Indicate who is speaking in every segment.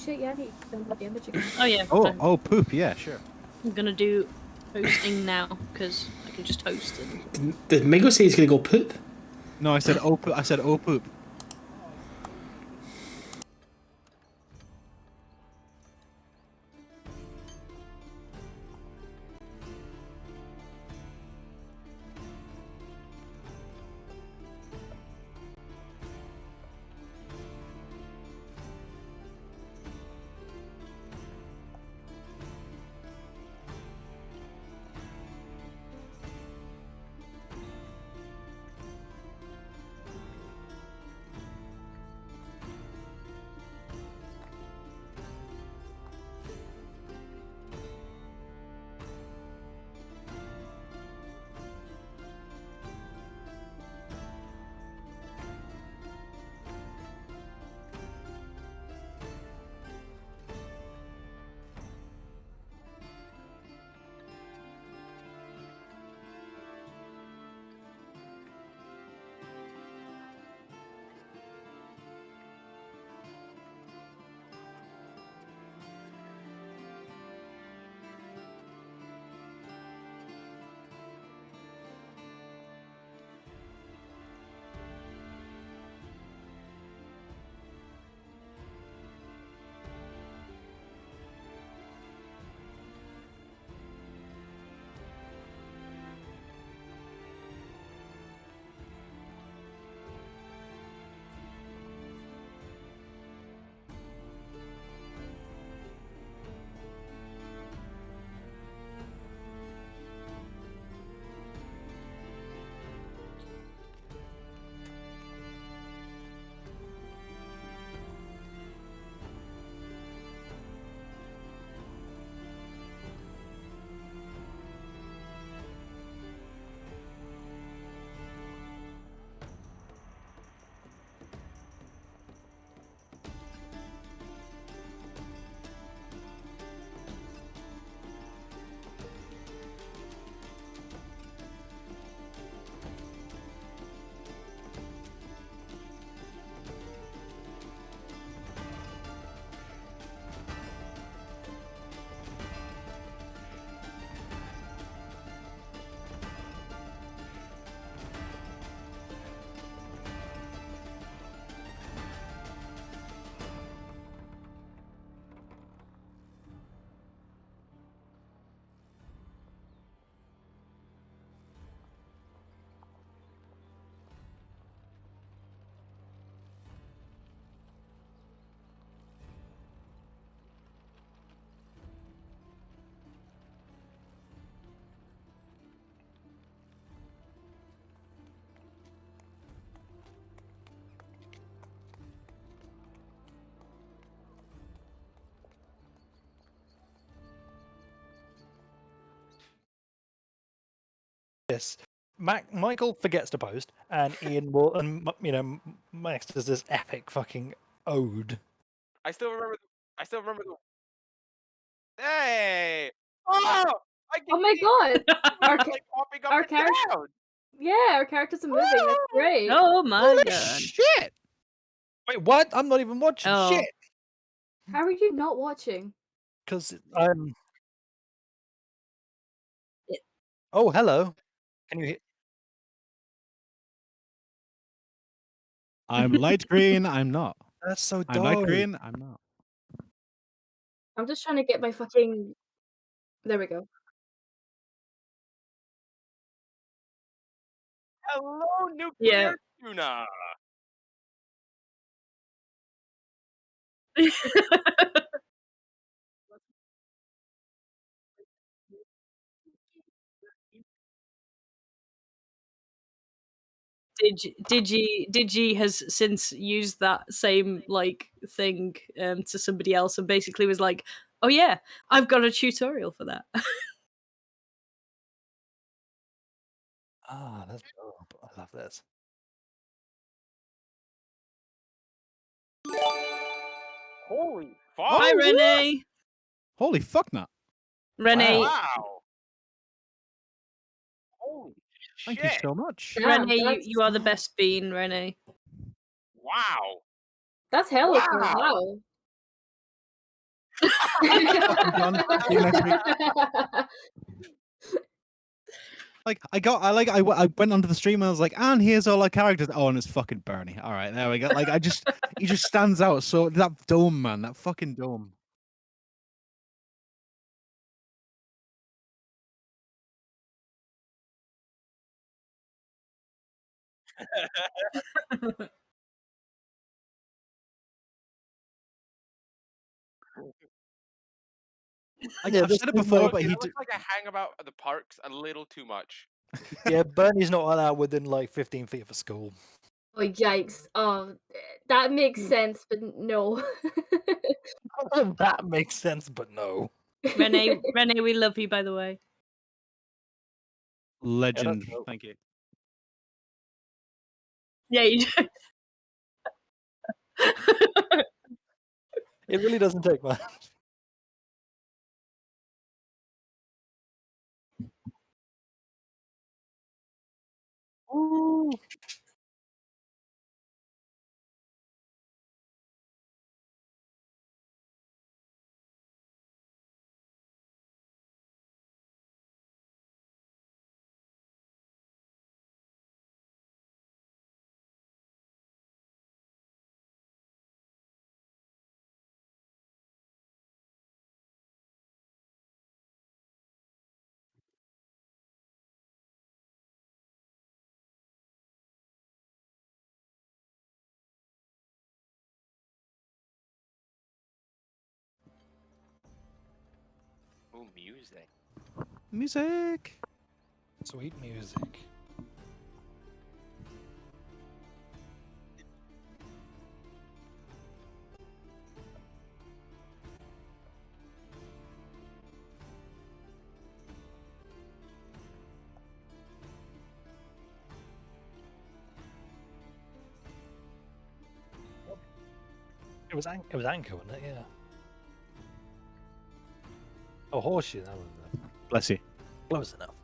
Speaker 1: shit, yeah, I need to download the image again.
Speaker 2: Oh yeah.
Speaker 3: Oh, poop. Yeah, sure.
Speaker 2: I'm gonna do hosting now because I can just host and.
Speaker 4: Did Mingo say he's gonna go poop?
Speaker 3: No, I said oh poop. I said oh poop.
Speaker 5: This Michael forgets to post, and Ian will, and Max does this epic fucking ode.
Speaker 6: I still remember. The. Hey! Oh! I can
Speaker 1: Oh my
Speaker 6: see
Speaker 1: god! Our,
Speaker 6: like popping up
Speaker 1: our
Speaker 6: and
Speaker 1: character,
Speaker 6: down.
Speaker 1: yeah, our characters are moving. That's great.
Speaker 2: Oh my
Speaker 3: Holy
Speaker 2: god!
Speaker 3: shit!
Speaker 5: Wait, what? I'm not even watching.
Speaker 2: Oh.
Speaker 5: Shit!
Speaker 1: How are you not watching?
Speaker 5: Because Oh, hello. Can you hear?
Speaker 3: I'm light green. I'm not.
Speaker 5: That's so
Speaker 3: I'm light
Speaker 5: dope.
Speaker 3: green. I'm not.
Speaker 1: I'm just trying to get my fucking. There we go.
Speaker 6: Hello, nuclear
Speaker 2: Yeah.
Speaker 6: tuna.
Speaker 2: Digi has since used that same like thing to somebody else and basically was like, "Oh yeah, I've got a tutorial for that."
Speaker 5: Ah, that's dope. I love this.
Speaker 6: Holy fuck!
Speaker 2: Hi, Renee.
Speaker 3: Holy fuck, not.
Speaker 2: Renee.
Speaker 6: Wow. Holy
Speaker 3: Thank
Speaker 6: shit!
Speaker 3: you so much.
Speaker 1: Damn,
Speaker 2: Renee, you are the best bean, Renee.
Speaker 6: Wow.
Speaker 1: That's hella cool.
Speaker 6: Wow.
Speaker 1: Wow.
Speaker 3: Fucking done. See you next week. Like I went onto the stream and I was like, and here's all our characters. Oh, and it's fucking Burnie. All right, there we go. Like he just stands out. So that dome, man, that fucking dome. Like
Speaker 5: Yeah,
Speaker 3: I've
Speaker 5: this
Speaker 3: said it
Speaker 5: is
Speaker 3: before,
Speaker 5: like,
Speaker 3: but
Speaker 6: It
Speaker 3: he
Speaker 6: looks like I hang about the parks a little too much.
Speaker 5: yeah, Bernie's not allowed within like 15 feet of a school.
Speaker 1: Oh, yikes. Oh, that makes sense, but no.
Speaker 5: That makes sense, but no.
Speaker 2: Renee, we love you, by the way.
Speaker 3: legend.
Speaker 5: dope.
Speaker 3: Thank you.
Speaker 2: Yeah, you do.
Speaker 5: It really doesn't take much. Ooh.
Speaker 6: Ooh, music.
Speaker 3: Music.
Speaker 5: Sweet music. It was Anchor, wasn't it? Yeah. Oh, horseshoe. That was
Speaker 3: Bless you.
Speaker 5: close enough.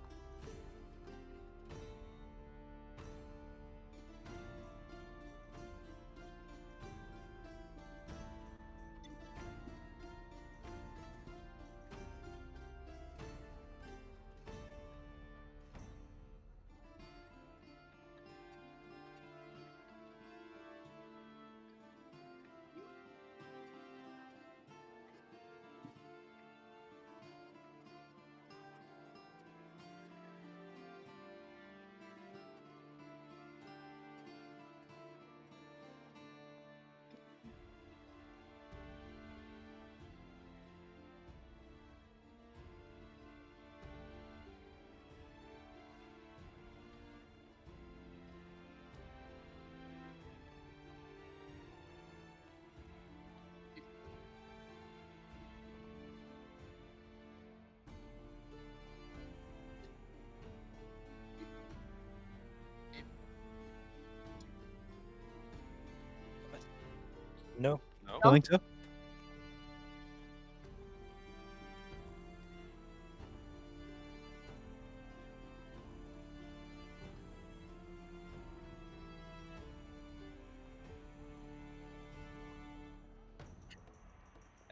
Speaker 5: No.
Speaker 6: No.
Speaker 3: Don't think so.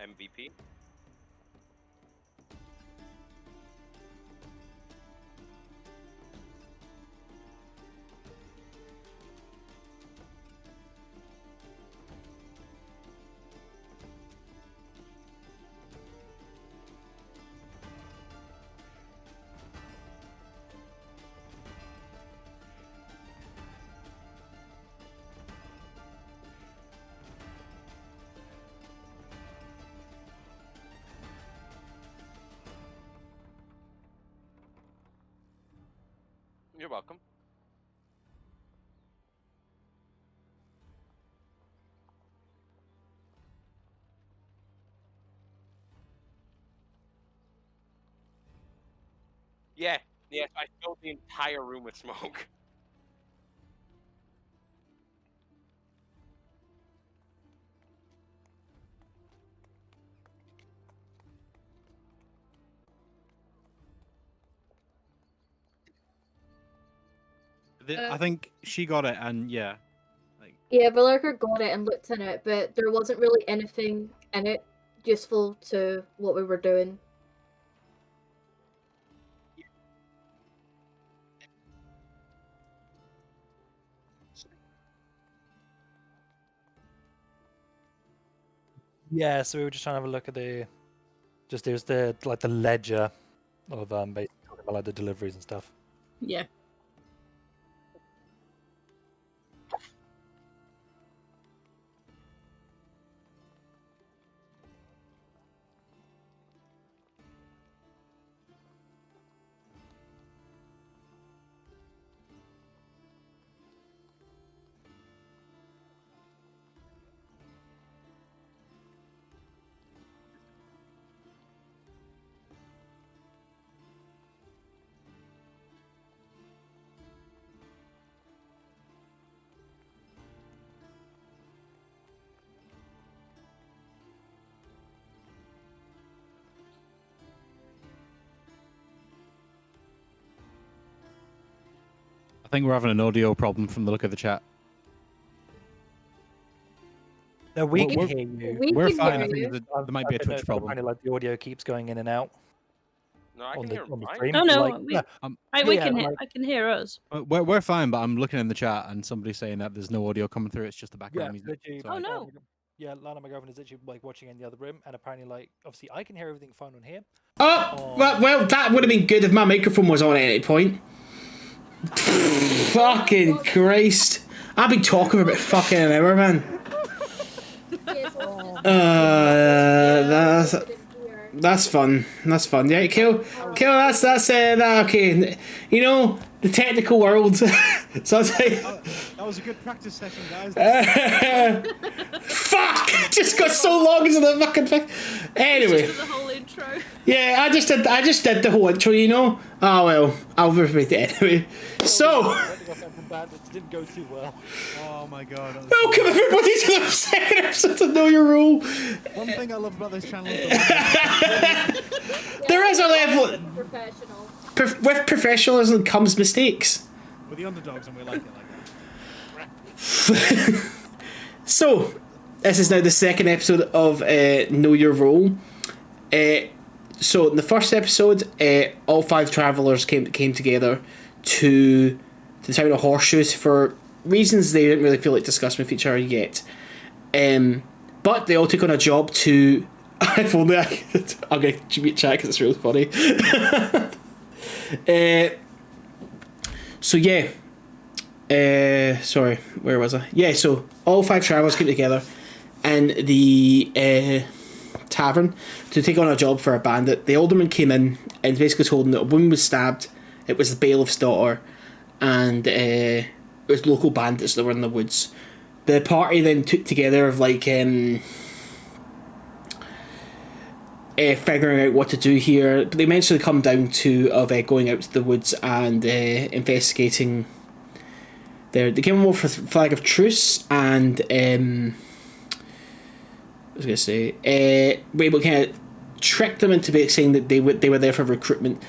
Speaker 6: MVP. You're welcome. Yeah. Yes, I filled the entire room with smoke.
Speaker 3: I think she got it, and yeah, like
Speaker 1: Yeah, Valericia got it and looked in it, but there wasn't really anything in it. useful to what we were doing.
Speaker 5: Yeah, so we were just trying to have a look at there's the ledger of basically talking about like the deliveries and stuff.
Speaker 2: Yeah.
Speaker 3: I think we're having an audio problem from the look of the chat.
Speaker 5: No, we
Speaker 3: Well,
Speaker 5: can
Speaker 3: we're-
Speaker 5: hear you.
Speaker 1: We
Speaker 3: We're
Speaker 1: can
Speaker 3: fine.
Speaker 1: hear
Speaker 3: I think
Speaker 1: you.
Speaker 3: there might be a
Speaker 5: I don't know
Speaker 3: Twitch
Speaker 5: if
Speaker 3: problem.
Speaker 5: apparently, like the audio keeps going in and out
Speaker 6: No, I
Speaker 5: on
Speaker 6: can
Speaker 5: the
Speaker 6: hear
Speaker 5: on the
Speaker 6: mine.
Speaker 5: stream.
Speaker 2: Oh no,
Speaker 5: Like,
Speaker 2: we,
Speaker 5: yeah,
Speaker 2: we
Speaker 5: yeah,
Speaker 2: can
Speaker 5: like-
Speaker 2: I can hear us.
Speaker 3: We're fine, but I'm looking in the chat and somebody's saying that there's no audio coming through. It's just the
Speaker 5: yeah,
Speaker 3: background music.
Speaker 5: literally,
Speaker 3: So
Speaker 2: Oh, no.
Speaker 5: Yeah, Lana, my girlfriend, is literally like watching in the other room, and apparently, like, obviously, I can hear everything fine on here.
Speaker 4: Oh, well, that would have been good if my microphone was on at any point. Fucking Christ. I've been talking for about fucking an hour, man.
Speaker 1: Yes,
Speaker 4: That's fun. That's fun. Yeah, kill. That's that. Okay, you know the technical world. So I'll tell you.
Speaker 3: that was a good practice session, guys.
Speaker 4: Fuck! It just got so long into the fucking thing. Anyway,
Speaker 2: Just for the whole intro.
Speaker 4: yeah, I just did the whole intro. You know. Oh well, I'll repeat it anyway. So.
Speaker 5: Bandits didn't go too well.
Speaker 3: Oh my god. that was
Speaker 4: Welcome everybody to the second episode of Know Your Rule.
Speaker 3: One thing I love about this channel is
Speaker 4: There is a level.
Speaker 1: Professional.
Speaker 4: With professionalism comes mistakes.
Speaker 3: we're the underdogs and we like it like that.
Speaker 4: So, this is now the second episode of Know Your Role. So, in the first episode, all 5 travellers came together to the town of Horseshoes for reasons they didn't really feel like discussing with each other yet. But they all took on a job to... If only I'm going to mute chat because it's really funny. So yeah. Sorry, where was I? Yeah, so all 5 travellers came together in the tavern to take on a job for a bandit. The alderman came in and basically told them that a woman was stabbed. It was the bailiff's daughter, and it was local bandits that were in the woods. The party then took together of like figuring out what to do here, but they eventually come down to going out to the woods and investigating. They came over for flag of truce, and I was gonna say we're able to kind of trick them into saying that they were there for recruitment.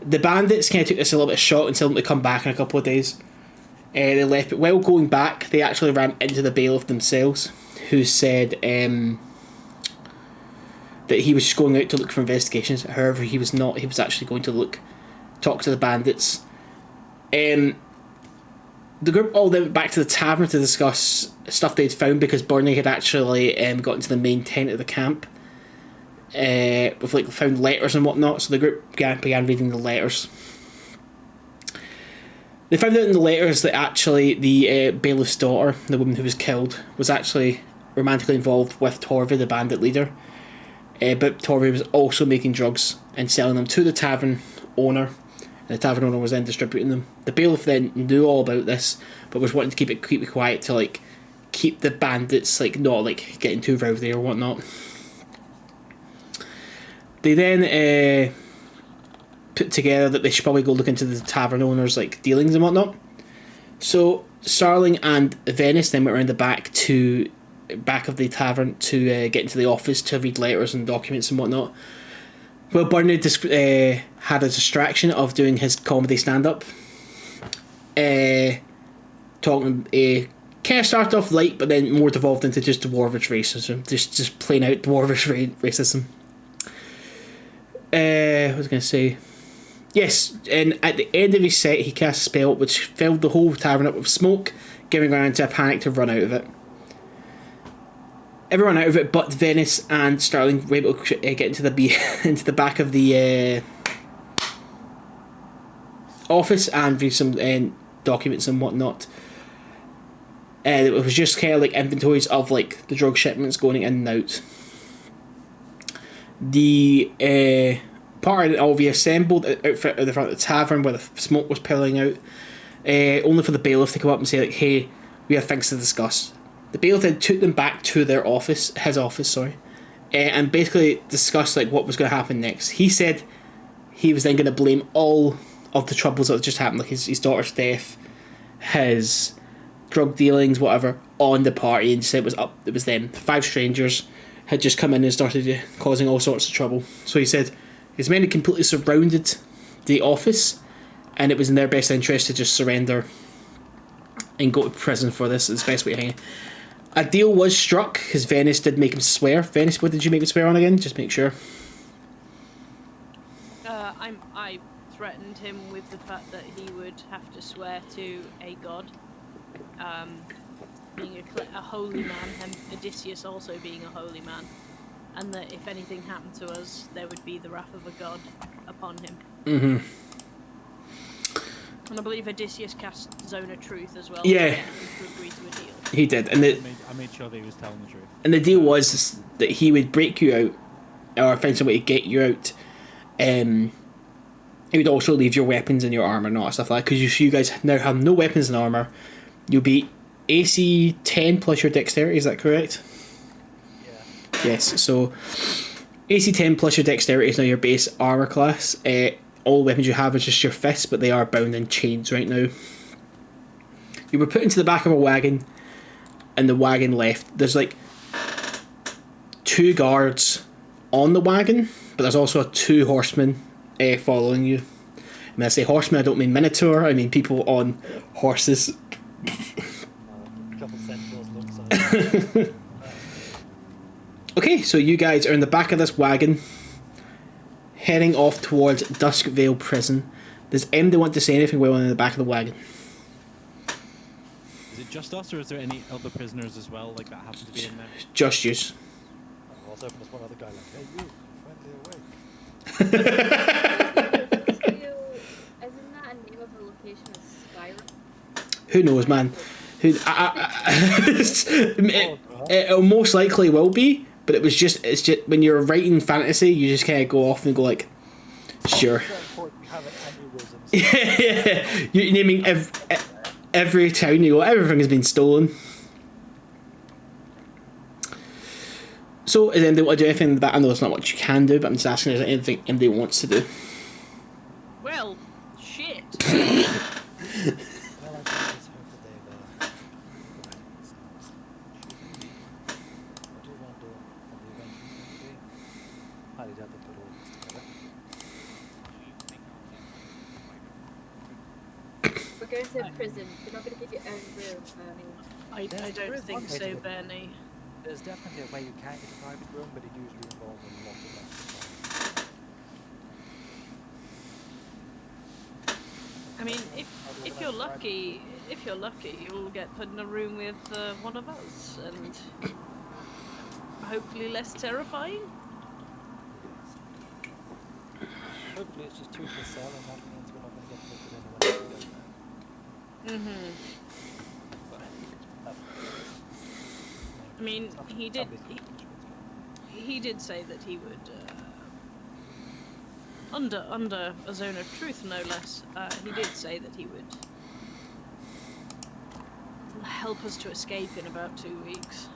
Speaker 4: The bandits kind of took this a little bit of shock and told them to come back in a couple of days. They left, but while going back, they actually ran into the bailiff themselves, who said that he was just going out to look for investigations. However, he was not. He was actually going to talk to the bandits. The group all then went back to the tavern to discuss stuff they'd found, because Burnie had actually got into the main tent of the camp. With like found letters and whatnot, so the group began reading the letters. They found out in the letters that actually the bailiff's daughter, the woman who was killed, was actually romantically involved with Torvi, the bandit leader. But Torvi was also making drugs and selling them to the tavern owner, and the tavern owner was then distributing them. The bailiff then knew all about this, but was wanting to keep it quiet to like keep the bandits like not like getting too rowdy or whatnot. They then put together that they should probably go look into the tavern owner's like dealings and whatnot. So Starling and Venis then went around the back of the tavern to get into the office to read letters and documents and whatnot. Well, Burnie had a distraction of doing his comedy stand-up, talking kind of started off light, but then more devolved into just dwarvish racism, just plain out dwarvish racism. What was I going to say? Yes, and at the end of his set, he cast a spell which filled the whole tavern up with smoke, giving everyone into a panic to run out of it. Everyone out of it, but Venis and Starling were able to get into the back of the office and read some documents and whatnot. It was just kind of like inventories of like the drug shipments going in and out. The party all reassembled outfit at the front of the tavern where the smoke was piling out, only for the bailiff to come up and say like, "Hey, we have things to discuss." The bailiff then took them back to their office, and basically discussed like what was going to happen next. He said he was then going to blame all of the troubles that had just happened, like his daughter's death, his drug dealings, whatever, on the party, and said it was them. 5 strangers had just come in and started causing all sorts of trouble. So he said his men had completely surrounded the office, and it was in their best interest to just surrender and go to prison for this. It's the best way to hang it. A deal was struck because Venis did make him swear. Venis, what did you make him swear on again? Just make sure.
Speaker 2: I threatened him with the fact that he would have to swear to a god, being a holy man, and Odeysus also being a holy man, and that if anything happened to us, there would be the wrath of a god upon him.
Speaker 4: Mm-hmm.
Speaker 2: And I believe Odeysus cast Zone of Truth as well.
Speaker 4: Yeah.
Speaker 2: To agree to a deal.
Speaker 4: He did, and
Speaker 3: I made sure that he was telling the truth.
Speaker 4: And the deal was that he would break you out, or find some way to get you out. He would also leave your weapons and your armor and all that stuff like that, because you guys now have no weapons and armor. You'll be AC 10 plus your dexterity, is that correct?
Speaker 5: Yeah.
Speaker 4: Yes, so AC 10 plus your dexterity is now your base armor class. All weapons you have is just your fists, but they are bound in chains right now. You were put into the back of a wagon, and the wagon left. There's like 2 guards on the wagon, but there's also 2 horsemen following you. When I say horsemen, I don't mean minotaur, I mean people on horses.
Speaker 5: Couple centaurs alongside.
Speaker 4: Okay, so you guys are in the back of this wagon, heading off towards Duskvale Prison. Does anybody want to say anything while in the back of the wagon?
Speaker 3: Is it just us, or is there any other prisoners as well, like that happen to be in there?
Speaker 4: Just yous.
Speaker 5: I was hoping there's one other guy like, "Hey, you, friendly awake."
Speaker 1: Isn't that a name of a location of Skyrim?
Speaker 4: Who knows, man? It'll most likely will be, but it's just when you're writing fantasy, you just kind of go off and go like, sure.
Speaker 5: It's so important to have an aneurysm.
Speaker 4: Yeah, you're naming every town you go, everything has been stolen. So, is anybody want to do anything in the back? I know it's not what you can do, but I'm just asking, is there anything anybody wants to do?
Speaker 2: Well, shit.
Speaker 5: Well, I just hope that they've I do wonder what the event is going to be. Highly doubt they put all this together.
Speaker 1: We're going to prison. They're not going to give you own room.
Speaker 2: I don't think so, Burnie.
Speaker 5: There's definitely a way you can get a private room, but it usually involves a lot of extra time.
Speaker 2: I mean, if you're lucky, you'll get put in a room with one of us, and hopefully less terrifying.
Speaker 5: Hopefully it's just 2 per cell, and that means we're not going to get put in when we don't know.
Speaker 2: I mean, he did say that he would, under a zone of truth, no less. He did say that he would help us to escape in about 2 weeks.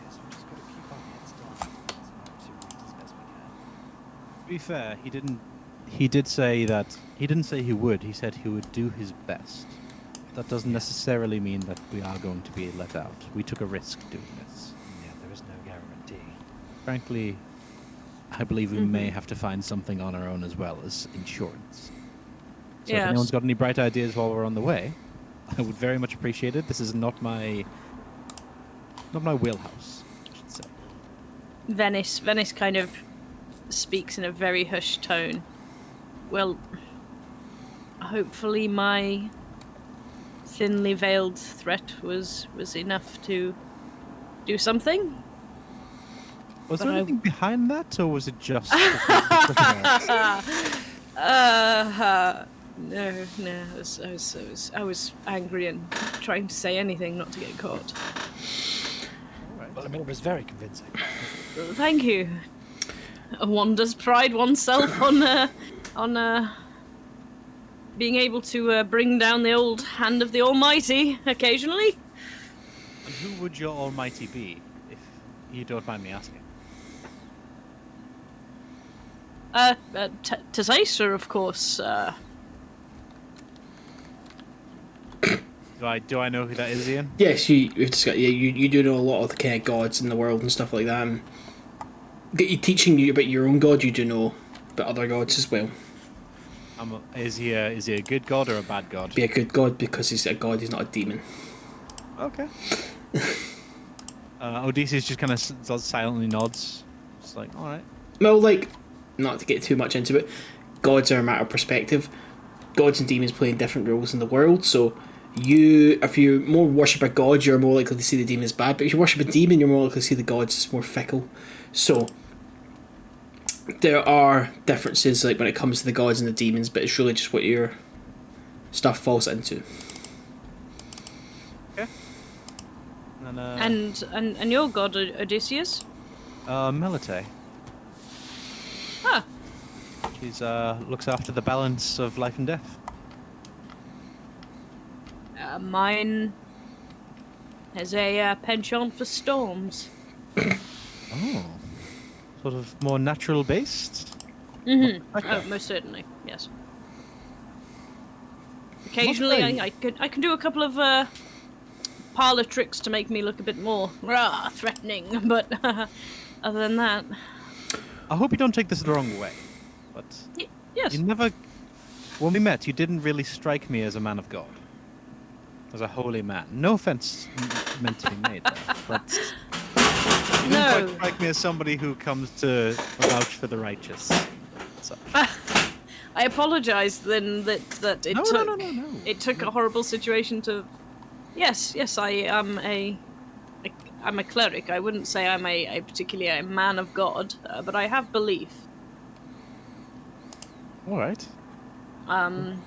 Speaker 5: Yes, we just got to keep our heads down. So 2 weeks as best we can.
Speaker 3: To be fair, he did say that he didn't say he would. He said he would do his best. That doesn't necessarily mean that we are going to be let out. We took a risk doing this.
Speaker 5: Yeah, there is no guarantee.
Speaker 3: Frankly, I believe we may have to find something on our own as well as insurance. So if
Speaker 2: Yes.
Speaker 3: anyone's got any bright ideas while we're on the way, I would very much appreciate it. This is not my wheelhouse, I should say.
Speaker 2: Venice kind of speaks in a very hushed tone. Well, hopefully my thinly veiled threat was enough to do something.
Speaker 3: Was
Speaker 2: But
Speaker 3: there
Speaker 2: I-
Speaker 3: anything behind that, or was it just?
Speaker 2: No. I was angry and trying to say anything not to get caught.
Speaker 5: Well, I mean, it was very convincing.
Speaker 2: Thank you. One does pride oneself on being able to bring down the old hand of the Almighty occasionally.
Speaker 3: And who would your almighty be, if you don't mind me asking?
Speaker 2: Odeysus, of course.
Speaker 3: Do I know who that is, Ian?
Speaker 4: Yes, we've discussed. Yeah, you do know a lot of the kind of gods in the world and stuff like that. And teaching you about your own god, you do know about other gods as well.
Speaker 3: Is he a good god or a bad god?
Speaker 4: Be a good god because he's a god. He's not a demon.
Speaker 3: Okay. Odysseus just kind of silently nods. It's like, all right.
Speaker 4: Well, like, not to get too much into it, gods are a matter of perspective. Gods and demons play different roles in the world, so if you more worship a god, you're more likely to see the demon as bad, but if you worship a demon, you're more likely to see the gods as more fickle. So, there are differences, like, when it comes to the gods and the demons, but it's really just what your stuff falls into.
Speaker 3: Okay.
Speaker 2: And your god, Odysseus?
Speaker 3: Melite.
Speaker 2: Ah,
Speaker 3: She's looks after the balance of life and death.
Speaker 2: mine has a penchant for storms.
Speaker 3: Oh. Sort of more natural based.
Speaker 2: Mm-hmm.
Speaker 3: Okay.
Speaker 2: Oh, most certainly, yes. Occasionally,
Speaker 3: Lovely.
Speaker 2: I can do a couple of parlor tricks to make me look a bit more threatening, but other than that,
Speaker 3: I hope you don't take this the wrong way, but
Speaker 2: yes.
Speaker 3: you never. When we met, you didn't really strike me as a man of God, as a holy man. No offense meant to be made there, but you didn't quite
Speaker 2: No.
Speaker 3: strike me as somebody who comes to vouch for the righteous. So.
Speaker 2: I apologise then that it
Speaker 3: No,
Speaker 2: took
Speaker 3: no.
Speaker 2: it took a horrible situation to. Yes, I am I'm a cleric. I wouldn't say I'm a particularly a man of God, but I have belief.
Speaker 3: All right.
Speaker 2: And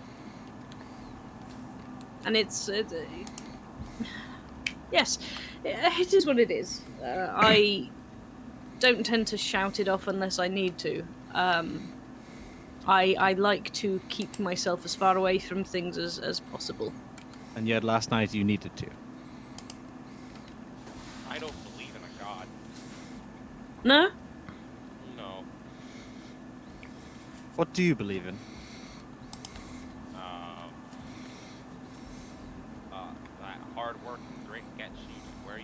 Speaker 2: it's yes, it is what it is. I don't tend to shout it off unless I need to. I like to keep myself as far away from things as possible.
Speaker 3: And yet last night you needed to.
Speaker 6: I don't believe in a god.
Speaker 2: No?
Speaker 6: No.
Speaker 3: What do you believe in?
Speaker 6: That hard work and grit gets you to where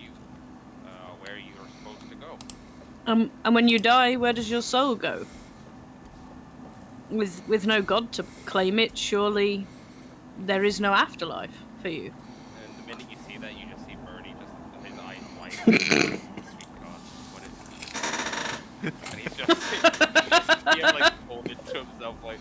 Speaker 6: you're supposed to go.
Speaker 2: And when you die, where does your soul go? With no god to claim it, surely there is no afterlife for you.
Speaker 6: And the minute you see that, you just see Burnie, just his eyes wide. Sweet God, what is this? And he's just, he like folded to himself like,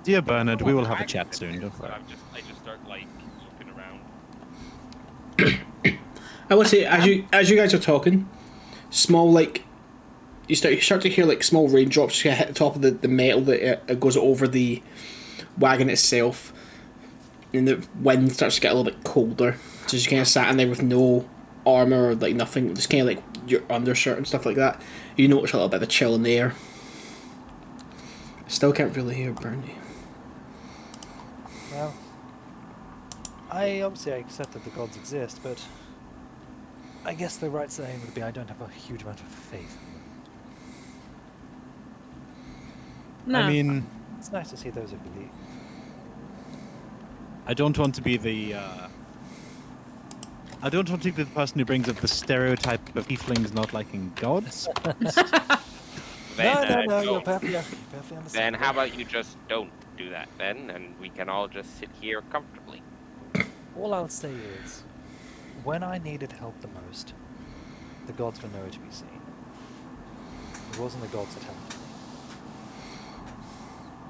Speaker 3: Dear Bernard, we will have a chat soon, don't worry.
Speaker 6: I just start like looking around.
Speaker 4: I would say as you guys are talking, small like you start to hear like small raindrops just hit the top of the metal that it goes over the wagon itself, and the wind starts to get a little bit colder. So you kind of sat in there with no armor or like nothing, just kind of like your undershirt and stuff like that. You notice a little bit of a chill in the air. Still can't really hear Burnie.
Speaker 5: Well, I accept that the gods exist, but I guess the right saying would be I don't have a huge amount of faith.
Speaker 2: No.
Speaker 3: I mean,
Speaker 5: It's nice to see those who believe.
Speaker 3: I don't want to be the person who brings up the stereotype of tieflings not liking gods.
Speaker 6: Then,
Speaker 5: No,
Speaker 6: no.
Speaker 5: you're perfectly understandable.
Speaker 6: Then how about you just don't do that then, and we can all just sit here comfortably.
Speaker 5: All I'll say is, when I needed help the most, the gods were nowhere to be seen. It wasn't the gods that helped me.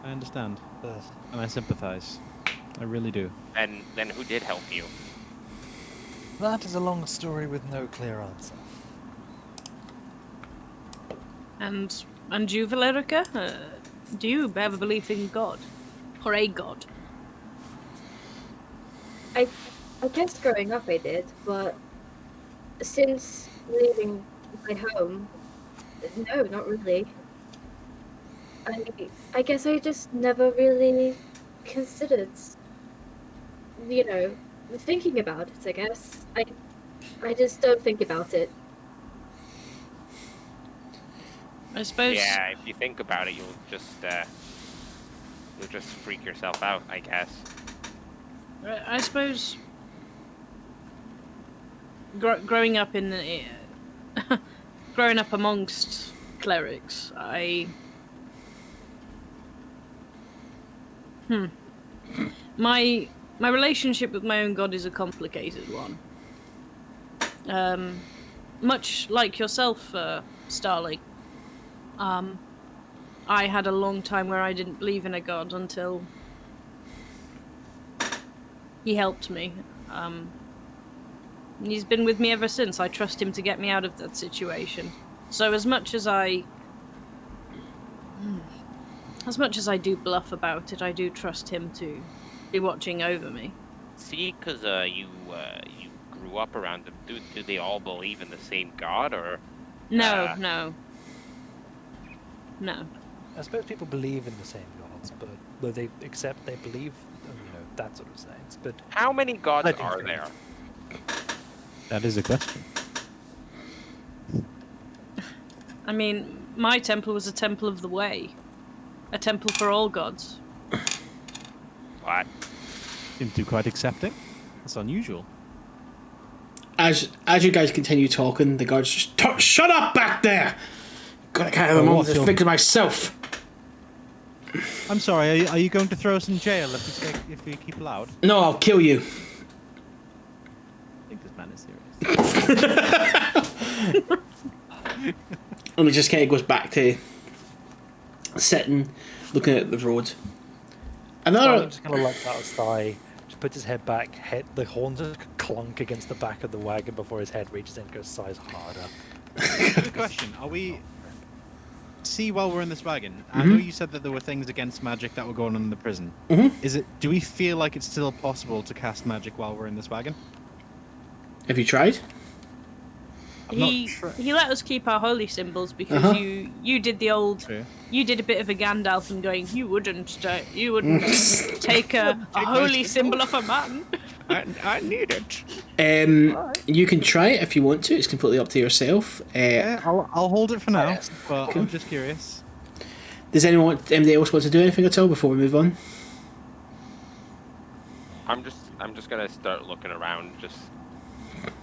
Speaker 3: I understand,
Speaker 5: But
Speaker 3: and I sympathise. I really do.
Speaker 6: And then who did help you?
Speaker 5: that is a long story with no clear answer.
Speaker 2: And you, Valerica? Do you ever believe in God? Or a god?
Speaker 1: I guess growing up I did, but since leaving my home, no, not really. I guess I just never really considered, thinking about it, I guess. I just don't think about it.
Speaker 2: I suppose.
Speaker 6: Yeah, if you think about it, you'll just freak yourself out, I guess.
Speaker 2: I suppose. Growing up in growing up amongst clerics, my relationship with my own god is a complicated one. Much like yourself, Starling. I had a long time where I didn't believe in a god until he helped me. He's been with me ever since. I trust him to get me out of that situation. So as much as I do bluff about it, I do trust him to be watching over me.
Speaker 6: See, because you grew up around them. Do they all believe in the same god, or?
Speaker 2: No.
Speaker 5: I suppose people believe in the same gods, but they believe, that sort of things. But
Speaker 6: How many gods
Speaker 5: Let him
Speaker 6: are
Speaker 5: think.
Speaker 6: there?
Speaker 3: That is a question.
Speaker 2: I mean, my temple was a temple of the way. A temple for all gods.
Speaker 6: What?
Speaker 3: Seem to be quite accepting. That's unusual.
Speaker 4: As you guys continue talking, the guards just shut up back there. Gotta carry them
Speaker 3: Oh,
Speaker 4: on
Speaker 3: what's
Speaker 4: to
Speaker 3: your-
Speaker 4: think of myself.
Speaker 3: I'm sorry. Are you going to throw us in jail if we keep loud?
Speaker 4: No, I'll kill you.
Speaker 3: I think this man is serious.
Speaker 4: And he just kind of goes back to sitting, looking at the road.
Speaker 5: Starling
Speaker 4: Another.
Speaker 5: just kind of lets out a sigh, just puts his head back, the horns just clunk against the back of the wagon before his head reaches in and goes sighs harder.
Speaker 3: Good question. Are we... See, while we're in this wagon, I know you said that there were things against magic that were going on in the prison. Do we feel like it's still possible to cast magic while we're in this wagon?
Speaker 4: Have you tried?
Speaker 2: He let us keep our holy symbols because you did the old
Speaker 3: True.
Speaker 2: you did a bit of a Gandalf and going you wouldn't take a holy symbol off a man.
Speaker 3: I need it.
Speaker 4: You can try it if you want to. It's completely up to yourself.
Speaker 3: Yeah, I'll hold it for now, but I'm just curious.
Speaker 4: Does anybody else want to do anything at all before we move on?
Speaker 6: I'm just gonna start looking around, just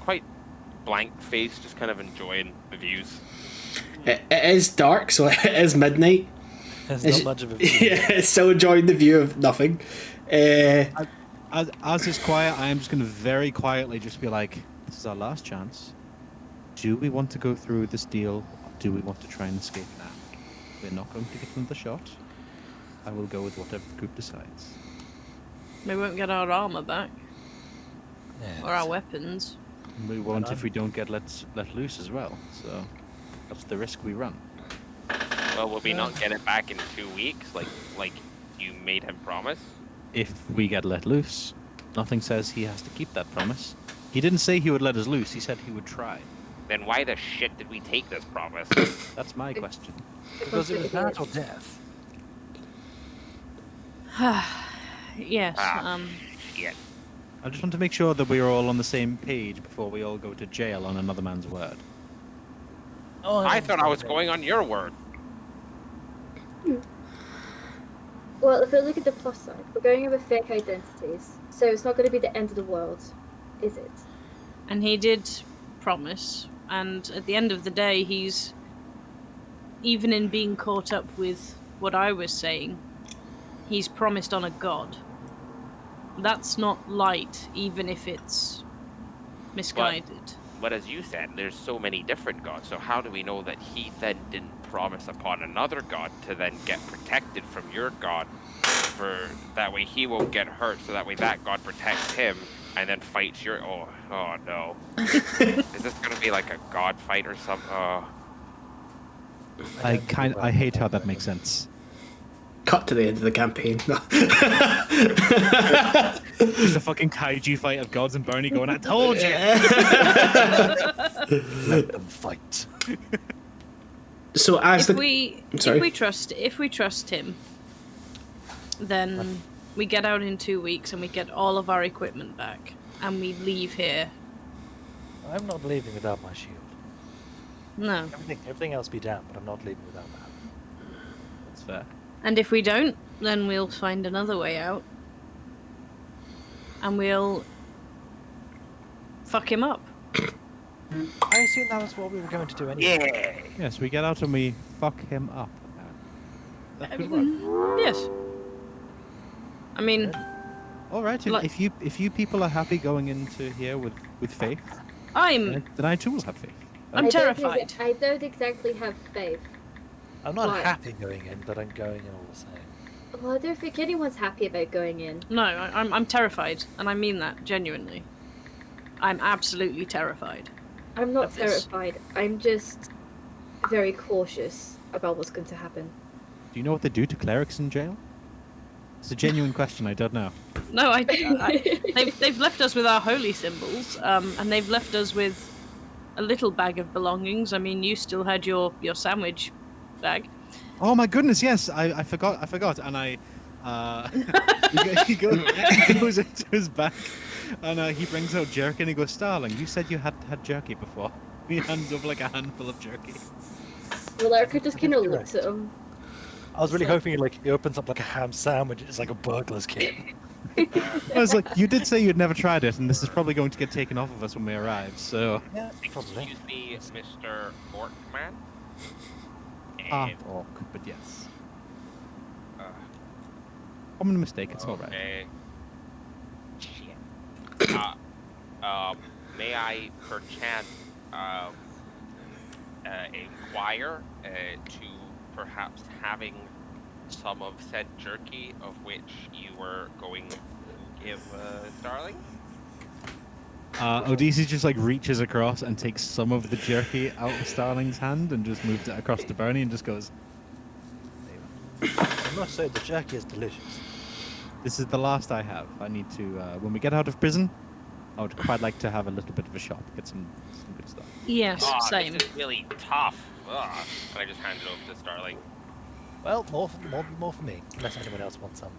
Speaker 6: quite blank face, just kind of enjoying the views.
Speaker 4: It is dark, so it is midnight.
Speaker 5: There's not much of a view.
Speaker 4: Yeah, it's still enjoying the view of nothing.
Speaker 3: As it's quiet, I am just going to very quietly just be like, this is our last chance. Do we want to go through this deal, or do we want to try and escape now? We're not going to get another shot. I will go with whatever the group decides.
Speaker 2: We won't get our armor back
Speaker 5: Yes.
Speaker 2: or our weapons.
Speaker 3: We won't if we don't get let loose as well, so that's the risk we run.
Speaker 6: Well, will we not get it back in 2 weeks, like you made him promise?
Speaker 3: If we get let loose, nothing says he has to keep that promise. He didn't say he would let us loose, he said he would try.
Speaker 6: Then why the shit did we take this promise?
Speaker 3: That's my question.
Speaker 5: Because it was that or death.
Speaker 2: Yes.
Speaker 6: Shit.
Speaker 3: I just want to make sure that we're all on the same page before we all go to jail on another man's word.
Speaker 5: Oh,
Speaker 6: I thought I was going on your word.
Speaker 1: Well, if we look at the plus side, we're going over fake identities, so it's not going to be the end of the world, is it?
Speaker 2: And he did promise, and at the end of the day, he's even in being caught up with what I was saying, he's promised on a god. That's not light, even if it's misguided.
Speaker 6: But as you said, there's so many different gods, so how do we know that he then didn't promise upon another god to then get protected from your god, for that way he won't get hurt, so that way that god protects him and then fights your... Oh no. Is this gonna be like a god fight or something?
Speaker 3: I hate how that makes sense.
Speaker 4: Cut to the end of the campaign.
Speaker 3: It's a fucking kaiju fight of gods and Burnie going, I told you!
Speaker 5: Let them fight.
Speaker 4: So as
Speaker 2: If
Speaker 4: the
Speaker 2: we trust him, then we get out in 2 weeks and we get all of our equipment back and we leave here.
Speaker 5: I'm not leaving without my shield.
Speaker 2: No.
Speaker 5: Everything else be damned, but I'm not leaving without that.
Speaker 3: That's fair.
Speaker 2: And if we don't, then we'll find another way out. And we'll fuck him up.
Speaker 5: I assume that was what we were going to do anyway.
Speaker 6: Yeah!
Speaker 3: Yes, we get out and we fuck him up. That could work.
Speaker 2: Yes. I mean,
Speaker 3: All right,
Speaker 2: Like-
Speaker 3: if you people are happy going into here with faith,
Speaker 2: I'm
Speaker 3: then I too will have faith.
Speaker 2: I'm
Speaker 1: I don't
Speaker 2: terrified.
Speaker 1: I don't exactly have faith.
Speaker 5: I'm not
Speaker 1: Why?
Speaker 5: happy going in, but I'm going in all the same.
Speaker 1: Well, I don't think anyone's happy about going in.
Speaker 2: No, I'm terrified, and I mean that genuinely. I'm absolutely terrified.
Speaker 1: I'm not
Speaker 2: Of this.
Speaker 1: terrified. I'm just very cautious about what's going to happen.
Speaker 3: Do you know what they do to clerics in jail? It's a genuine question. I don't know.
Speaker 2: No, they've left us with our holy symbols, and they've left us with a little bag of belongings. I mean, you still had your sandwich bag.
Speaker 3: Oh my goodness, yes, I forgot, and I, he goes into his bag, and he brings out jerky, and he goes, Starling, you said you had jerky before. He hands over like a handful of jerky.
Speaker 1: Valericia just kind of looks at him.
Speaker 5: I was really
Speaker 1: So-
Speaker 5: hoping he opens up like a ham sandwich. It's like a burglar's kit.
Speaker 3: I was like, you did say you'd never tried it, and this is probably going to get taken off of us when we arrive, so...
Speaker 5: Yeah, probably.
Speaker 6: Excuse me, Mr. Orkman.
Speaker 3: Half orc, but yes.
Speaker 6: Uh,
Speaker 3: Common mistake, it's alright.
Speaker 6: okay. Shit. May I perchance inquire to perhaps having some of said jerky of which you were going to give Starling?
Speaker 3: Odeysus just like reaches across and takes some of the jerky out of Starling's hand and just moves it across to Burnie and just goes,
Speaker 5: I must say the jerky is delicious.
Speaker 3: this is the last I have. I need to, when we get out of prison, I would quite like to have a little bit of a shop, get some good stuff.
Speaker 2: Yes,
Speaker 6: Oh,
Speaker 2: same.
Speaker 6: This is really tough. Ugh. And I just hand it over to Starling.
Speaker 5: Well, more for me, unless anyone else wants some.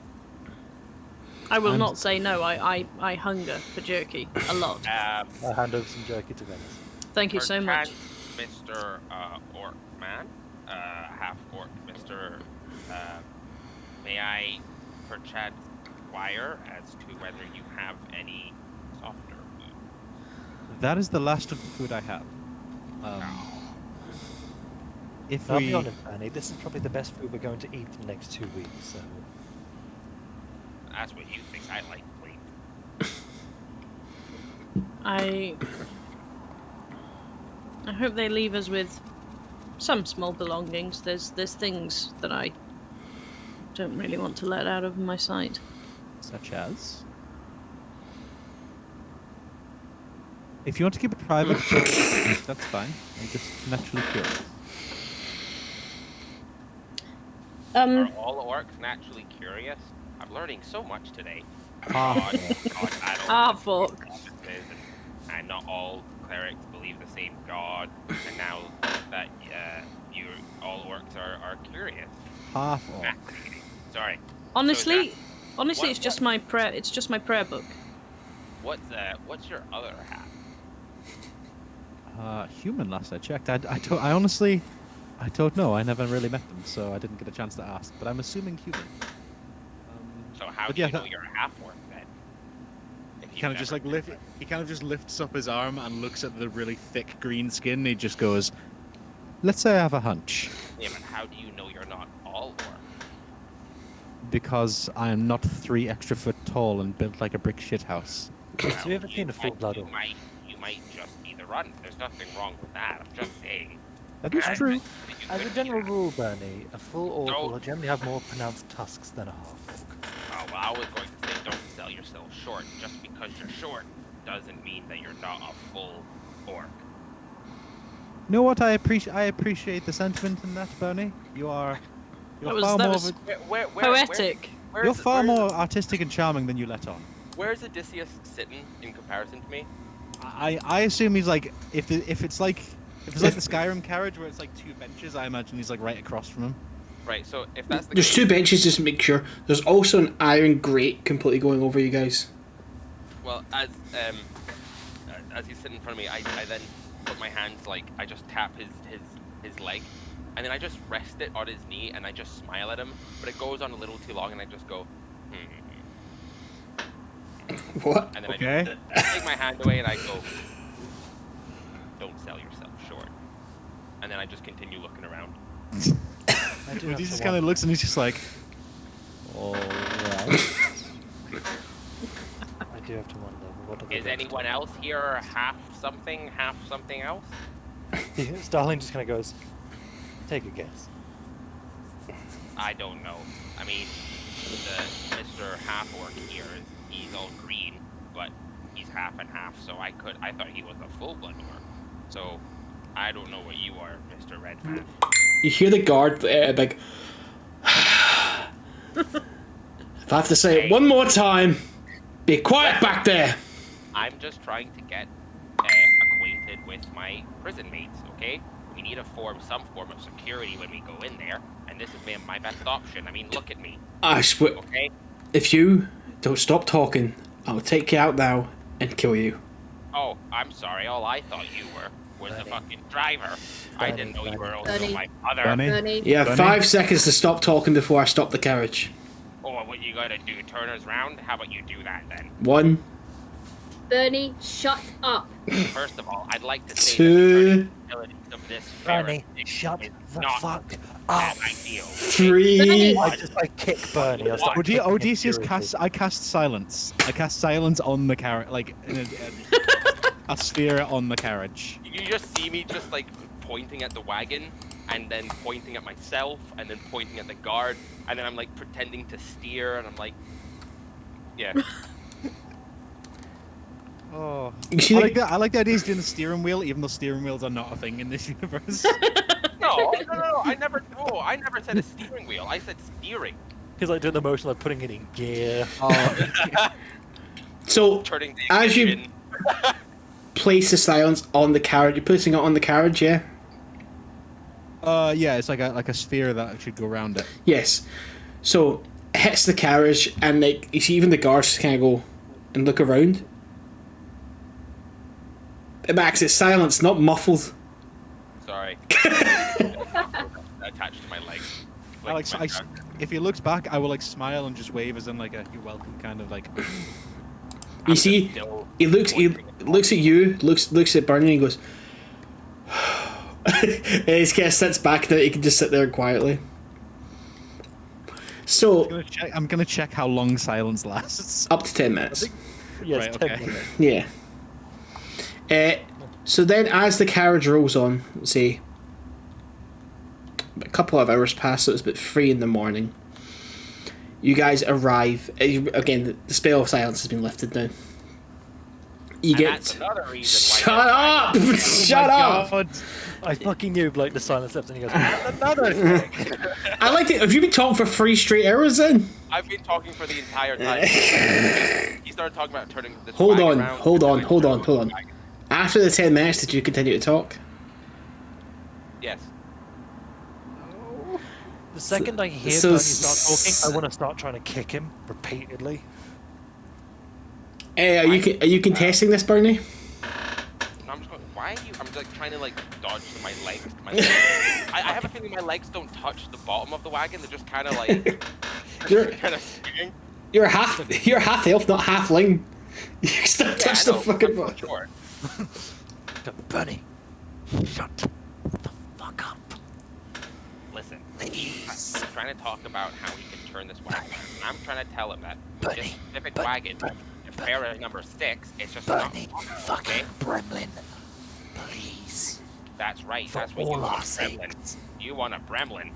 Speaker 2: I will
Speaker 3: I'm-
Speaker 2: not say no. I hunger for jerky a lot.
Speaker 5: I'll hand over some jerky to Venis.
Speaker 2: Thank you so much.
Speaker 6: Perchance, Mr. Orkman, half orc, Mr. May I perchance inquire as to whether you have any softer food?
Speaker 3: That is the last of the food I have. If
Speaker 5: I'll
Speaker 3: we...
Speaker 5: be honest, Annie, this is probably the best food we're going to eat for the next 2 weeks, so...
Speaker 6: That's what you think. I like wait.
Speaker 2: I hope they leave us with some small belongings. There's things that I don't really want to let out of my sight.
Speaker 3: Such as? If you want to keep it private, that's fine. I'm just naturally curious.
Speaker 6: Are all orcs naturally curious? I'm learning so much today. God, I don't
Speaker 2: Ah,
Speaker 6: know
Speaker 2: fuck.
Speaker 6: what this is, and not all clerics believe the same god. And now that you all orcs are curious.
Speaker 3: Half orc.
Speaker 6: Fascinating. Sorry.
Speaker 2: Honestly,
Speaker 6: what-
Speaker 2: it's just my prayer. It's just my prayer book.
Speaker 6: What's your other hat?
Speaker 3: Human last I checked. I honestly, I don't know. I never really met them, so I didn't get a chance to ask. But I'm assuming human.
Speaker 6: So how
Speaker 3: But
Speaker 6: do
Speaker 3: yeah,
Speaker 6: you know
Speaker 3: that-
Speaker 6: you're a half orc then? If
Speaker 3: He
Speaker 6: you've
Speaker 3: kind of just
Speaker 6: never
Speaker 3: like lift. He kind of just lifts up his arm and looks at the really thick green skin. And he just goes, let's say I have a hunch.
Speaker 6: Yeah, but how do you know you're not all orc?
Speaker 3: Because I am not 3 extra foot tall and built like a brick shithouse.
Speaker 5: Have you ever seen a full-blood
Speaker 6: you
Speaker 5: orc?
Speaker 6: you might just be the run. There's nothing wrong with that. I'm just saying.
Speaker 3: That is true.
Speaker 5: As a general rule, Bernie, a full orc
Speaker 6: No.
Speaker 5: will generally have more pronounced tusks than a half-orc.
Speaker 6: Oh, well, I was going to say don't sell yourself short. Just because you're short doesn't mean that you're not a full orc.
Speaker 3: You know what? I appreciate the sentiment in that, Bernie. You're
Speaker 2: That
Speaker 3: far
Speaker 2: was
Speaker 3: more.
Speaker 2: poetic.
Speaker 3: You're far more artistic and charming than you let on.
Speaker 6: Where's Odysseus sitting in comparison to me?
Speaker 3: I assume he's like if it's like the Skyrim carriage where it's like 2 benches, I imagine he's like right across from him.
Speaker 6: Right, so if that's the
Speaker 4: There's
Speaker 6: case,
Speaker 4: 2 benches just to make sure. There's also an iron grate completely going over you guys.
Speaker 6: well, as he's sitting in front of me, I then put my hands like I just tap his leg, and then I just rest it on his knee, and I just smile at him, but it goes on a little too long, and I just go,
Speaker 4: What?
Speaker 6: and then
Speaker 3: Okay.
Speaker 6: I just take my hand away, and I go, don't sell yourself short, and then I just continue looking around.
Speaker 5: I do
Speaker 3: He
Speaker 5: have
Speaker 3: just
Speaker 5: to
Speaker 3: kind of
Speaker 5: wonder.
Speaker 3: looks and he's just like, all right.
Speaker 5: I do have to wonder, what are the
Speaker 6: Is
Speaker 5: rest
Speaker 6: anyone
Speaker 5: of
Speaker 6: else here half something else?
Speaker 5: them? Starling just kind of goes, take a guess.
Speaker 6: I don't know. I mean, the Mr. Half Orc here he's all green, but he's half and half. So I thought he was a full blood orc. So I don't know what you are, Mr. Redman.
Speaker 4: You hear the guard like. If I have to say it one more time, be quiet back there.
Speaker 6: I'm just trying to get acquainted with my prison mates. Okay, we need to form some form of security when we go in there, and this is my best option. I mean, look at me.
Speaker 4: I swear,
Speaker 6: Okay.
Speaker 4: if you don't stop talking, I'll take you out now and kill you.
Speaker 6: Oh, I'm sorry. All I thought you was the
Speaker 5: Bernie.
Speaker 6: fucking driver. I didn't know you were also
Speaker 1: Bernie.
Speaker 6: my mother.
Speaker 3: Bernie?
Speaker 1: Bernie.
Speaker 4: You have
Speaker 3: Bunny?
Speaker 4: 5 seconds to stop talking before I stop the carriage.
Speaker 6: Oh, what you gotta do? Turn us round? How about you do that then?
Speaker 4: 1,
Speaker 1: Bernie, shut up.
Speaker 6: First of all, I'd like to say
Speaker 4: Two.
Speaker 6: that the abilities of this
Speaker 5: Bernie,
Speaker 6: ferret
Speaker 5: shut
Speaker 6: is
Speaker 5: the
Speaker 6: not
Speaker 5: fuck
Speaker 6: that
Speaker 5: up.
Speaker 6: ideal.
Speaker 4: 3.
Speaker 5: I kick Bernie. I start kicking him
Speaker 3: Odysseus
Speaker 5: furiously.
Speaker 3: I cast silence. I cast silence on the carriage, like in a sphere on the carriage.
Speaker 6: You just see me just like pointing at the wagon, and then pointing at myself, and then pointing at the guard, and then I'm like pretending to steer, and I'm like, yeah.
Speaker 3: Oh,
Speaker 4: You see
Speaker 3: I
Speaker 4: the-
Speaker 3: like that. I like the idea he's doing the steering wheel, even though steering wheels are not a thing in this universe.
Speaker 6: No, I never. Oh, I never said a steering wheel. I said steering.
Speaker 5: He's like doing the motion like putting it in gear.
Speaker 4: So,
Speaker 6: Turning the
Speaker 4: as you
Speaker 6: ignition.
Speaker 4: place the silence on the carriage, you're placing it on the carriage, yeah?
Speaker 3: Yeah, it's like a sphere that should go around it.
Speaker 4: Yes. So, it hits the carriage, and like you see even the guards just kind of go and look around. Max, it's silence, not muffled.
Speaker 6: Sorry. Attached to my leg.
Speaker 3: Alex,
Speaker 6: my truck.
Speaker 3: if he looks back, I will like smile and just wave as in like a you're welcome kind of like.
Speaker 4: You
Speaker 6: I'm
Speaker 4: see,
Speaker 6: just still
Speaker 4: he looks at you, looks at Burnie, and goes. And he kind of sits back there. He can just sit there quietly. So
Speaker 3: I'm gonna check how long silence lasts.
Speaker 4: up to 10 minutes.
Speaker 5: Yes,
Speaker 3: Right,
Speaker 5: 10
Speaker 3: okay.
Speaker 5: minutes.
Speaker 4: Yeah. So then, as the carriage rolls on, let's say a couple of hours pass, so it's about 3 in the morning. You guys arrive. Again, the spell of silence has been lifted now. You
Speaker 6: And
Speaker 4: get.
Speaker 6: that's another reason why
Speaker 4: Shut up! Shut up!
Speaker 3: God.
Speaker 5: I fucking knew like the silent steps and he goes, another thing.
Speaker 4: I like it. Have you been talking for 3 straight hours then?
Speaker 6: I've been talking for the entire time. He started talking about turning this
Speaker 4: Hold
Speaker 6: wagon
Speaker 4: on,
Speaker 6: around,
Speaker 4: hold
Speaker 6: and
Speaker 4: on,
Speaker 6: then
Speaker 4: hold
Speaker 6: turning
Speaker 4: on,
Speaker 6: the
Speaker 4: hold on.
Speaker 6: wagon.
Speaker 4: After the 10 minutes, did you continue to talk?
Speaker 6: Yes.
Speaker 5: The second I hear
Speaker 4: So
Speaker 5: Bernie start
Speaker 4: s-
Speaker 5: talking, I want to start trying to kick him repeatedly.
Speaker 4: Are you contesting this, Bernie?
Speaker 6: I'm just going, why are you? I'm like trying to like dodge to my legs. I have a feeling my legs don't touch the bottom of the wagon. They're just kind of like
Speaker 4: You're
Speaker 6: kind of swinging.
Speaker 4: you're half elf, not halfling. You still touch the fucking bottom.
Speaker 6: Sure.
Speaker 5: Bernie, shut the fuck up.
Speaker 6: I'm trying to talk about how he can turn this wagon. And I'm trying to tell him that this specific wagon, if Pharaoh number 6, it's just not
Speaker 7: fucking Bremlin. Please.
Speaker 6: That's right.
Speaker 7: For
Speaker 6: That's what you
Speaker 7: all
Speaker 6: want,
Speaker 7: our
Speaker 6: a Bremlin.
Speaker 7: sakes.
Speaker 6: You want a Bremlin.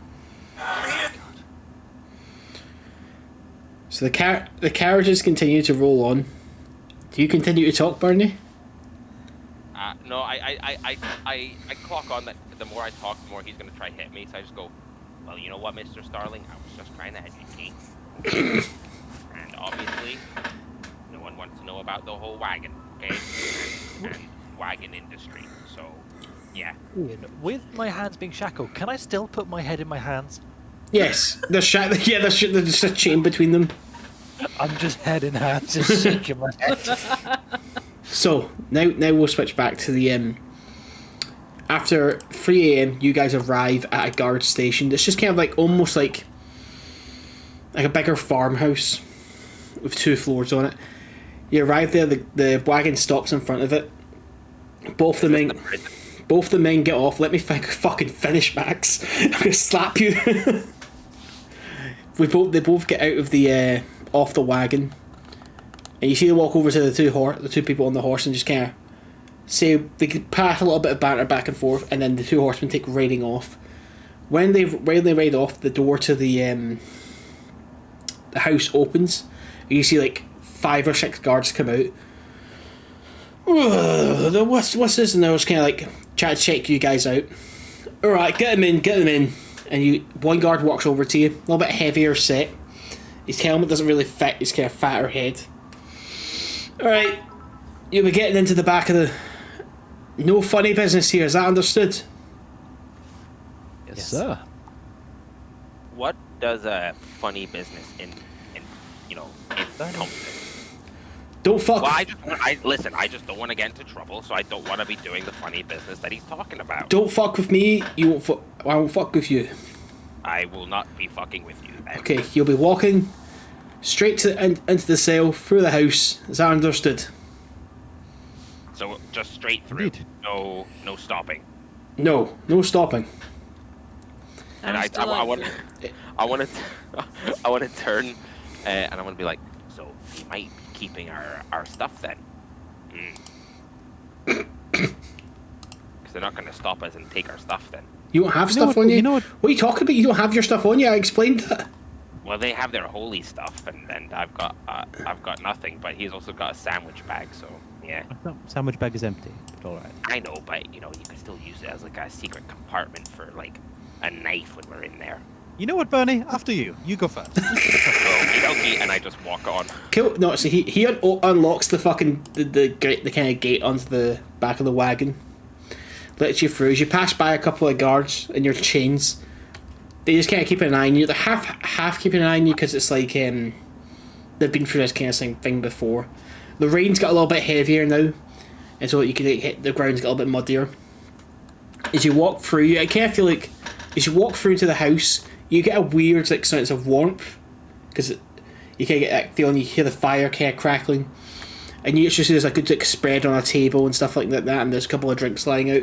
Speaker 4: So the carriages continue to roll on. Do you continue to talk, Burnie?
Speaker 6: No, I clock on that the more I talk, the more he's going to try to hit me. So I just go, well, you know what, Mr. Starling? I was just trying to educate. And obviously, no one wants to know about the whole wagon, okay? And wagon industry. So, yeah.
Speaker 5: Ian, with my hands being shackled, can I still put my head in my hands?
Speaker 4: Yes. There's just a chain between them.
Speaker 5: I'm just head in hand, just shaking my head.
Speaker 4: So now we'll switch back to the after 3 a.m. you guys arrive at a guard station. It's just kind of like almost like a bigger farmhouse with 2 floors on it. You arrive there, the wagon stops in front of it. Both the men get off. Let me fucking finish, Max. I'm gonna slap you. They both get out of the off the wagon, and you see them walk over to the two people on the horse and just kind of say they pass a little bit of banter back and forth, and then the 2 horsemen take riding off. When they ride off, the door to the house opens, and you see like 5 or 6 guards come out. What's this? And they're just kind of like trying to check you guys out. All right, get them in. And one guard walks over to you, a little bit heavier set. His helmet doesn't really fit his kind of fatter head. Alright, you'll be getting into the back of the... No funny business here, is that understood?
Speaker 3: Yes, sir.
Speaker 6: What does a funny business encompass?
Speaker 4: Don't fuck...
Speaker 6: Well, I just don't want to get into trouble, so I don't want to be doing the funny business that he's talking about.
Speaker 4: Don't fuck with me, I won't fuck with you.
Speaker 6: I will not be fucking with you then.
Speaker 4: Okay, you'll be walking straight into the cell, through the house. Is that understood?
Speaker 6: So just straight through.
Speaker 3: Indeed.
Speaker 6: No stopping.
Speaker 4: No stopping.
Speaker 6: And I want to turn, and I want to be like, so he might be keeping our stuff then. Because they're not going to stop us and take our stuff then.
Speaker 4: You don't have stuff on you? What are you talking about? You don't have your stuff on you? I explained that.
Speaker 6: Well, they have their holy stuff, and I've got nothing. But he's also got a sandwich bag, so yeah.
Speaker 3: Sandwich bag is empty, but all right.
Speaker 6: I know, but you can still use it as like a secret compartment for like a knife when we're in there.
Speaker 3: You know what, Burnie? After you. You go first.
Speaker 6: Okay, and I just walk on.
Speaker 4: Cool. No, so he unlocks the fucking the kind of gate onto the back of the wagon. Lets you through. As you pass by a couple of guards in your chains, they just kind of keep an eye on you. They're half keeping an eye on you because it's like they've been through this kind of thing before. The rain's got a little bit heavier now, and so you can hit the ground's got a little bit muddier. As you walk through, I kind of feel like as you walk through to the house, you get a weird like sense of warmth because you kind of get that feeling. You hear the fire kind of crackling. And you just see there's a good like, spread on a table and stuff like that, and there's a couple of drinks lying out.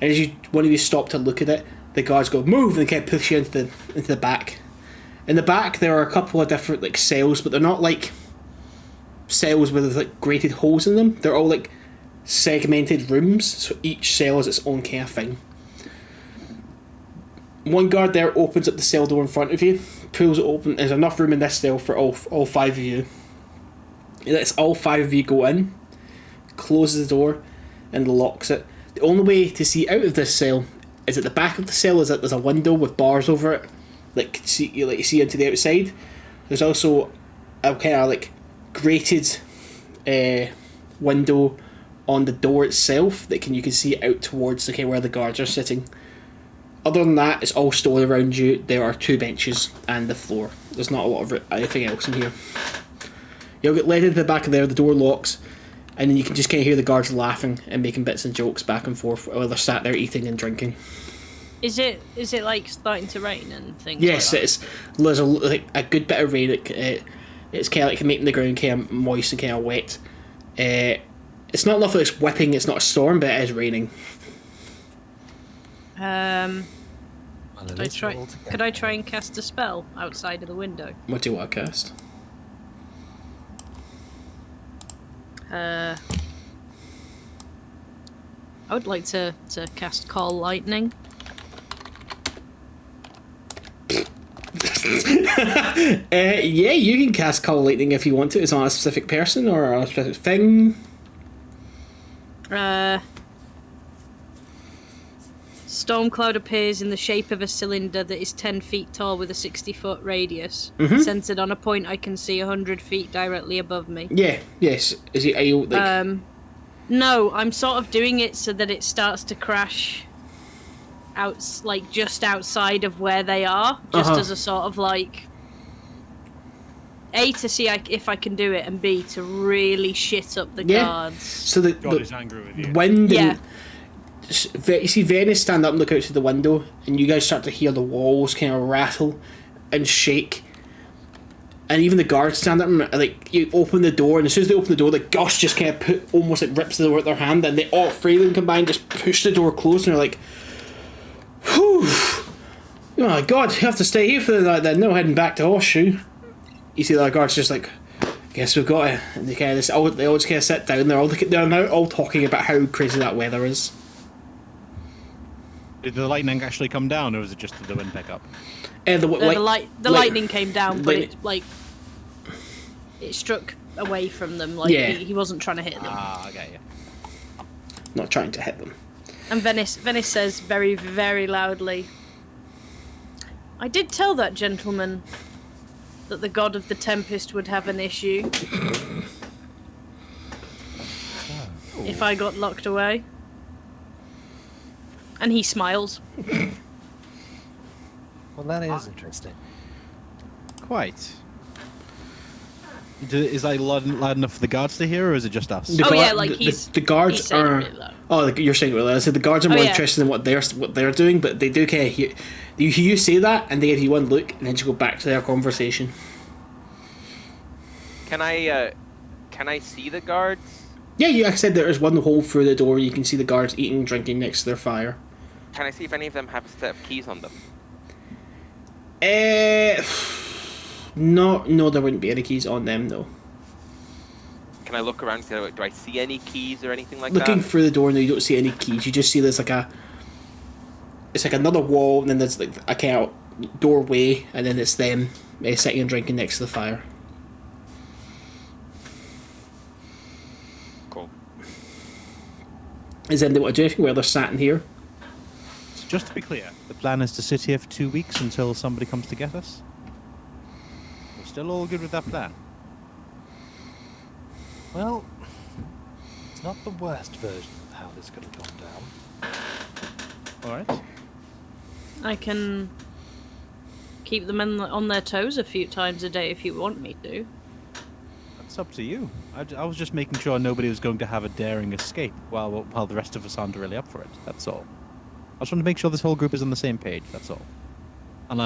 Speaker 4: And as one of you stop to look at it, the guards go move and kind of push you into the back. In the back, there are a couple of different like cells, but they're not like cells with like grated holes in them. They're all like segmented rooms, so each cell is its own kind of thing. One guard there opens up the cell door in front of you, pulls it open. There's enough room in this cell for all 5 of you. He lets all 5 of you go in, closes the door, and locks it. The only way to see out of this cell is at the back of the cell is that there's a window with bars over it, you see into the outside. There's also a kind of like grated window on the door itself that you can see out towards where the guards are sitting. Other than that, it's all stone around you. There are 2 benches and the floor. There's not a lot of anything else in here. You'll get led into the back of there, the door locks, and then you can just kind of hear the guards laughing and making bits and jokes back and forth while they're sat there eating and drinking.
Speaker 2: Is it like starting to rain and things?
Speaker 4: Yes,
Speaker 2: like that?
Speaker 4: there's a good bit of rain. It's kind of like making the ground kind of moist and kind of wet. It's not enough that it's whipping. It's not a storm, but it is raining.
Speaker 5: Well,
Speaker 2: Could I try and cast a spell outside of the window?
Speaker 4: What do you want to cast?
Speaker 2: I would like to cast Call Lightning.
Speaker 4: Yeah, you can cast Call Lightning if you want to. It's on a specific person or a specific thing.
Speaker 2: Stormcloud appears in the shape of a cylinder that is 10 feet tall with a 60-foot radius,
Speaker 4: Mm-hmm.
Speaker 2: centered on a point I can see 100 feet directly above me.
Speaker 4: Yeah, yes. Is it? Are you like?
Speaker 2: No, I'm sort of doing it so that it starts to crash out, like just outside of where they are, just as a sort of like A, to see if I can do it, and B, to really shit up the guards.
Speaker 4: So the
Speaker 3: God is angry with you.
Speaker 4: wind.
Speaker 2: Yeah.
Speaker 4: You see Venis stand up and look out through the window, and you guys start to hear the walls kind of rattle and shake. And even the guards stand up and like you open the door, and as soon as they open the door, the gust just kind of almost like rips the door out their hand, and they all three of them combined just push the door closed, and they're like, "Whew, oh my God, you have to stay here for the night then. No heading back to Horseshoe." You see the other guards just like, "Guess we've got it." And they kind of they all just kind of sit down. They're now all talking about how crazy that weather is.
Speaker 3: Did the lightning actually come down, or was it just the wind pick up?
Speaker 2: The lightning came down, but it struck away from them. Like he wasn't trying to hit them.
Speaker 3: Ah, I get you.
Speaker 4: Not trying to hit them.
Speaker 2: And Venis says very, very loudly, "I did tell that gentleman that the god of the tempest would have an issue if I got locked away." And he smiles.
Speaker 5: Well, that is interesting.
Speaker 3: Quite. Is that loud enough for the guards to hear, or is it just us?
Speaker 4: The guards are.
Speaker 2: Really loud.
Speaker 4: Oh, you're saying it really loud. I said the guards are more interested in what they're doing, but they do kind of hear. You say that, and they give you one look, and then you go back to their conversation.
Speaker 6: Can I see the guards?
Speaker 4: Yeah, like I said, there is one hole through the door. You can see the guards eating, drinking next to their fire.
Speaker 6: Can I see if any of them have a set of keys on them?
Speaker 4: No, there wouldn't be any keys on them, though.
Speaker 6: Can I look around? Do I see any keys or anything like
Speaker 4: Looking
Speaker 6: that?
Speaker 4: through the door, no, you don't see any keys. You just see there's it's like another wall, and then there's like a kind of doorway, and then it's them sitting and drinking next to the fire.
Speaker 6: Cool.
Speaker 4: Is anyone want to do anything while they're sat in here?
Speaker 3: So just to be clear, the plan is to sit here for 2 weeks until somebody comes to get us? We're still all good with that plan?
Speaker 5: Well, it's not the worst version of how this could have gone down.
Speaker 3: Alright.
Speaker 2: I can keep them on their toes a few times a day if you want me to.
Speaker 3: That's up to you. I was just making sure nobody was going to have a daring escape while the rest of us aren't really up for it. That's all. I just want to make sure this whole group is on the same page. That's all. And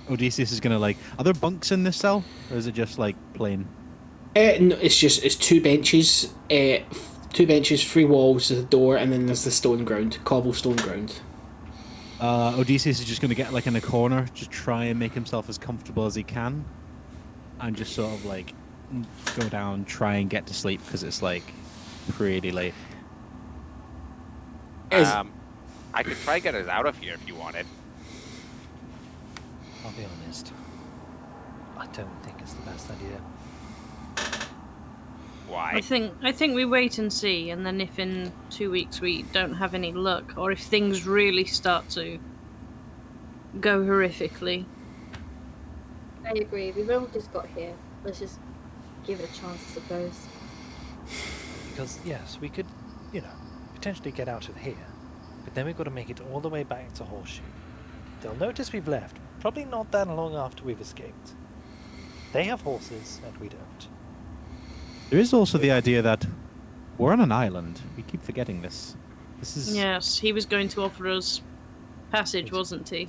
Speaker 3: Odeysus is gonna are there bunks in this cell, or is it just plain?
Speaker 4: No, it's 2 benches. 2 benches, 3 walls, there's a door, and then there's the cobblestone ground.
Speaker 3: Odeysus is just gonna get in a corner, just try and make himself as comfortable as he can, and just sort of go down, try and get to sleep because it's pretty late.
Speaker 6: I could try get us out of here if you wanted.
Speaker 5: I'll be honest. I don't think it's the best idea.
Speaker 6: Why?
Speaker 2: I think we wait and see, and then if in 2 weeks we don't have any luck, or if things really start to go horrifically.
Speaker 1: I agree. We've only just got here. Let's just give it a chance, I suppose.
Speaker 5: Because, yes, we could, potentially get out of here. But then we've got to make it all the way back to Horseshoe. They'll notice we've left, probably not that long after we've escaped. They have horses, and we don't.
Speaker 3: There is also the idea that we're on an island. We keep forgetting this. This is...
Speaker 2: Yes, he was going to offer us passage, wasn't he?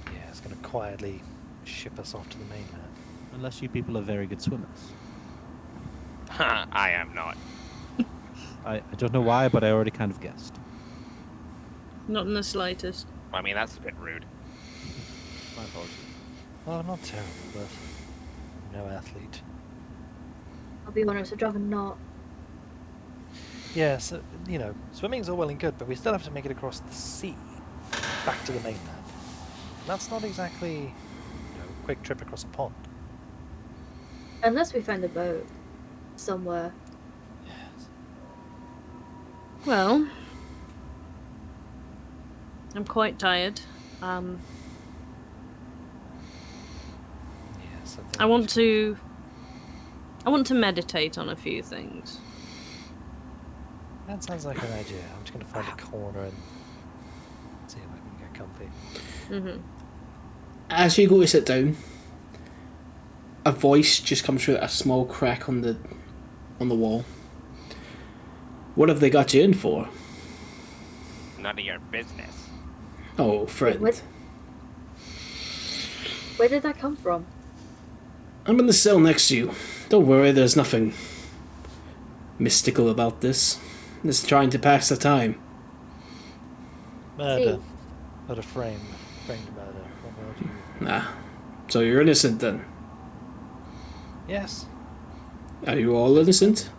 Speaker 5: Yeah, it's going to quietly ship us off to the mainland.
Speaker 3: Unless you people are very good swimmers.
Speaker 6: I am not.
Speaker 3: I don't know why, but I already kind of guessed.
Speaker 2: Not in the slightest.
Speaker 6: I mean, that's a bit rude.
Speaker 3: My apologies.
Speaker 5: Oh, not terrible, but no athlete.
Speaker 1: I'll be honest, I'd rather not.
Speaker 5: Yes, swimming's all well and good, but we still have to make it across the sea back to the mainland. That's not exactly a quick trip across a pond.
Speaker 1: Unless we find a boat somewhere.
Speaker 5: Yes.
Speaker 2: Well, I'm quite tired.
Speaker 5: Yes,
Speaker 2: I want to meditate on a few things.
Speaker 5: That sounds like an idea. I'm just going to find a corner and see if I can get comfy.
Speaker 2: Mm-hmm.
Speaker 4: As you go to sit down, a voice just comes through a small crack on the wall. What have they got you in for?
Speaker 6: None of your business.
Speaker 4: Oh, friend.
Speaker 1: Where did that come from?
Speaker 4: I'm in the cell next to you. Don't worry, there's nothing mystical about this. Just trying to pass the time.
Speaker 5: Murder. But a framed murder. What more do you...
Speaker 4: Nah. So you're innocent then?
Speaker 5: Yes.
Speaker 4: Are you all innocent?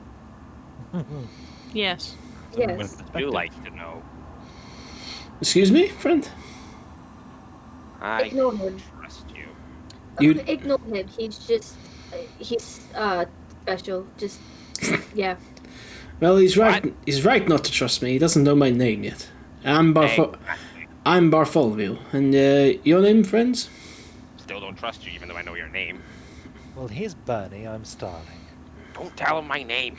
Speaker 2: Yes.
Speaker 1: Yes.
Speaker 6: You like to know.
Speaker 4: Excuse me, friend?
Speaker 6: I
Speaker 1: Ignore him.
Speaker 6: trust you.
Speaker 4: You-
Speaker 1: Ignore him. He's special. Just yeah.
Speaker 4: Well, he's right.
Speaker 6: What?
Speaker 4: He's right not to trust me. He doesn't know my name yet. I'm Bartholomew. And your name, friends?
Speaker 6: Still don't trust you, even though I know your name.
Speaker 5: Well, here's Burnie. I'm Starling.
Speaker 6: Don't tell him my name.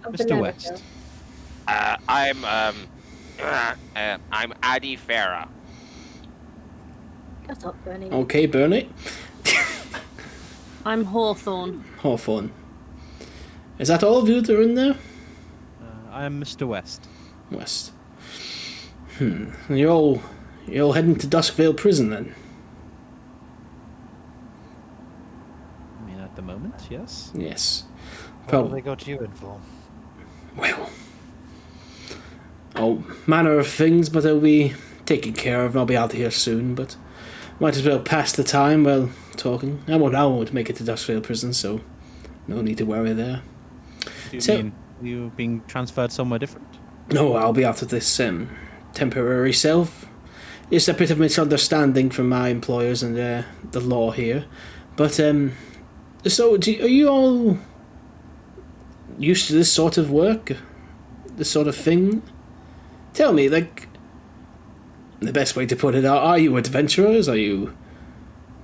Speaker 3: Mr. West.
Speaker 6: I'm Addy Farah.
Speaker 1: Shut up, Burnie.
Speaker 4: Okay, Burnie.
Speaker 2: I'm Hawthorne.
Speaker 4: Hawthorne. Is that all of you that are in there?
Speaker 3: I'm Mr. West.
Speaker 4: West. And you're all heading to Duskvale Prison then?
Speaker 3: I mean, at the moment, yes.
Speaker 4: Yes.
Speaker 5: What
Speaker 4: Well,
Speaker 5: have they got you in for?
Speaker 4: well. All manner of things, but they'll be taken care of. I'll be out of here soon, but might as well pass the time while talking. I won't make it to Duskvale Prison, so no need to worry there.
Speaker 3: Do you
Speaker 4: So-
Speaker 3: mean you being transferred somewhere different?
Speaker 4: No, I'll be out of this temporary self. It's a bit of misunderstanding from my employers and the law here. But, so, are you all used to this sort of work? This sort of thing? Tell me, like, the best way to put it, are you adventurers? Are you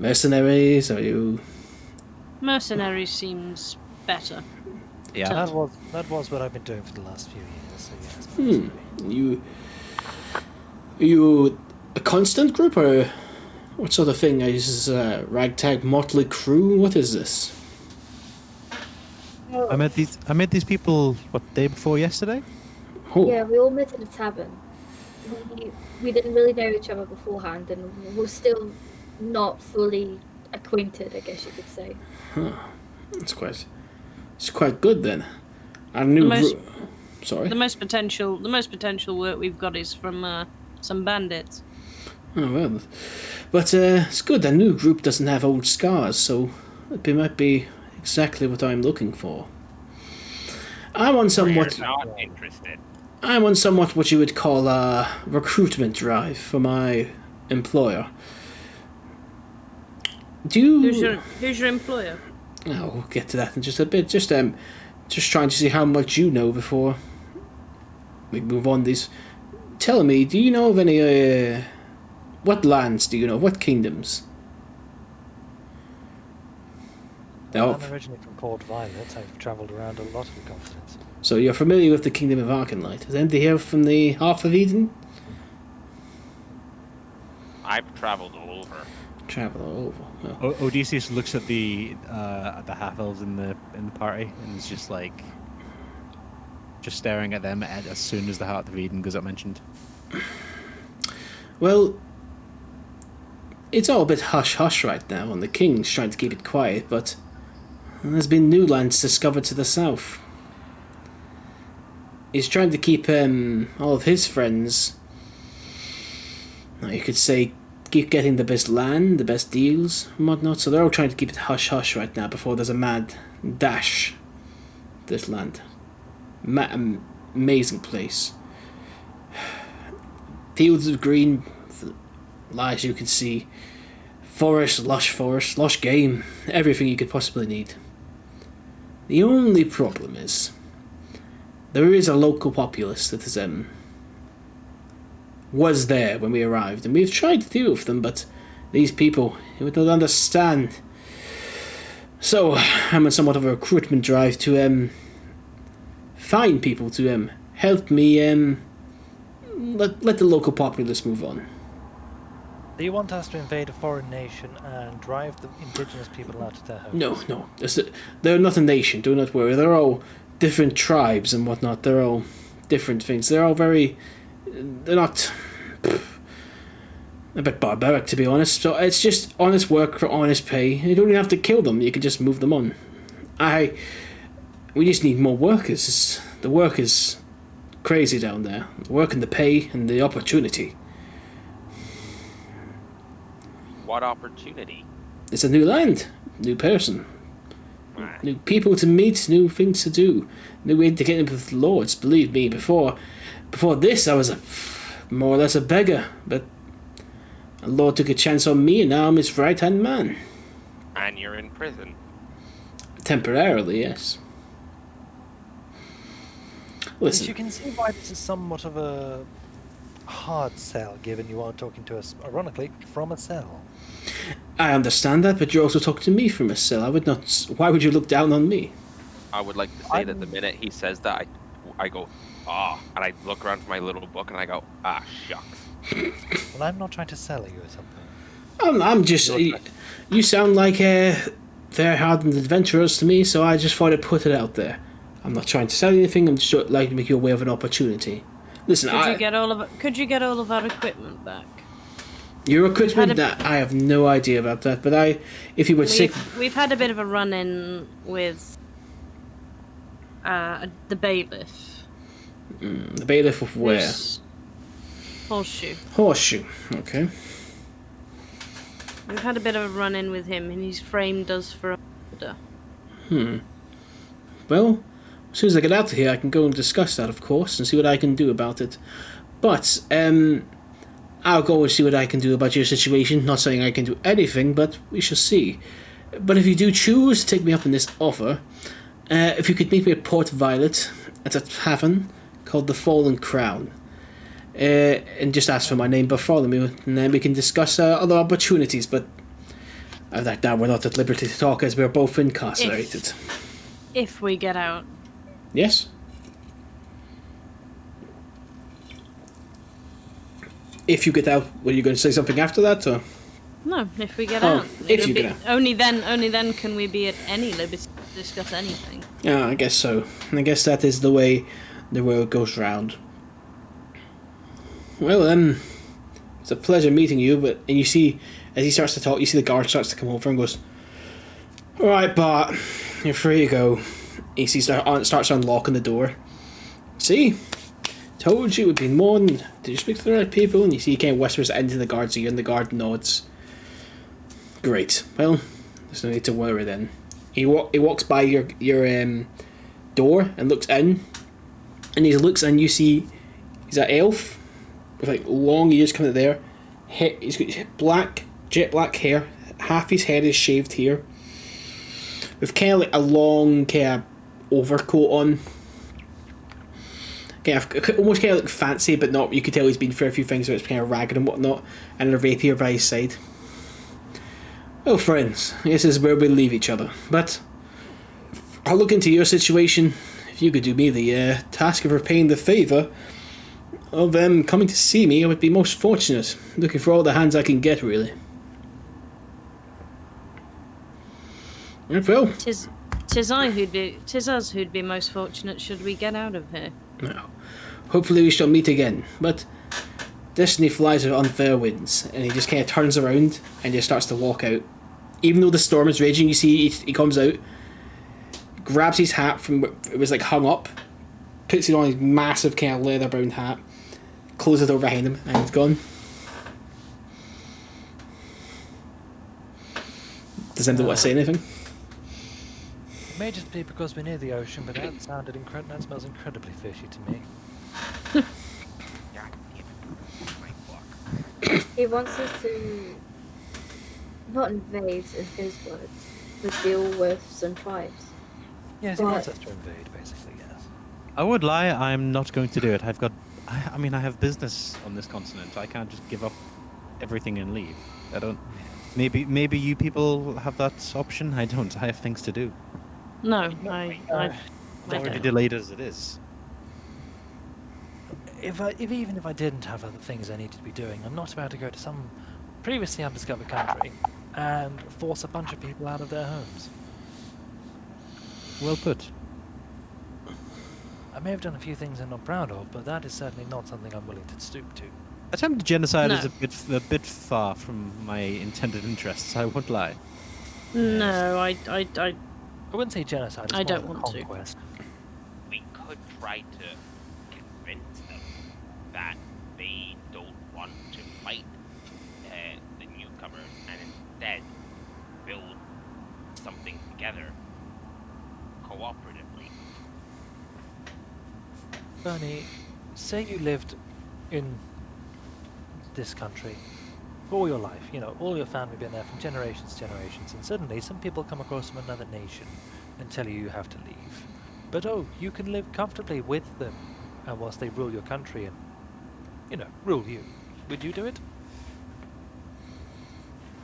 Speaker 4: mercenaries? Are you...
Speaker 2: Mercenaries seems better.
Speaker 3: Yeah.
Speaker 5: That was what I've been doing for the last few years. So yes.
Speaker 4: Are you a constant group, or what sort of thing? Is this a ragtag motley crew? What is this?
Speaker 3: I met these people day before yesterday.
Speaker 4: Oh,
Speaker 1: Yeah, we all met at a tavern. We didn't really know each other beforehand, and we're still not fully acquainted, I guess you could say.
Speaker 4: it's quite good then. I knew.
Speaker 2: The most-
Speaker 4: Sorry.
Speaker 2: The most potential work we've got is from some bandits.
Speaker 4: Oh well, but it's good. A new group doesn't have old scars, so it might be exactly what I'm looking for. I'm on somewhat.
Speaker 6: You're not interested.
Speaker 4: I'm on somewhat what you would call a recruitment drive for my employer. Do you?
Speaker 2: Who's your employer?
Speaker 4: Oh, we'll get to that in just a bit. Just trying to see how much you know before we move on. Tell me, do you know of any? What lands do you know? What kingdoms? No.
Speaker 5: I'm originally from Port Violet. I've travelled around a lot of the continents.
Speaker 4: So you're familiar with the kingdom of Arcanlight? Is anybody here from the Half of Eden?
Speaker 6: I've traveled all over.
Speaker 4: Travel all over. Well,
Speaker 3: Odeysus looks at the half elves in the party and is just staring at them as soon as the Heart of Eden goes up mentioned.
Speaker 4: well, it's all a bit hush-hush right now, and the king's trying to keep it quiet, but there's been new lands discovered to the south. He's trying to keep all of his friends, you could say, keep getting the best land, the best deals, and whatnot. So they're all trying to keep it hush hush right now before there's a mad dash. This land, amazing place. Fields of green, as you can see, forest, lush game, everything you could possibly need. The only problem is there is a local populace that is was there when we arrived, and we've tried to deal with them, but these people, they would not understand. So I'm on somewhat of a recruitment drive to find people to help me let the local populace move on.
Speaker 5: Do you want us to invade a foreign nation and drive the indigenous people out of their homes?
Speaker 4: No. They're not a nation, do not worry. They're all different tribes and whatnot. They're all different things. They're all very... They're not... a bit barbaric, to be honest. So it's just honest work for honest pay. You don't even have to kill them. You can just move them on. We just need more workers. The work is crazy down there. The work and the pay and the opportunity.
Speaker 6: What opportunity?
Speaker 4: It's a new land, new person, new people to meet, new things to do, new way to get in with lords. Believe me, before this, I was more or less a beggar, but a lord took a chance on me, and now I'm his right-hand man.
Speaker 6: And you're in prison.
Speaker 4: Temporarily, yes. Listen.
Speaker 5: Yes, you can see why this is somewhat of a hard sell, given you are talking to us, ironically, from a cell.
Speaker 4: I understand that, but you're also talking to me from a cell. I would not... Why would you look down on me?
Speaker 6: I would like to say that the minute he says that, I go, and I look around for my little book and I go, shucks.
Speaker 5: Well, I'm not trying to sell you or something.
Speaker 4: I'm just... You sound like very hardened adventurers to me, so I just thought I'd put it out there. I'm not trying to sell anything, I'm just like to make you aware of an opportunity. Listen,
Speaker 2: Could you get all of our equipment back?
Speaker 4: Your equipment? I have no idea about that, but if you would say...
Speaker 2: We've had a bit of a run-in with the bailiff.
Speaker 4: The bailiff of where?
Speaker 2: Horseshoe.
Speaker 4: Horseshoe, okay.
Speaker 2: We've had a bit of a run-in with him, and he's framed us for a murder.
Speaker 4: Well, as soon as I get out of here, I can go and discuss that, of course, and see what I can do about it. But, I'll go and see what I can do about your situation. Not saying I can do anything, but we shall see. But if you do choose to take me up on this offer, if you could meet me at Port Violet, at a tavern called the Fallen Crown, and just ask for my name Bartholomew, and then we can discuss other opportunities, but right now we're not at liberty to talk as we're both incarcerated.
Speaker 2: If we get out.
Speaker 4: Yes? If you get out, were you going to say something after that, or?
Speaker 2: No, if we get out.
Speaker 4: If you get out.
Speaker 2: Only then can we be at any liberty to discuss anything.
Speaker 4: Yeah, I guess so. I guess that is the way the world goes round. Well, it's a pleasure meeting you, and you see, as he starts to talk, you see the guard starts to come over and goes, "Alright, Bart, you're free to go." He starts unlocking the door. See? Told you it would be more than... Did you speak to the right people? And you see he kind of whispers it into the guard's ear, and the guard nods. Great. Well, there's no need to worry then. He walks by your door and looks in, and he looks and you see he's an elf with like long ears coming out there. He's got jet black hair. Half his head is shaved here, with kind of like a long kind of overcoat on. Almost kind of like fancy, but not. You could tell he's been through a few things, so it's kind of ragged and whatnot, and a rapier by his side. Well, friends, this is where we leave each other. But I'll look into your situation. If you could do me the task of repaying the favour of coming to see me, I would be most fortunate. Looking for all the hands I can get, really. Well,
Speaker 2: Tis us who'd be most fortunate should we get out of here.
Speaker 4: no. Hopefully we shall meet again. But destiny flies with unfair winds, and he just kind of turns around and just starts to walk out. Even though the storm is raging, you see he comes out, grabs his hat from where it was like hung up, puts it on his massive kind of leather brown hat, closes the door behind him, and he's gone. Does anybody want to say anything?
Speaker 5: It may just be because we're near the ocean, but that smells incredibly fishy to me.
Speaker 6: God damn it. My book.
Speaker 1: He wants us to not invade, in his words, but deal with some tribes.
Speaker 5: Yes, he wants us to invade, basically, yes.
Speaker 3: I would lie. I'm not going to do it. I mean, I have business on this continent. I can't just give up everything and leave. I don't. Maybe you people have that option. I don't. I have things to do.
Speaker 2: No,
Speaker 5: I
Speaker 3: Already
Speaker 2: don't.
Speaker 3: delayed as it is.
Speaker 5: Even if I didn't have other things I needed to be doing, I'm not about to go to some previously undiscovered country and force a bunch of people out of their homes.
Speaker 3: Well put.
Speaker 5: I may have done a few things I'm not proud of, but that is certainly not something I'm willing to stoop to.
Speaker 3: Attempted genocide
Speaker 2: No.
Speaker 3: is a bit far from my intended interests. I won't lie.
Speaker 2: No, I
Speaker 5: I wouldn't say genocide. It's
Speaker 2: I
Speaker 5: more
Speaker 2: don't
Speaker 5: of a
Speaker 2: want to.
Speaker 5: conquest.
Speaker 6: We could try to convince them that they don't want to fight the newcomers and instead build something together cooperatively.
Speaker 5: Burnie, say you lived in this country for all your life, all your family been there from generations to generations, and suddenly some people come across from another nation and tell you you have to leave. But you can live comfortably with them, and whilst they rule your country and, rule you. Would you do it?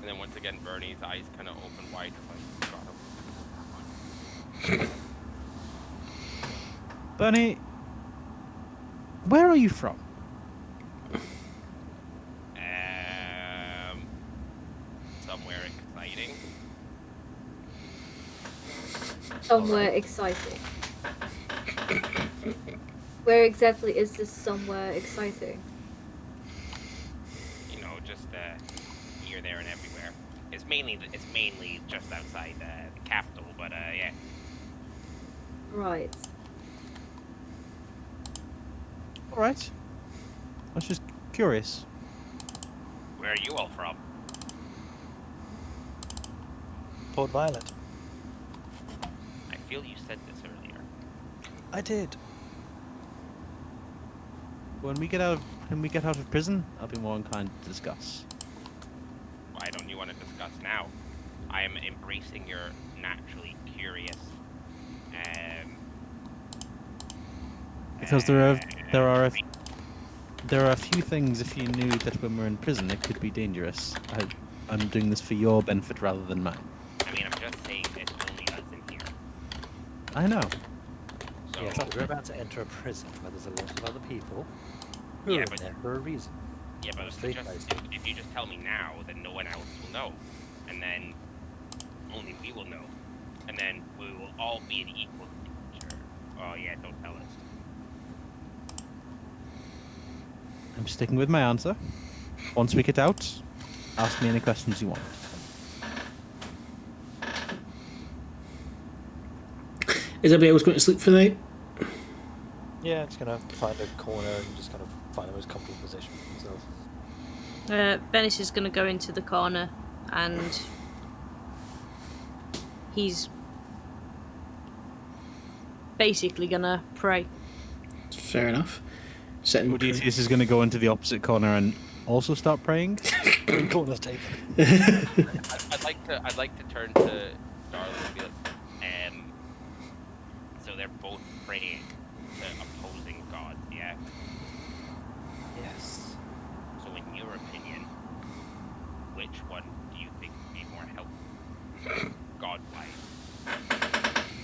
Speaker 6: And then once again, Burnie's eyes kind of open wide, like, got him.
Speaker 3: Burnie, where are you from?
Speaker 6: Somewhere exciting.
Speaker 1: Somewhere exciting. Where exactly is this somewhere exciting?
Speaker 6: Just here, there, and everywhere. It's mainly just outside the capital, but yeah.
Speaker 1: Right.
Speaker 3: All right. I was just curious.
Speaker 6: Where are you all from?
Speaker 5: Port Violet.
Speaker 6: I feel you said this earlier.
Speaker 5: I did.
Speaker 3: When we get out of prison, I'll be more inclined to discuss.
Speaker 6: Why don't you want to discuss now? I am embracing your naturally curious.
Speaker 3: Because there are a few things. If you knew that when we're in prison, it could be dangerous. I'm doing this for your benefit rather than mine.
Speaker 6: I mean, I'm just saying it's only us in here.
Speaker 3: I know.
Speaker 6: So
Speaker 5: Yes, but we're about to enter a prison where there's a lot of other people who
Speaker 6: Yeah,
Speaker 5: are
Speaker 6: but-
Speaker 5: there for a reason.
Speaker 6: yeah, but
Speaker 5: Straight
Speaker 6: if you just tell me now, then no one else will know, and then only we will know, and then we will all be in equal danger. Oh yeah, don't tell us.
Speaker 3: I'm sticking with my answer. Once we get out, ask me any questions you want.
Speaker 4: Is everybody else going to sleep for the night?
Speaker 5: Yeah, just gonna find a corner and just kind of find the most comfortable position for myself.
Speaker 2: Venis is going to go into the corner, and he's basically going to pray.
Speaker 4: Fair enough. Sitting.
Speaker 3: Odeysus is going to go into the opposite corner and also start praying.
Speaker 5: Three corners taken.
Speaker 6: I'd like to turn to Starling and be like, so they're both praying to opposing gods, yeah?
Speaker 5: Yes.
Speaker 6: So in your opinion, which one do you think would be more helpful? God-wise.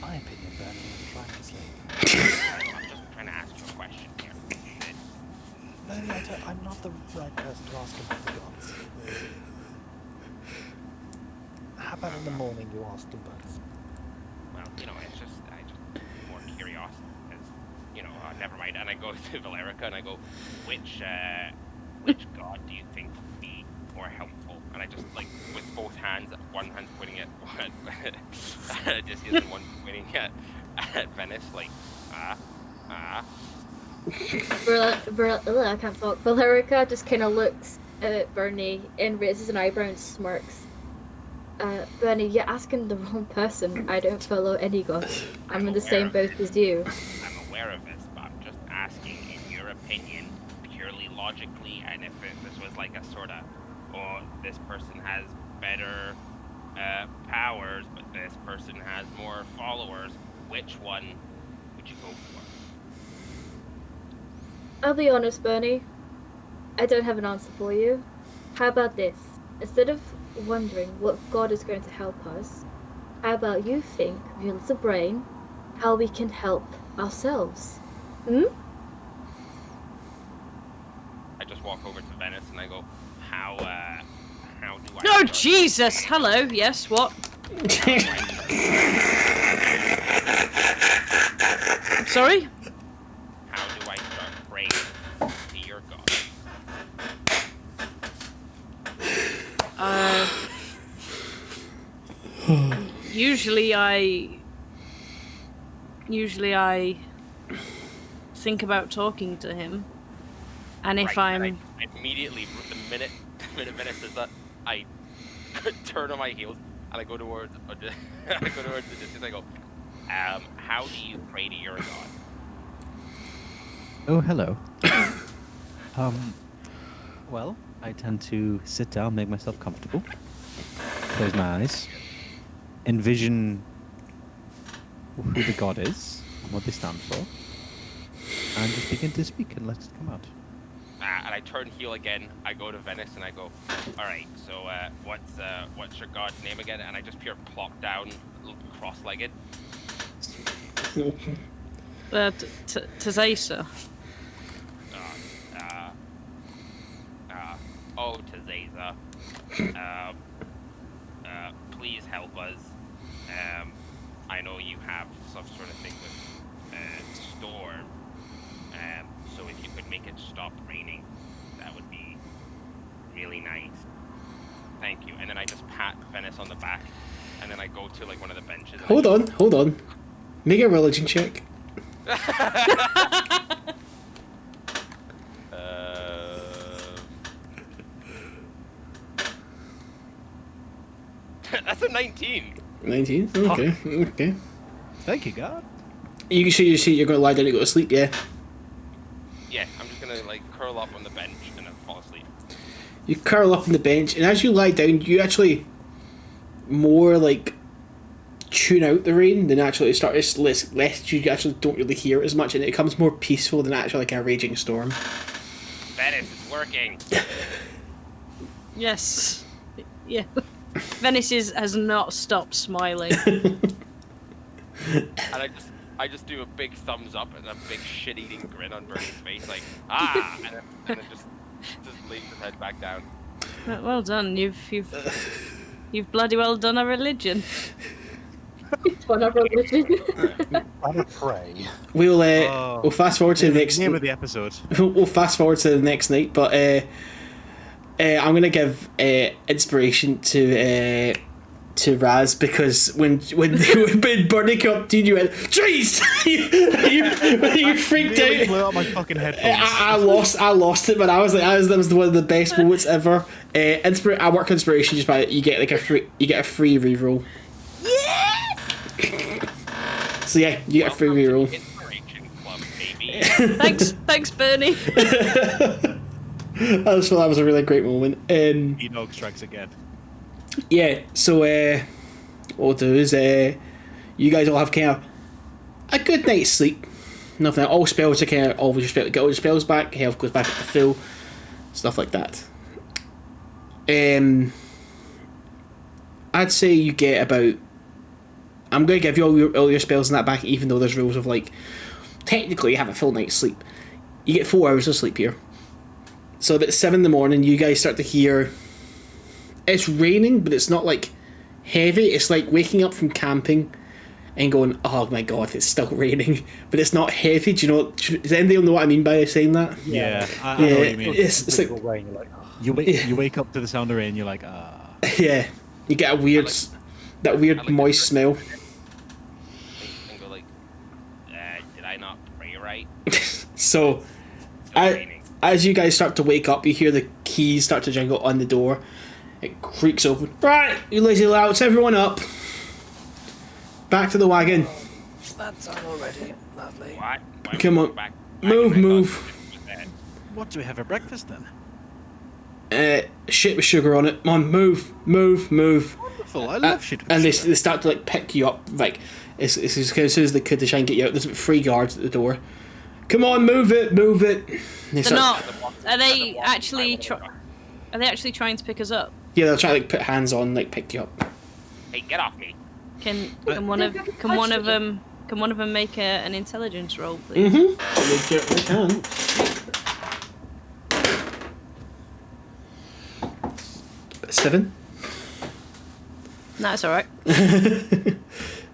Speaker 5: My opinion, Burnie, I'm trying to sleep.
Speaker 6: I'm just trying to ask you a question here.
Speaker 5: Burnie, I'm not the right person to ask about the gods. How about in the morning you ask them both?
Speaker 6: Well, it's just more curiosity, because, never mind. And I go to Valerica and I go, which god do you think would be more helpful? And I just, like, with both hands, one hand's pointing at one, just using one pointing at Venis, like, I
Speaker 1: can't talk. Valerica just kind of looks at Burnie and raises an eyebrow and smirks. Burnie, you're asking the wrong person. I don't follow any gods. I'm in the
Speaker 6: aware
Speaker 1: same
Speaker 6: of
Speaker 1: boat as you.
Speaker 6: I'm aware of this, but I'm just asking, in your opinion, purely logically, and if this was like a sort of, oh, this person has better powers, but this person has more followers, which one would you go for?
Speaker 1: I'll be honest, Burnie. I don't have an answer for you. How about this? Instead of wondering what God is going to help us, how about you think, with your little brain, how we can help ourselves?
Speaker 6: I just walk over to Venis and I go, how do I...
Speaker 2: Oh,
Speaker 6: start
Speaker 2: Jesus!
Speaker 6: praying?
Speaker 2: Hello, yes, what? Sorry?
Speaker 6: How do I start praying to your God?
Speaker 2: Usually I think about talking to him. And if
Speaker 6: Right, and
Speaker 2: I'm...
Speaker 6: I immediately, the minute Venis says that, I turn on my heels and I go towards the distance. I go, how do you pray to your God?
Speaker 3: Oh, hello. Well, I tend to sit down, make myself comfortable, close my eyes, envision who the god is, and what they stand for, and just begin to speak and let it come out.
Speaker 6: And I turn heel again. I go to Venis and I go, all right. So what's your god's name again? And I just pure plop down, cross-legged.
Speaker 2: Tazesa.
Speaker 6: Oh, Tazesa. Please help us. I know you have some sort of thing with storm. So if you could make it stop raining, that would be really nice. Thank you. And then I just pat Venis on the back, and then I go to like one of the benches.
Speaker 4: Hold on. Make a religion check.
Speaker 6: That's a 19.
Speaker 4: 19? Okay.
Speaker 3: Thank you, God.
Speaker 4: You say you're going to lie down and go to sleep, yeah?
Speaker 6: Yeah, I'm just gonna like curl up on the bench and then fall asleep.
Speaker 4: You curl up on the bench, and as you lie down, you actually more like tune out the rain than actually start. It's less you actually don't really hear it as much, and it becomes more peaceful than actually like a raging storm.
Speaker 6: Venis, it's working.
Speaker 2: Yes. Yeah. Venis has not stopped smiling.
Speaker 6: And I just do a big thumbs up and a big shit-eating grin on Burnie's face, like and then just leaves his head back down.
Speaker 2: Well done. You've bloody well done a religion.
Speaker 1: On a religion.
Speaker 5: I'm a pray.
Speaker 4: We'll fast forward to the next.
Speaker 3: Name of the episode.
Speaker 4: We'll fast forward to the next night, but I'm gonna give inspiration to Raz, because when Burnie came up to you, you went, "Jeez!" you freaked out.
Speaker 3: Blew out my fucking headphones.
Speaker 4: I lost it, but that was one of the best moments ever. I work inspiration just by you get a free reroll.
Speaker 2: Yes!
Speaker 4: So yeah, you get a free reroll.
Speaker 6: Inspiration Club, baby.
Speaker 2: Thanks, Burnie.
Speaker 4: I just thought that was a really great moment.
Speaker 3: Enoch strikes again.
Speaker 4: Yeah, so what we'll do is you guys all have kind of a good night's sleep. Nothing. All spells are kind of always get all your spells back. Health goes back up to full. Stuff like that. I'd say you get about. I'm going to give you all your spells and that back, even though there's rules of like. Technically, you have a full night's sleep. You get 4 hours of sleep here. So at 7 a.m, you guys start to hear. It's raining, but it's not like heavy. It's like waking up from camping and going, "Oh my god, it's still raining," but it's not heavy. Do you know? Does anybody know what I mean by saying that?
Speaker 3: Yeah, I know what you mean.
Speaker 4: It's like
Speaker 5: rain, you're like, oh.
Speaker 3: You wake up to the sound of rain, you're like, ah.
Speaker 4: Yeah, you get a weird, that weird moist smell.
Speaker 6: And go like, did I not pray right?
Speaker 4: So,
Speaker 6: Still raining.
Speaker 4: as you guys start to wake up, you hear the keys start to jingle on the door, It creaks open. Right, you lazy louts, everyone up. Back to the wagon.
Speaker 5: That's on already. Lovely.
Speaker 6: What? Why
Speaker 4: Come
Speaker 6: would
Speaker 4: on.
Speaker 6: we go back
Speaker 4: Move,
Speaker 6: to my
Speaker 4: move.
Speaker 6: god?
Speaker 3: What do we have for breakfast then?
Speaker 4: Shit with sugar on it. Come on, move, move, move.
Speaker 3: Wonderful. I love shit with
Speaker 4: And they
Speaker 3: sugar.
Speaker 4: start to like pick you up. Like it's as soon as they could to try and get you out. There's 3 guards at the door. Come on, move it, move it. And they
Speaker 2: They're
Speaker 4: start-
Speaker 2: not. Are they actually? Are they actually trying to pick us up?
Speaker 4: Yeah, they'll try to like put hands on, like pick you up.
Speaker 6: Hey, get off me.
Speaker 2: Can one of them make an intelligence roll, please?
Speaker 4: They can. 7.
Speaker 2: That's all right.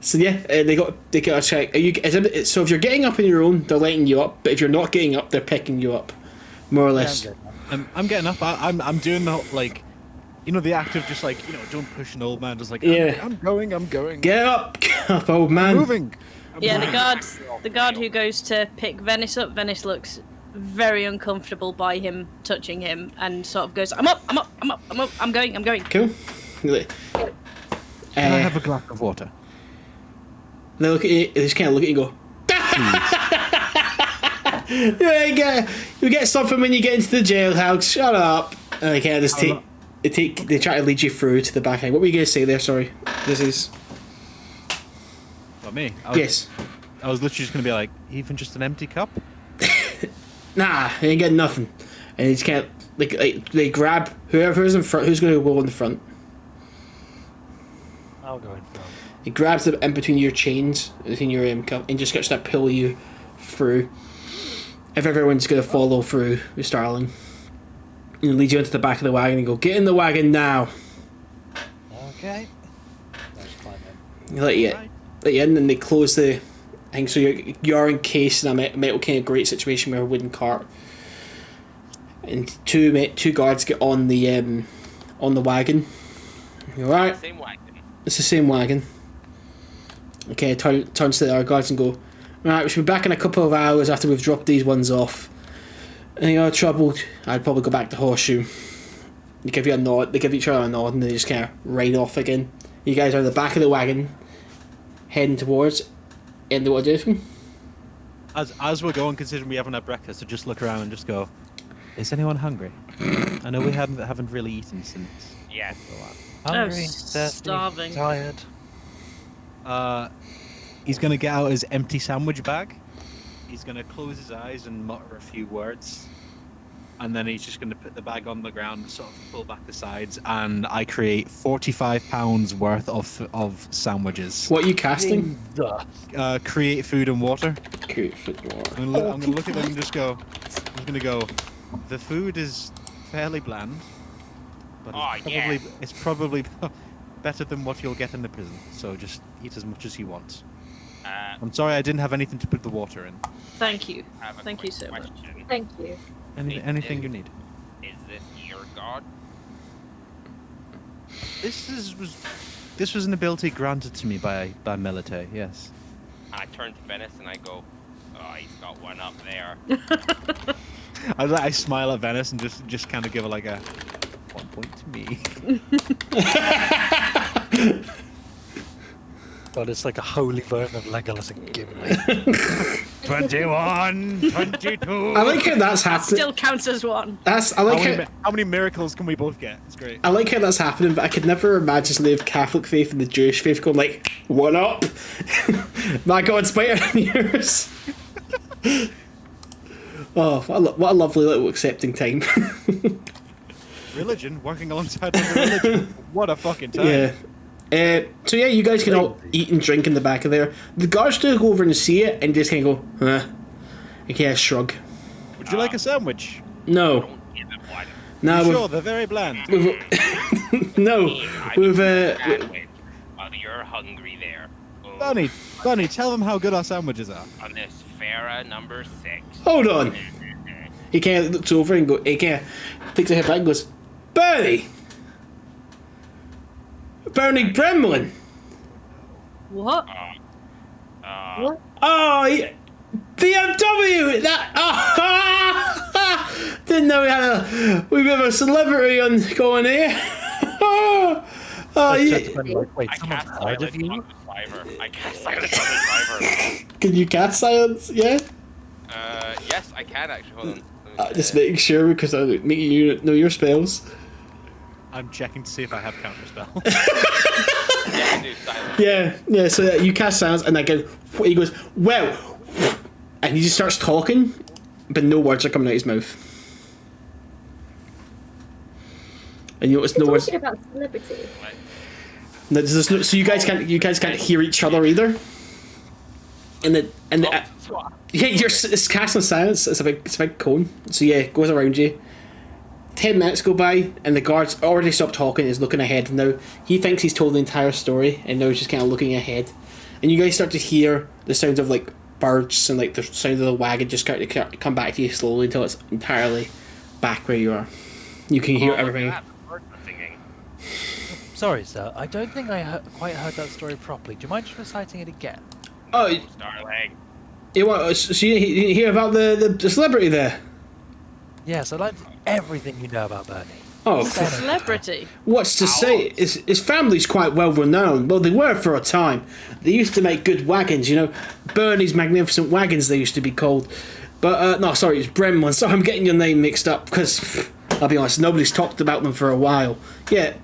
Speaker 4: So yeah, they got a check. So if you're getting up on your own, they're letting you up. But if you're not getting up, they're picking you up, more or less.
Speaker 3: I'm getting up. I'm doing the like, the act of just like, don't push an old man. Just like,
Speaker 4: Yeah.
Speaker 3: I'm going.
Speaker 4: Get up, old man.
Speaker 3: Moving.
Speaker 2: Yeah, the guard who goes to pick Venis up. Venis looks very uncomfortable by him touching him, and sort of goes, "I'm up, I'm going."
Speaker 4: Cool.
Speaker 3: Can I have a glass of water?
Speaker 4: They look at you. They just kind of look at you and go. You get something when you get into the jailhouse. Shut up. And they kind of just they try to lead you through to the back end. What were you going to say there? Sorry. This is.
Speaker 3: Not me.
Speaker 4: Yes.
Speaker 3: I was literally just going to be like, even just an empty cup?
Speaker 4: Nah, you ain't getting nothing. And you just can't. Like they grab whoever's in front. Who's going to go in the front?
Speaker 5: I'll go in front.
Speaker 4: He grabs them in between your chains, between your cup, and just gets to pull you through. If everyone's going to follow through with Starling, and lead you into the back of the wagon and go, get in the wagon now.
Speaker 5: Okay. Let's climb in.
Speaker 4: They let you in, and they close the thing, so you're encased in a metal kind of grate situation with a wooden cart. And two guards get on the wagon. You alright?
Speaker 6: Same wagon.
Speaker 4: It's the same wagon. Okay, turns to the other guards and go, right, we should be back in a couple of hours after we've dropped these ones off. Any other trouble, I'd probably go back to Horseshoe. They give you a nod, they give each other a nod, and they just kind of ride off again. You guys are in the back of the wagon, heading towards, and what do you do?
Speaker 3: As we're going, considering we haven't had breakfast, to just look around and just go, is anyone hungry? I know we haven't really eaten since.
Speaker 6: Yes.
Speaker 5: Hungry,
Speaker 2: starving.
Speaker 5: tired.
Speaker 3: He's gonna get out his empty sandwich bag. He's gonna close his eyes and mutter a few words, and then he's just gonna put the bag on the ground, sort of pull back the sides, and I create 45 pounds worth of sandwiches.
Speaker 4: What are you casting?
Speaker 3: Create food and water.
Speaker 4: Create food and water.
Speaker 3: I'm gonna look at them and just go. I'm gonna go. The food is fairly bland, but it's probably better than what you'll get in the prison. So just eat as much as you want. I'm sorry I didn't have anything to put the water in.
Speaker 2: Thank you.
Speaker 6: I have a
Speaker 2: Thank you
Speaker 6: quick
Speaker 2: so much.
Speaker 6: question.
Speaker 1: Thank you.
Speaker 3: Anything you need.
Speaker 6: Is this your god?
Speaker 3: This was an ability granted to me by Melite. Yes.
Speaker 6: I turn to Venis and I go, oh, he's got one up there.
Speaker 3: I smile at Venis and just kind of give her like a 1 point to me.
Speaker 5: God, it's like a holy version of Legolas and Gimli.
Speaker 3: 21, 22.
Speaker 4: I like how that's happening.
Speaker 2: Still counts as one.
Speaker 3: How many miracles can we both get? It's great.
Speaker 4: I like how that's happening, but I could never imagine somebody of Catholic faith and the Jewish faith going like, one up. My God's better than yours. Oh, what a lovely little accepting time.
Speaker 3: Religion working alongside other religion. What a fucking time.
Speaker 4: Yeah. So yeah, you guys can all eat and drink in the back of there. The guards do go over and see it and just kind of go, huh. And kind of shrug.
Speaker 3: Would you like a sandwich?
Speaker 4: No.
Speaker 6: Don't give him one.
Speaker 4: No,
Speaker 3: Sure, they're very bland.
Speaker 4: no. We've
Speaker 6: Sandwich. Well, you're hungry there. Oh,
Speaker 3: Burnie, tell them how good our sandwiches are.
Speaker 6: on this Farah number 6.
Speaker 4: hold on. He kind of looks over and he kind of takes a head back and goes, Burnie Bremlin.
Speaker 2: What?
Speaker 1: What?
Speaker 4: Oh, BMW. That. Didn't know we have a celebrity on going here. Oh,
Speaker 5: Like,
Speaker 4: yeah.
Speaker 5: turn to Burnie like, wait,
Speaker 6: I
Speaker 5: someone's
Speaker 6: cast
Speaker 5: heard of
Speaker 6: silence
Speaker 5: you?
Speaker 6: on the driver. I cast silence on the driver.
Speaker 4: Can you cast silence? Yeah.
Speaker 6: Yes, I can actually. Hold on.
Speaker 4: Just making sure because I make you know your spells.
Speaker 3: I'm checking to see if I have counterspell.
Speaker 6: Yeah, I do silence.
Speaker 4: Yeah. So you cast silence, and again, he goes, well, and he just starts talking, but no words are coming out of his mouth. And you notice no
Speaker 1: We're
Speaker 4: words.
Speaker 1: talking about celebrity.
Speaker 6: What?
Speaker 4: No, there's no, so you guys can't hear each other either. And the
Speaker 6: Swap.
Speaker 4: yeah, it's casting silence. It's a big cone. So yeah, it goes around you. 10 minutes go by, and the guard's already stopped talking. Is looking ahead now. He thinks he's told the entire story, and now he's just kind of looking ahead. And you guys start to hear the sounds of like birds and like the sound of the wagon just start to come back to you slowly until it's entirely back where you are. You can hear
Speaker 6: Oh, look at
Speaker 4: everything.
Speaker 6: that, the birds are singing.
Speaker 5: Sorry, sir. I don't think I quite heard that story properly. Do you mind just reciting it again?
Speaker 4: Oh,
Speaker 6: Starling.
Speaker 4: so you didn't hear about the celebrity there?
Speaker 5: Yes, I'd like everything you know about Burnie.
Speaker 4: Oh,
Speaker 2: Celebrity.
Speaker 4: what's to say? His family's quite well renowned. Well, they were for a time. They used to make good wagons, you know. Burnie's magnificent wagons, they used to be called. But, no, sorry, it's Bremlin. Sorry, I'm getting your name mixed up, because, I'll be honest, nobody's talked about them for a while. Yeah,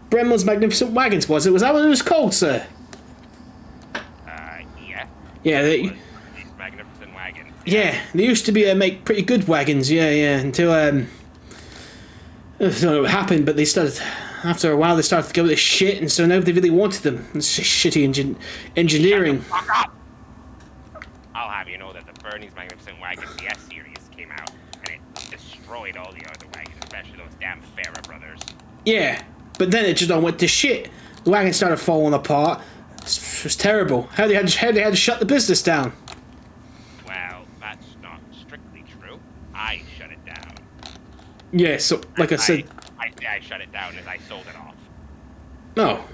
Speaker 4: Bremlin's magnificent wagons, was it? Was that what it was called, sir?
Speaker 6: Yeah.
Speaker 4: Yeah,
Speaker 6: These magnificent wagons.
Speaker 4: they used to be make pretty good wagons, until, I don't know what happened, but they started, after a while, they started to go to shit, and so nobody really wanted them. It's just shitty engineering.
Speaker 6: Fuck up! I'll have you know that the Burnie's Magnificent Wagons, the S series, came out, and it destroyed all the other wagons, especially those damn Farah brothers.
Speaker 4: Yeah, but then it just all went to shit. The wagon started falling apart. It was terrible. How they had to shut the business down.
Speaker 6: Well, that's not strictly true. I shut it down.
Speaker 4: Yeah, so like I said,
Speaker 6: I shut it down as I sold it off.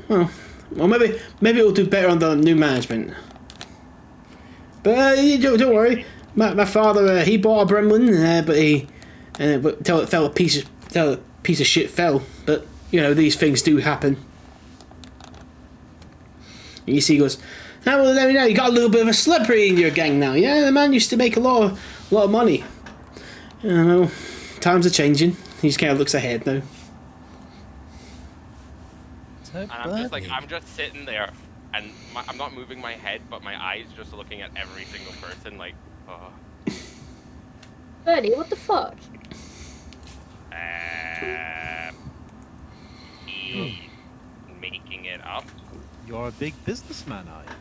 Speaker 4: no, well maybe it'll do better under new management. But don't worry, my father he bought a Bremlin, but he till it fell a piece of shit fell. But you know these things do happen. And you see, he goes, now well, let me know. You got a little bit of a celebrity in your gang now. Yeah, the man used to make a lot of money. You know, times are changing. He just kind of looks ahead now.
Speaker 5: So,
Speaker 6: And I'm
Speaker 5: Burnie.
Speaker 6: just sitting there, and I'm not moving my head, but my eyes just looking at every single person, like,
Speaker 1: Burnie, what the fuck?
Speaker 6: he making it up.
Speaker 3: You're a big businessman, are you?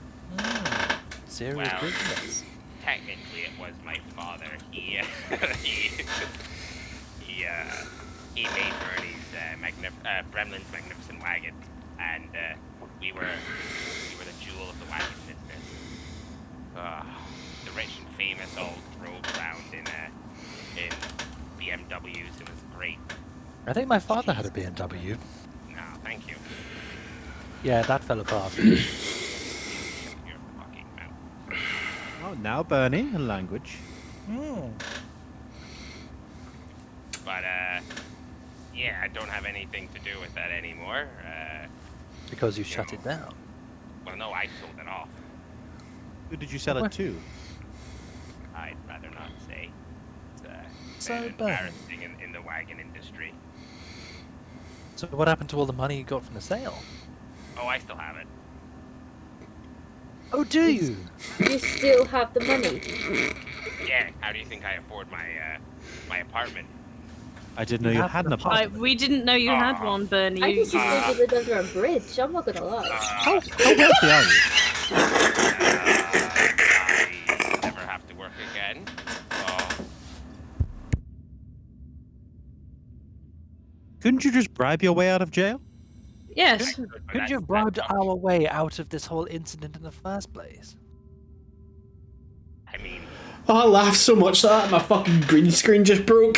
Speaker 5: Serious
Speaker 6: Wow.
Speaker 5: business.
Speaker 6: Technically, it was my father. He made Burnie's Bremlin's magnificent wagon, and we were the jewel of the wagon business. The rich and famous all drove around in BMWs. It was great.
Speaker 5: I think my father had a BMW.
Speaker 6: No, thank you.
Speaker 5: Yeah, that fell apart.
Speaker 6: You're fucking mouth.
Speaker 3: Oh, now Burnie, a language.
Speaker 6: But yeah, I don't have anything to do with that anymore.
Speaker 5: Because you shut it down.
Speaker 6: Well, no, I sold it off.
Speaker 3: Who did you sell it to?
Speaker 6: I'd rather not say. It's
Speaker 5: So,
Speaker 6: been
Speaker 5: Burnie.
Speaker 6: embarrassing in the wagon industry.
Speaker 5: So what happened to all the money you got from the sale?
Speaker 6: Oh, I still have it.
Speaker 5: Oh, do you?
Speaker 1: You still have the money.
Speaker 6: Yeah. How do you think I afford my my apartment?
Speaker 3: I didn't know you had an apartment.
Speaker 2: We didn't know you had one, Burnie.
Speaker 1: I
Speaker 2: You-
Speaker 1: just assumed you lived under a bridge. I'm not gonna lie.
Speaker 3: How wealthy are you?
Speaker 6: I never have to work again. Oh,
Speaker 3: Couldn't you just bribe your way out of jail?
Speaker 2: yes.
Speaker 6: but
Speaker 5: Couldn't
Speaker 6: that's-
Speaker 5: you have bribed
Speaker 6: that's
Speaker 5: our way out of this whole incident in the first place?
Speaker 6: I mean,
Speaker 4: Oh, I laughed so much that my fucking green screen just broke.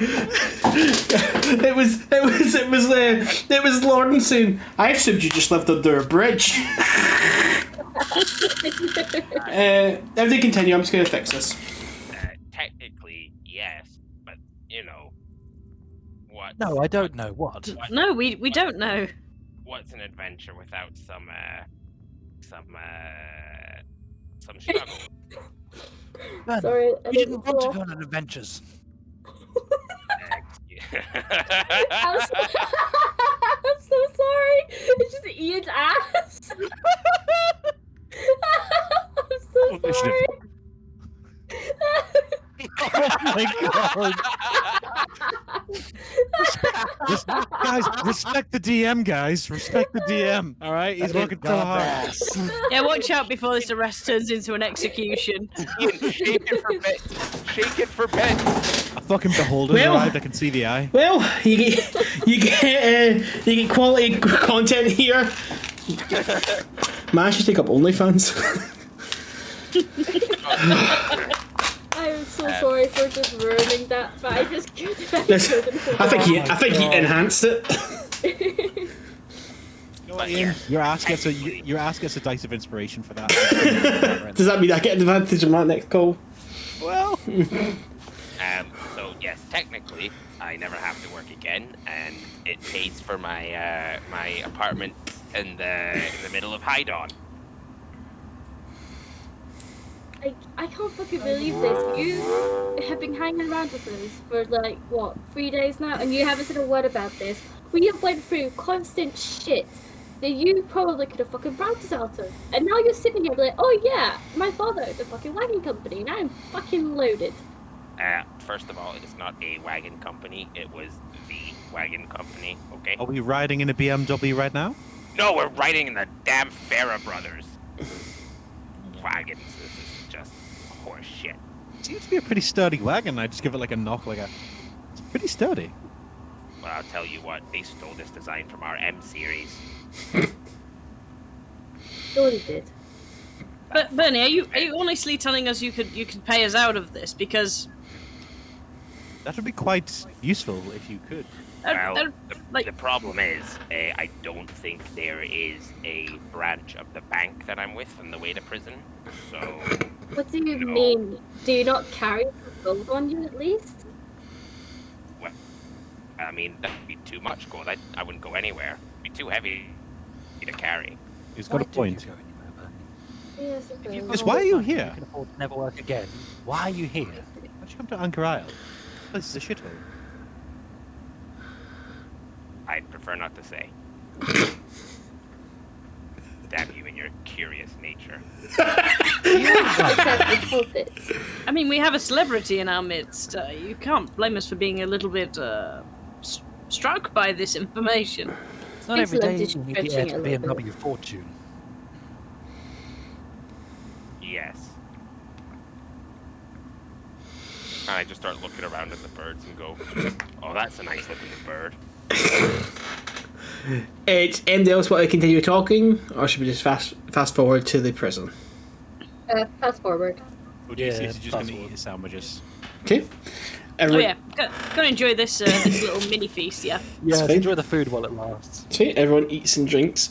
Speaker 4: it was Lauren saying, I assumed you just lived under a bridge. Everything continue, I'm just gonna fix this.
Speaker 6: technically, yes, but you know, What?
Speaker 5: No, I don't know what.
Speaker 2: No, we don't know.
Speaker 6: What's an adventure without some struggle?
Speaker 5: Ben,
Speaker 1: Sorry, I
Speaker 5: we
Speaker 1: didn't
Speaker 5: didn't want to
Speaker 1: fall
Speaker 5: go on adventures.
Speaker 1: I'm so, I'm so sorry. It's just Ian's ass. I'm so sorry.
Speaker 3: Oh my god! Guys, respect the DM, guys. Respect the DM. All right, he's working so hard.
Speaker 2: Yeah, watch out before this arrest turns into an execution.
Speaker 6: Shake it for bits. Shake it for bits.
Speaker 3: A fucking beholder
Speaker 4: Well-
Speaker 3: arrived. I can see the eye.
Speaker 4: Well, you get quality content here. Man should take up OnlyFans.
Speaker 1: I'm so sorry for just ruining that, but I just couldn't.
Speaker 4: I think he enhanced it.
Speaker 6: But yes,
Speaker 3: Your ass gets a dice of inspiration for that.
Speaker 4: Does that mean I get an advantage on my next call?
Speaker 3: Well,
Speaker 6: so yes, technically, I never have to work again, and it pays for my my apartment in the middle of High Dawn.
Speaker 1: I can't fucking believe this. You have been hanging around with us for like, what, 3 days now, and you haven't said a word about this. We have went through constant shit that you probably could have fucking bribed us out of. And now you're sitting here like, oh yeah, my father owns a fucking wagon company, and I'm fucking loaded.
Speaker 6: First of all, it is not a wagon company. It was the wagon company, okay?
Speaker 3: are we riding in a BMW right now?
Speaker 6: No, we're riding in the damn Farah Brothers wagons. This is just horse shit.
Speaker 3: Seems to be a pretty sturdy wagon. I just give it like a knock, it's pretty sturdy.
Speaker 6: Well, I'll tell you what, they stole this design from our M series.
Speaker 1: Sure he did.
Speaker 2: But Burnie, are you honestly telling us you could pay us out of this? Because
Speaker 3: That would be quite useful if you could.
Speaker 6: Well,
Speaker 2: like
Speaker 6: the problem is, I don't think there is a branch of the bank that I'm with on the way to prison. So,
Speaker 1: What do you
Speaker 6: No.
Speaker 1: mean? Do you not carry gold on you at least?
Speaker 6: well, I mean, that'd be too much gold. I wouldn't go anywhere. It'd be too heavy to carry.
Speaker 3: He's got a point.
Speaker 5: Go anywhere, Burnie?
Speaker 1: Yes, I
Speaker 5: If you've got
Speaker 3: Yes,
Speaker 5: all
Speaker 3: why
Speaker 5: this
Speaker 3: are you
Speaker 5: money,
Speaker 3: here?
Speaker 5: You can afford to never work again. Why are you here?
Speaker 3: Why'd you come to Anchor Isle? This is a shithole.
Speaker 6: I'd prefer not to say. Damn you and your curious nature.
Speaker 1: Exactly, hope it.
Speaker 2: I mean, we have a celebrity in our midst. You can't blame us for being a little bit struck by this information.
Speaker 5: It's not every day
Speaker 1: Excellent,
Speaker 5: you meet
Speaker 1: just
Speaker 5: the heir to
Speaker 1: stretching it a little
Speaker 5: BMW fortune.
Speaker 6: Yes. And I just start looking around at the birds and go, oh, that's a nice looking bird.
Speaker 4: It's anybody else want to continue talking, or should we just fast forward to the prison?
Speaker 1: Fast forward.
Speaker 3: Odeysus
Speaker 5: Yeah,
Speaker 3: is just
Speaker 5: fast
Speaker 3: going to eat
Speaker 5: forward.
Speaker 3: his sandwiches.
Speaker 4: Okay.
Speaker 2: Oh
Speaker 4: Everyone,
Speaker 2: yeah, gonna enjoy this this little mini feast. Yeah.
Speaker 5: Yeah,
Speaker 4: fine.
Speaker 5: enjoy the food while it lasts.
Speaker 4: See, everyone eats and drinks.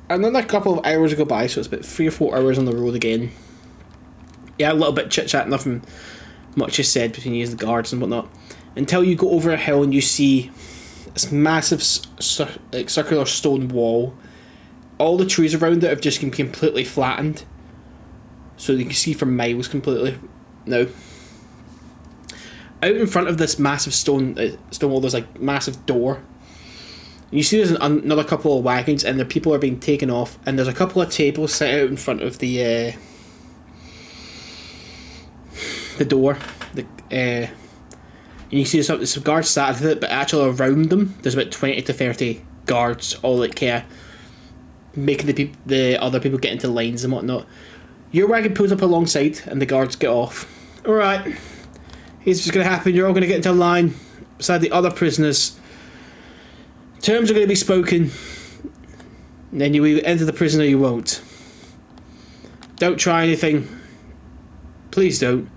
Speaker 4: Another couple of hours go by, so it's about 3 or 4 hours on the road again. Yeah, a little bit chit chat, nothing much is said between you and the guards and whatnot. Until you go over a hill and you see this massive circular stone wall. All the trees around it have just been completely flattened, so you can see for miles completely now. Out in front of this massive stone wall, there's like massive door. You see there's another couple of wagons, and the people are being taken off, and there's a couple of tables set out in front of the door. And you see some guards sat at it, but actually around them there's about 20 to 30 guards, all like making the other people get into lines and whatnot. Your wagon pulls up alongside, and the guards get off. Alright, here's what's going to happen. You're all going to get into line beside the other prisoners. Terms are going to be spoken, and then you either enter the prison or you won't. Don't try anything. Please don't.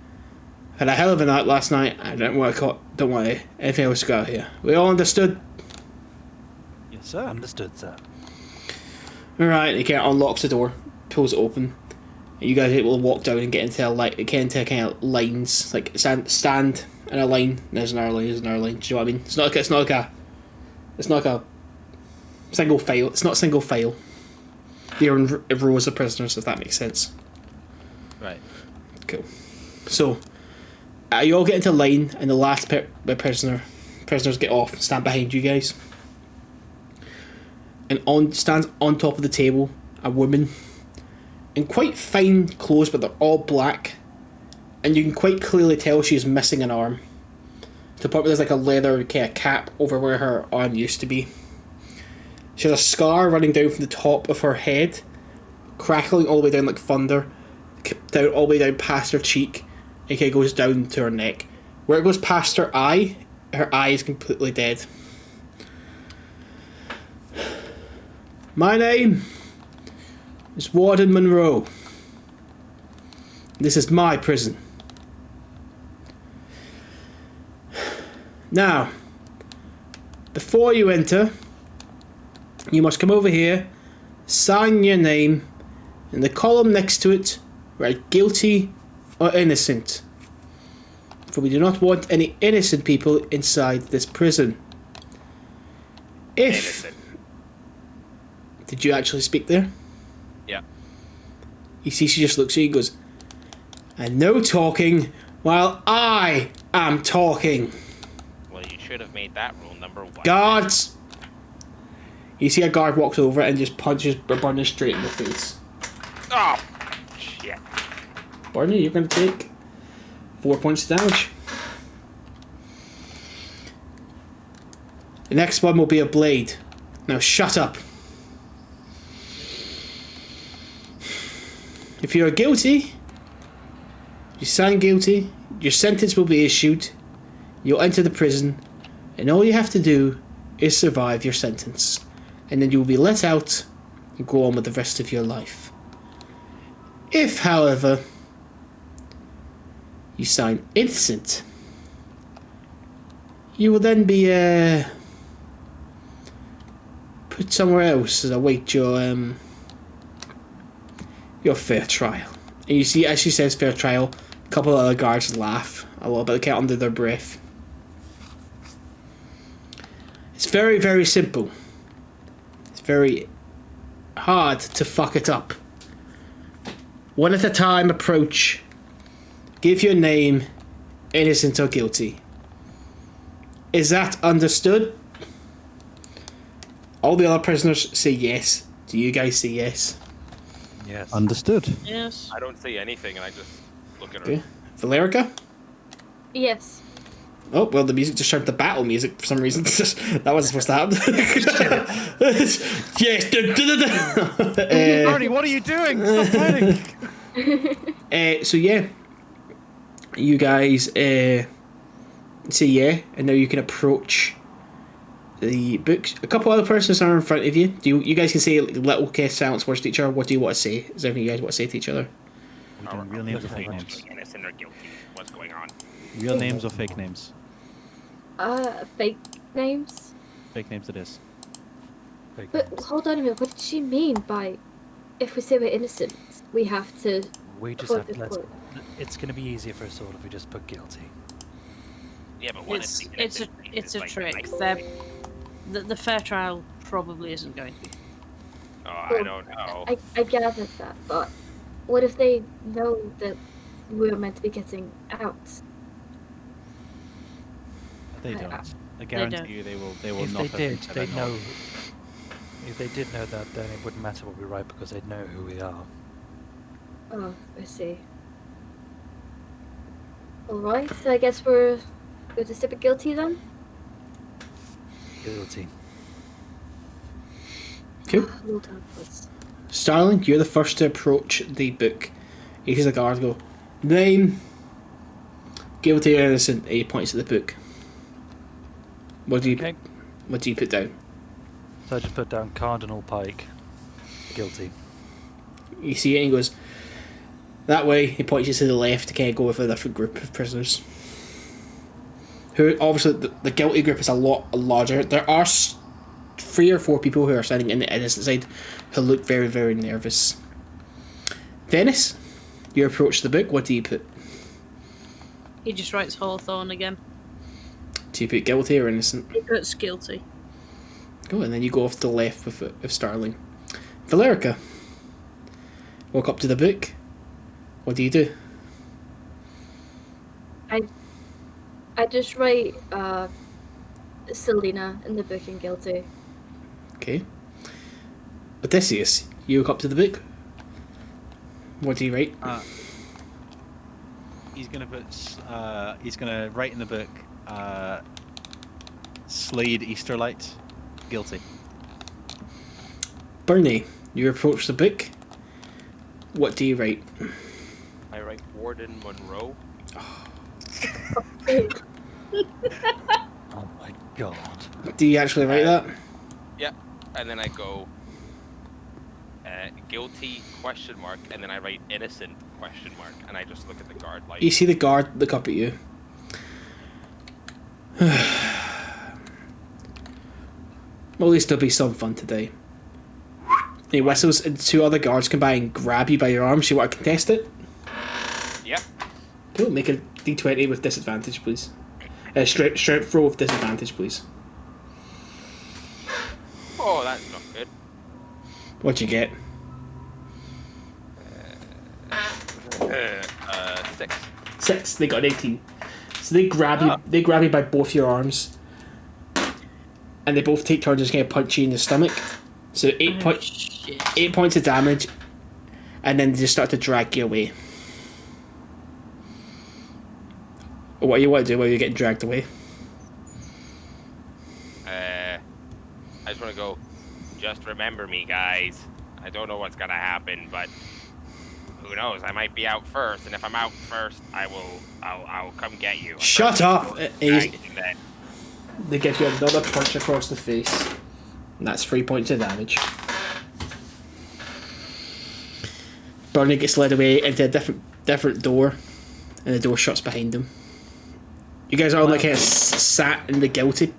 Speaker 4: Had a hell of a night last night. I don't want anything else to go out here. We all understood?
Speaker 3: Yes, sir.
Speaker 5: Understood, sir.
Speaker 4: Alright, he kind of unlocks the door, pulls it open, and you guys are able to walk down and get into kind of lines, like stand and a line. There's another line. There's another line. Do you know what I mean? It's not like a single file. It's not a single file. They're in rows of prisoners, if that makes sense.
Speaker 3: Right.
Speaker 4: Cool. So, you all get into line, and the last prisoners get off and stand behind you guys. And stands on top of the table a woman in quite fine clothes, but they're all black, and you can quite clearly tell she's missing an arm. To the point where there's like a leather kind of cap over where her arm used to be. She has a scar running down from the top of her head, crackling all the way down like thunder, down all the way down past her cheek, and kind of goes down to her neck. Where it goes past her eye is completely dead. My name is Warden Monroe. This is my prison. Now, before you enter, you must come over here, sign your name, in the column next to it, write guilty or innocent. For we do not want any innocent people inside this prison. If...
Speaker 6: Innocent.
Speaker 4: Did you actually speak there?
Speaker 6: Yeah.
Speaker 4: You see, she just looks at you and goes, and no talking while I am talking.
Speaker 6: Well, you should have made that rule number 1.
Speaker 4: Guards! You see a guard walks over and just punches Burnie straight in the face.
Speaker 6: Oh, shit.
Speaker 4: Burnie, you're going to take 4 points of damage. The next one will be a blade. Now shut up. If you are guilty, you sign guilty, your sentence will be issued, you'll enter the prison, and all you have to do is survive your sentence. And then you will be let out and go on with the rest of your life. If, however, you sign innocent, you will then be put somewhere else as await your fair trial. And you see, as she says fair trial, a couple of other guards laugh a little bit, kind of under their breath. It's very, very simple. It's very hard to fuck it up. One at a time approach. Give your name, innocent or guilty. Is that understood? All the other prisoners say yes. Do you guys say yes?
Speaker 5: Yes.
Speaker 3: Understood.
Speaker 2: Yes.
Speaker 6: I don't see anything, and I just look at her.
Speaker 4: Okay. Valerica?
Speaker 1: Yes.
Speaker 4: Oh, well, the music just turned to battle music for some reason. That wasn't supposed to happen. Yes.
Speaker 3: Burnie, what are you doing? Stop fighting.
Speaker 4: So, yeah. You guys say yeah, and now you can approach the books. A couple other persons are in front of you. You guys can say little silence words to each other. What do you want to say? Is there anything you guys want to say to each other?
Speaker 3: We're doing real names or fake names?
Speaker 6: Innocent or guilty? What's going on?
Speaker 3: Real names or fake names?
Speaker 1: Fake names?
Speaker 3: Fake names it is.
Speaker 1: But hold on a minute, what did she mean by if we say we're innocent, we have to
Speaker 5: We just
Speaker 1: quote
Speaker 5: have
Speaker 1: this
Speaker 5: let's.
Speaker 1: quote?
Speaker 5: It's going to be easier for us all if we just put guilty.
Speaker 6: Yeah, but what
Speaker 2: It's
Speaker 6: if the
Speaker 2: it's a
Speaker 6: innocent
Speaker 2: it's
Speaker 6: is
Speaker 2: a
Speaker 6: like-
Speaker 2: trick.
Speaker 6: like-
Speaker 2: The fair trial probably isn't going to be.
Speaker 6: Oh, I don't know.
Speaker 1: I gathered that, but what if they know that we're meant to be getting out?
Speaker 3: They
Speaker 1: I-
Speaker 3: don't. I guarantee
Speaker 2: don't.
Speaker 3: you they will
Speaker 5: If
Speaker 3: not.
Speaker 5: they did,
Speaker 3: have
Speaker 5: they'd know. If they did know that, then it wouldn't matter what we write because they'd know who we are.
Speaker 1: Oh, I see. Alright, so I guess we're going to step it guilty then?
Speaker 5: Guilty.
Speaker 4: Cool.
Speaker 1: Lord help us.
Speaker 4: Starling, you're the first to approach the book. You hear the guard go, name, guilty or innocent. He points at the book. What do you
Speaker 5: Okay.
Speaker 4: put down?
Speaker 5: So I just put down Cardinal Pike. Guilty.
Speaker 4: You see it and he goes, that way. He points you to the left to kind of go with a different group of prisoners. Who, obviously, the guilty group is a lot larger. There are 3 or 4 people who are standing in the innocent side who look very, very nervous. Venis, you approach the book. What do you put?
Speaker 2: He just writes Hawthorne again.
Speaker 4: Do you put guilty or innocent?
Speaker 2: He puts guilty.
Speaker 4: Go, and then you go off to the left with Starling. Valerica. Walk up to the book. What do you do?
Speaker 1: I just write Selena in the book and guilty.
Speaker 4: Okay. Odeysus, you walk up to the book. What do you write?
Speaker 3: He's gonna put. He's gonna write in the book. Slade Easterlight, guilty.
Speaker 4: Burnie, you approach the book. What do you write?
Speaker 6: I write Warden Monroe.
Speaker 5: Oh my god.
Speaker 4: Do you actually write that?
Speaker 6: Yeah, and then I go guilty ? And then I write innocent ? And I just look at the guard like.
Speaker 4: You see the guard look up at you. Well, at least there'll be some fun today. He whistles, and two other guards come by and grab you by your arms. You want to contest it?
Speaker 6: Yeah.
Speaker 4: Cool. Make a d20 with disadvantage, please. Strength roll with disadvantage, please.
Speaker 6: Oh, that's not good.
Speaker 4: What'd you get?
Speaker 6: 6.
Speaker 4: 6. They got an 18. So they grab you. They grab you by both your arms, and they both take turns just kind of punch you in the stomach. So 8 points of damage, and then they just start to drag you away. What do you want to do while you're getting dragged away?
Speaker 6: I just want to go. Just remember me, guys. I don't know what's gonna happen, but who knows? I might be out first, and if I'm out first, I'll come get you.
Speaker 4: Shut up!
Speaker 6: Then.
Speaker 4: They give you another punch across the face, and that's 3 points of damage. Burnie gets led away into a different door, and the door shuts behind him. You guys are all like sat in the guilty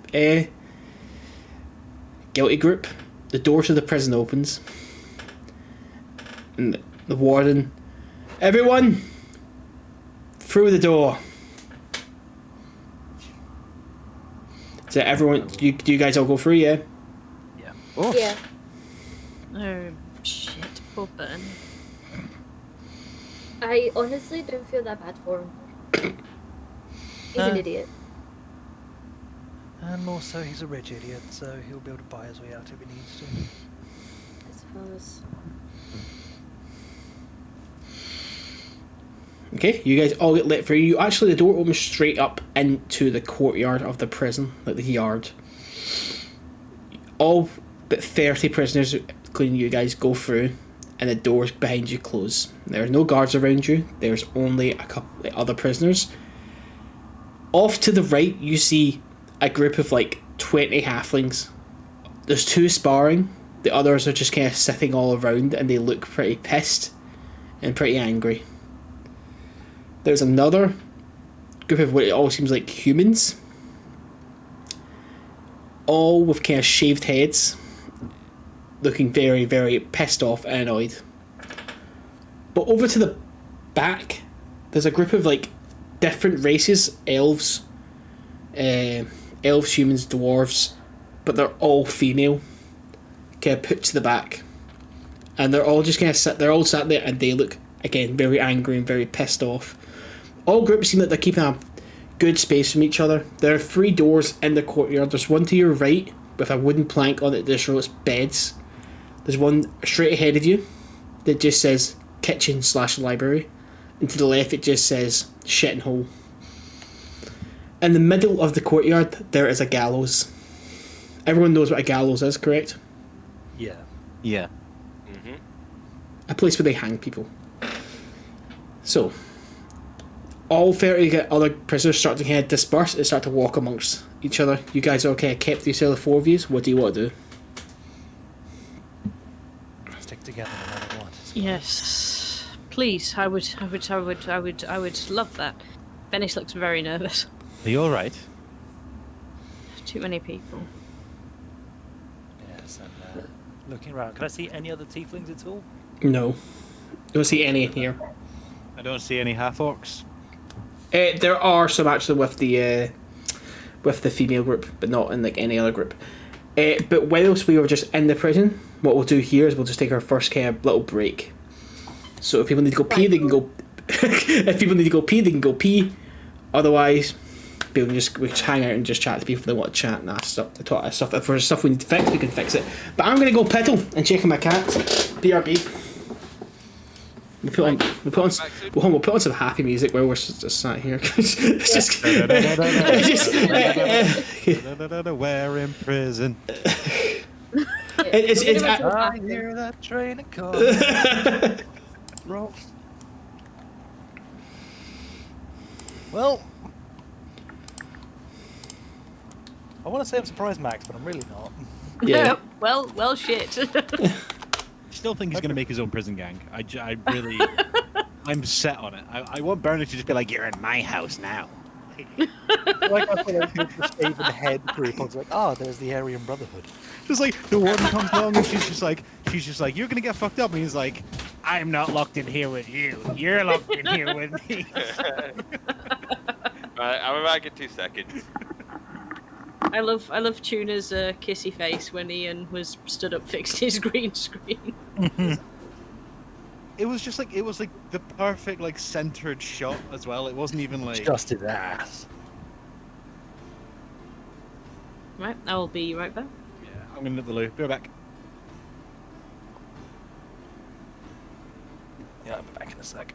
Speaker 4: group. The door to the prison opens, and the warden, everyone, through the door. So everyone, do you guys all go through? Yeah.
Speaker 5: Yeah.
Speaker 3: Oh.
Speaker 1: Yeah.
Speaker 2: Oh, shit. Poor Burnie.
Speaker 1: I honestly don't feel that bad for him. He's an idiot.
Speaker 5: And more so, he's a rich idiot, so he'll be able to buy his way out if he needs to.
Speaker 1: I suppose.
Speaker 4: Okay, you guys all get let through. You actually, the door opens straight up into the courtyard of the prison, like the yard. All but 30 prisoners, including you guys, go through, and the doors behind you close. There are no guards around you. There's only a couple of other prisoners. Off to the right, you see a group of like 20 halflings. There's 2 sparring. The others are just kind of sitting all around, and they look pretty pissed and pretty angry. There's another group of what it all seems like humans, all with kind of shaved heads, looking very, very pissed off and annoyed. But over to the back, there's a group of like different races: elves, humans, dwarves, but they're all female. Kind of put to the back, and they're all just kind of sat. They're all sat there, and they look again very angry and very pissed off. All groups seem like they're keeping a good space from each other. There are 3 doors in the courtyard. There's one to your right with a wooden plank on it that just shows beds. There's one straight ahead of you that just says kitchen/library, and to the left it just says shit and hole. In the middle of the courtyard there is a gallows. Everyone knows what a gallows is, correct?
Speaker 5: Yeah.
Speaker 3: Yeah.
Speaker 6: Mm-hmm.
Speaker 4: A place where they hang people. So, all 30 other prisoners start to kind of disperse and start to walk amongst each other. You guys all kind of kept to yourself, the 4 of you. What do you want to do?
Speaker 5: Stick together no matter what.
Speaker 2: Yes. Please, I would love that. Venis looks very nervous.
Speaker 3: Are you alright?
Speaker 2: Too many people.
Speaker 5: Yes, and looking around. Can I see any other tieflings at all?
Speaker 4: No. You don't see any in here.
Speaker 3: I don't see any half orcs.
Speaker 4: There are some actually with the female group, but not in like any other group. But whilst we were just in the prison, what we'll do here is we'll just take our first kind of little break. So if people need to go pee, they can go. If people need to go pee, they can go pee. Otherwise, we just hang out and just chat to people if they want to chat and ask stuff. If there's stuff we need to fix, we can fix it. But I'm gonna go piddle and check on my cats. BRB. We'll put on some happy music while we're just sat here. It's just.
Speaker 3: We're in prison.
Speaker 5: I hear that train coming. Roll. Well, I want to say I'm surprised, Max, but I'm really not.
Speaker 4: Yeah.
Speaker 2: well, shit.
Speaker 3: Still think he's going to make his own prison gang. I really, I'm set on it. I want Burnie to just be like, "You're in my house now."
Speaker 5: Like I thought I was the Stephen Head group. I was like, there's the Aryan Brotherhood.
Speaker 3: Just like the warden comes along and she's just like, "You're going to get fucked up," and he's like, "I'm not locked in here with you. You're locked in here with me."
Speaker 6: I'll be back in 2 seconds.
Speaker 2: I love Tuna's kissy face when Ian was stood up fixed his green screen.
Speaker 3: It was like the perfect like centered shot as well. It wasn't even like
Speaker 5: Just his ass.
Speaker 2: Right, I will be right back.
Speaker 3: Yeah, I'm gonna nip the loo. Be right back.
Speaker 5: Yeah, I'll be back in a sec.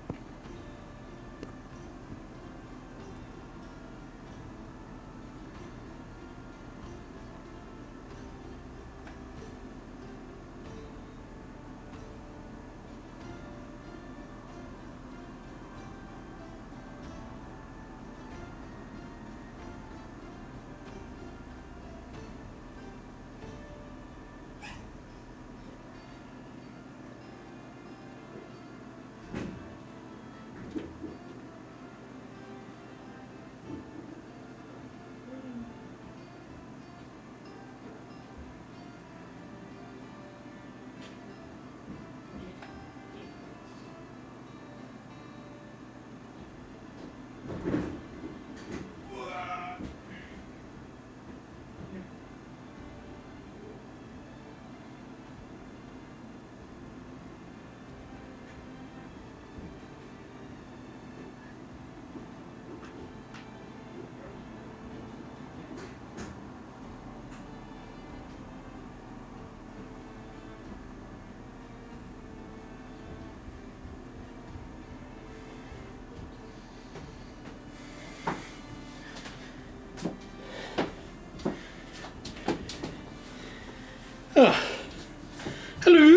Speaker 4: Hello.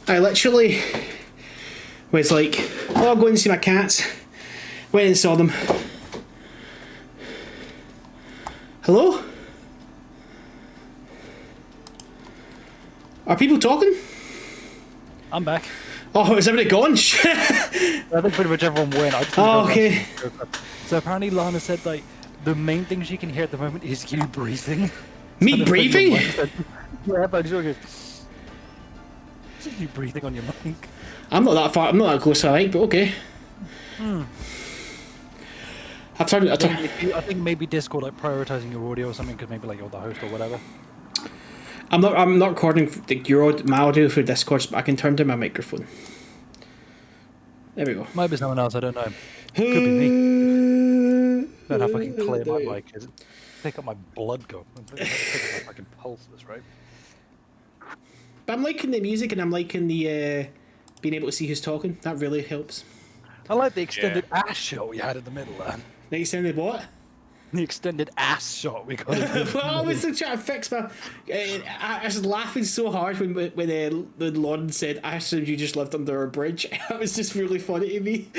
Speaker 4: I literally was like, I'll go and see my cats. Went and saw them. Hello? Are people talking?
Speaker 5: I'm back.
Speaker 4: Oh, is everybody gone?
Speaker 5: I think pretty much everyone went.
Speaker 4: Okay.
Speaker 5: So apparently Lana said like the main thing she can hear at the moment is you breathing.
Speaker 4: Me breathing?
Speaker 5: Yeah, but she goes, "Is you breathing on your mic?"
Speaker 4: I'm not that far. I'm not that close to the mic, but okay. I
Speaker 5: think maybe Discord like prioritizing your audio or something because maybe like you're the host or whatever.
Speaker 4: I'm not recording my audio for Discord, but I can turn down my microphone. There we go.
Speaker 5: Might be someone else. I don't know. Could be me. Don't know if I can clear my mic. Pick up my blood go. Pick up my fucking pulses, right?
Speaker 4: But I'm liking the music and I'm liking the being able to see who's talking. That really helps.
Speaker 5: I like the extended ass shot we had in the middle there.
Speaker 4: The extended what?
Speaker 5: The extended ass shot we got.
Speaker 4: Well, I was trying to fix my. I was laughing so hard when Lauren said, "I assumed you just lived under a bridge." That was just really funny to me.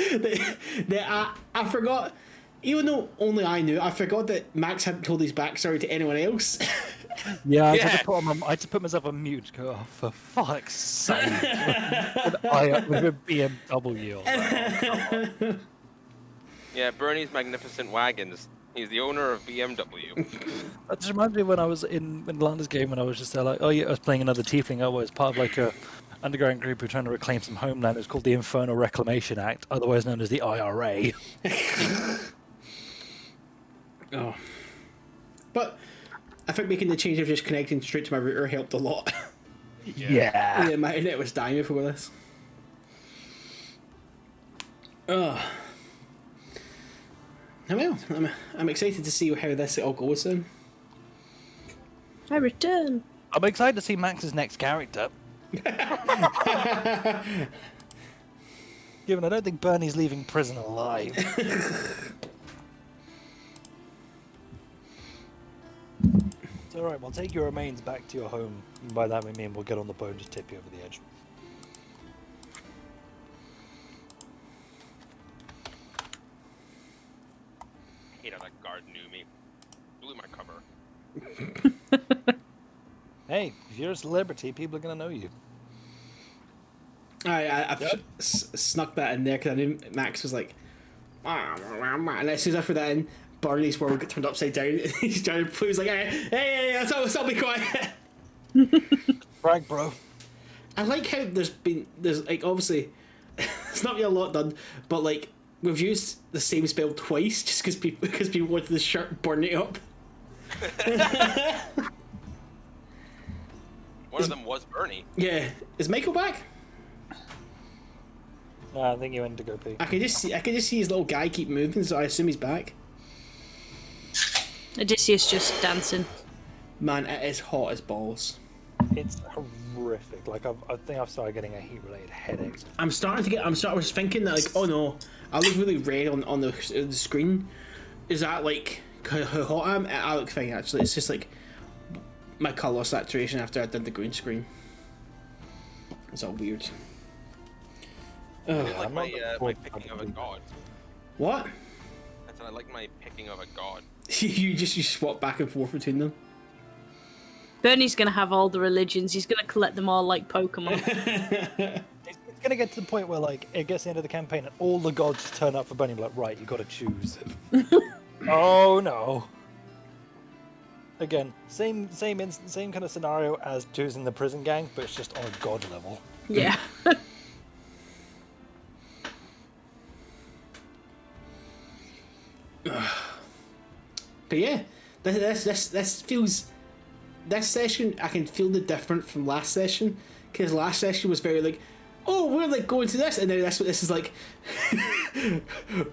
Speaker 4: That I forgot, even though only I knew, I forgot that Max hadn't told his backstory to anyone else.
Speaker 5: Yeah, I had to put myself on mute. Go, oh, for fuck's sake! With a BMW.
Speaker 6: Yeah, Burnie's magnificent wagons. He's the owner of BMW.
Speaker 5: That just reminds me when I was in Lander's game when I was just there like, oh yeah, I was playing another tiefling. I was part of like a underground group who are trying to reclaim some homeland. It's called the Infernal Reclamation Act, otherwise known as the IRA.
Speaker 4: Oh. But I think making the change of just connecting straight to my router helped a lot.
Speaker 5: Yeah.
Speaker 4: My internet was dying before this. Oh. Well, I'm excited to see how this all goes then.
Speaker 2: I return.
Speaker 5: I'm excited to see Max's next character. Given I don't think Burnie's leaving prison alive. It's alright, we'll take your remains back to your home. And by that we mean we'll get on the boat and just tip you over the edge.
Speaker 6: I hate how that guard knew me. Blew my cover.
Speaker 5: Hey, if you're a celebrity, people are going to know you.
Speaker 4: I've snuck that in there because I knew Max was like, and as soon as I threw that in, Barney's world got turned upside down. He's trying to play. He's like, hey, I'll be quiet.
Speaker 5: Brag, bro.
Speaker 4: I like how there's like obviously it's not really a lot done, but like we've used the same spell twice just because people wanted the shirt burn it up.
Speaker 6: One of them was Burnie.
Speaker 4: Yeah, is Michael back?
Speaker 5: Nah, I think he went to go pee.
Speaker 4: I can just see his little guy keep moving, so I assume he's back.
Speaker 2: Odeysus just dancing.
Speaker 4: Man, it is hot as balls.
Speaker 5: It's horrific. Like I think I've started getting a heat-related headaches.
Speaker 4: I was thinking that like, oh no, I look really red on the screen. Is that like how hot I am? I look fine actually. It's just like my colour saturation after I did the green screen. It's all weird.
Speaker 6: I like my picking of a god.
Speaker 4: What?
Speaker 6: I said I like my picking of a god.
Speaker 4: you swap back and forth between them.
Speaker 2: Burnie's gonna have all the religions. He's gonna collect them all like Pokemon.
Speaker 5: It's gonna get to the point where like it gets to the end of the campaign and all the gods turn up for Burnie. Like, right, you got to choose. Oh no. Again, same kind of scenario as choosing the prison gang, but it's just on a god level.
Speaker 2: Yeah.
Speaker 4: But yeah, this feels. This session, I can feel the difference from last session, because last session was very like, oh, we're like going to this, and now that's what this is like.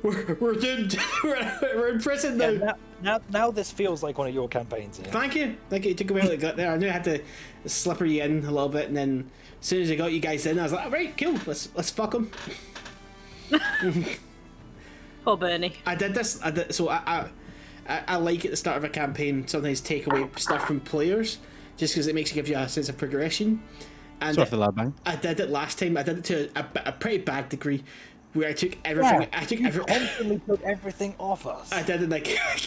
Speaker 4: we're doomed. we're in prison now.
Speaker 5: Yeah, now this feels like one of your campaigns. Yeah.
Speaker 4: Thank you. It took a while to get there. I knew I had to slipper you in a little bit, and then as soon as I got you guys in, I was like, all right, cool, let's fuck them.
Speaker 2: Poor Burnie.
Speaker 4: I did this. So I like at the start of a campaign sometimes take away stuff from players just because it makes it give you a sense of progression. And
Speaker 3: Sorry for the loud bang.
Speaker 4: I did it last time. I did it to a pretty bad degree where I took everything.
Speaker 5: You constantly took everything off us.
Speaker 4: I did, and like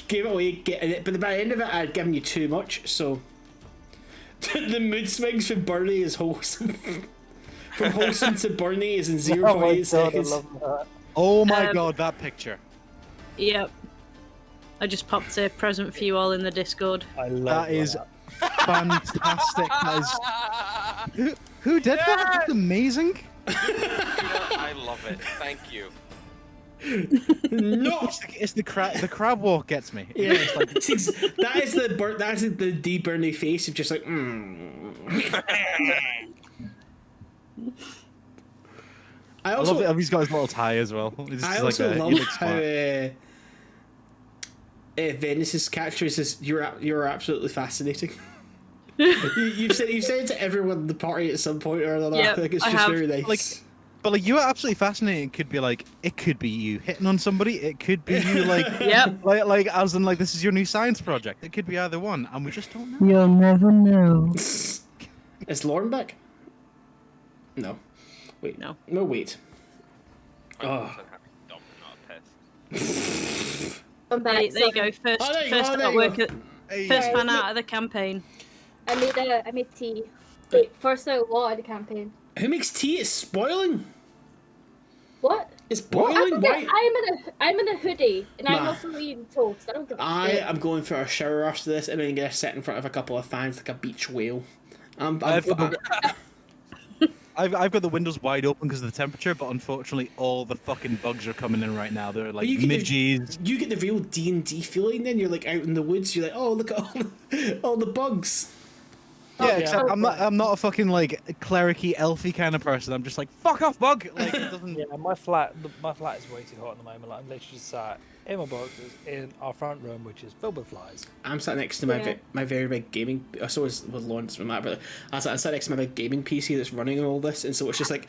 Speaker 4: gave it away, but by the end of it, I'd given you too much. So the mood swings from Burnie is wholesome. From wholesome to Burnie is in 0.8 seconds.
Speaker 3: Oh my god, that picture.
Speaker 2: Yep. I just popped a present for you all in the Discord.
Speaker 5: I love
Speaker 3: That is fantastic. That is... Who did that? That's amazing.
Speaker 6: I love it. Thank you.
Speaker 4: No,
Speaker 3: It's the crab walk gets me.
Speaker 4: yeah,
Speaker 3: It's like,
Speaker 4: that is the D Burnie face of just like.
Speaker 3: I love it. He's got his little tie as well. It's
Speaker 4: I
Speaker 3: just
Speaker 4: also
Speaker 3: like
Speaker 4: love
Speaker 3: he looks
Speaker 4: how
Speaker 3: smart.
Speaker 4: Venis's catchphrase is "You're absolutely fascinating." you've said it to everyone in the party at some point or another.
Speaker 2: Yep,
Speaker 4: I think it's
Speaker 2: I
Speaker 4: just
Speaker 2: have.
Speaker 4: very nice.
Speaker 3: But like, you are absolutely fascinating. It could be like, it could be you hitting on somebody. It could be you like,
Speaker 2: Yep.
Speaker 3: like as in like this is your new science project. It could be either one, and we just don't know.
Speaker 2: You'll never know.
Speaker 4: Is Lauren back? No. Wait.
Speaker 2: No.
Speaker 4: No, wait.
Speaker 6: 100% happy, dumb, not pissed.
Speaker 1: I'm back.
Speaker 2: There you go. First,
Speaker 4: Oh, there you
Speaker 2: first
Speaker 4: go, there you
Speaker 2: artwork,
Speaker 4: go.
Speaker 3: Hey.
Speaker 2: first
Speaker 1: Sorry.
Speaker 2: fan out of the campaign.
Speaker 1: I made tea. Wait, first out what of the campaign?
Speaker 4: Who makes tea? It's spoiling.
Speaker 1: What?
Speaker 4: It's
Speaker 1: I
Speaker 4: boiling.
Speaker 1: forget,
Speaker 4: Why?
Speaker 1: I'm in a hoodie and I'm
Speaker 4: Nah.
Speaker 1: also eating toast. I don't give a
Speaker 4: I
Speaker 1: shit.
Speaker 4: am going for a shower after this, and then gonna sit in front of a couple of fans like a beach whale. I'm
Speaker 3: I've got the windows wide open because of the temperature, but unfortunately, all the fucking bugs are coming in right now. They're like
Speaker 4: you get
Speaker 3: midges.
Speaker 4: you get the real D&D feeling. Then you're like out in the woods. You're like, oh, look at all the bugs.
Speaker 3: Yeah,
Speaker 1: Oh,
Speaker 3: except
Speaker 1: oh,
Speaker 3: I'm not a fucking like clericy elfy kind of person. I'm just like fuck off, bug. Like it doesn't.
Speaker 5: Yeah, my flat is way too hot at the moment. Like, I'm literally just sat in my boxes in our front room, which is filled with flies.
Speaker 4: I'm sat next to
Speaker 1: Yeah.
Speaker 4: my very big gaming. I saw with Lawrence from that, but I sat next to my big gaming PC that's running all this, and so it's just like,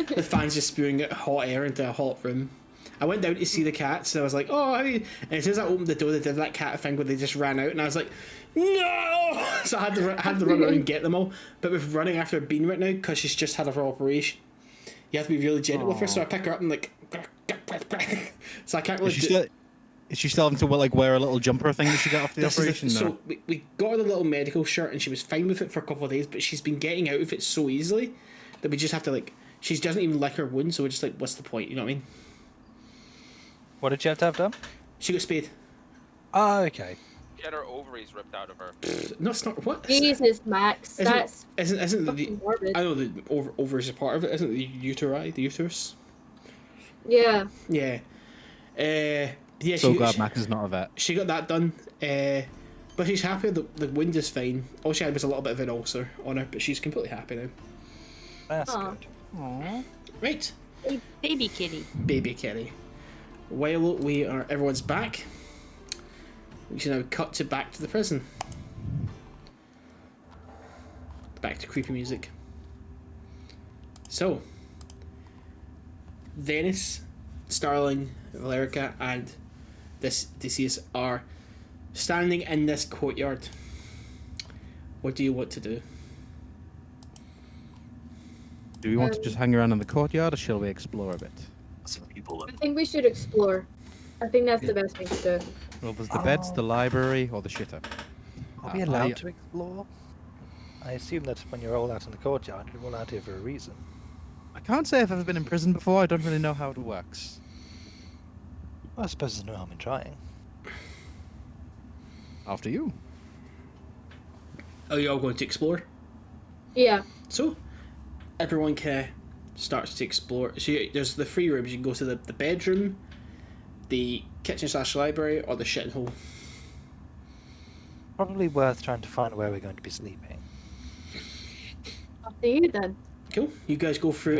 Speaker 4: the fans just spewing out hot air into a hot room. I went down to see the cats, and I was like, oh, how you? And as soon as I opened the door, they did that cat thing where they just ran out, and I was like, no! So I had to run around and get them all. But with running after a bean right now, because she's just had her operation, you have to be really gentle with her. So I pick her up and like, so I can't really.
Speaker 3: Is she still having to wear a little jumper thing that she got after the operation?
Speaker 4: So we got her the little medical shirt, and she was fine with it for a couple of days, but she's been getting out of it so easily that we just have to she doesn't even lick her wound, so we're just like, what's the point? You know what I mean?
Speaker 5: What did you have to have done?
Speaker 4: She got spayed.
Speaker 5: Ah, okay.
Speaker 6: She had her ovaries ripped out of her.
Speaker 4: No, it's not. What?
Speaker 1: Jesus, Max. That's
Speaker 4: Isn't the
Speaker 1: fucking morbid.
Speaker 4: I know the ovaries are part of it. Isn't the uterus?
Speaker 1: Yeah.
Speaker 4: Yeah. Yeah.
Speaker 3: So glad Max is not a vet.
Speaker 4: She got that done. But she's happy. The wound is fine. All she had was a little bit of an ulcer on her, but she's completely happy now.
Speaker 5: That's
Speaker 1: Aw.
Speaker 5: good.
Speaker 4: Right,
Speaker 2: Baby kitty.
Speaker 4: baby Kelly. While everyone's back, we should now cut back to the prison. Back to creepy music. So, Venis, Starling, Valericia, and this Odeysus are standing in this courtyard. What do you want to do?
Speaker 3: Do we want to just hang around in the courtyard, or shall we explore a bit?
Speaker 7: Some people
Speaker 1: I think we should explore. I think that's the best thing to do.
Speaker 3: Well, there's the beds, the library, or the shitter.
Speaker 5: Are we allowed to explore? I assume that when you're all out in the courtyard, you're all out here for a reason.
Speaker 3: I can't say I've ever been in prison before. I don't really know how it works.
Speaker 5: Well, I suppose there's no harm in trying.
Speaker 3: After you.
Speaker 4: Are you all going to explore?
Speaker 1: Yeah.
Speaker 4: So, everyone kind of starts to explore. So there's the three rooms. You can go to the bedroom, the kitchen/library, or the shitting hole.
Speaker 5: Probably worth trying to find where we're going to be sleeping.
Speaker 1: Up to you then.
Speaker 4: Cool. You guys go through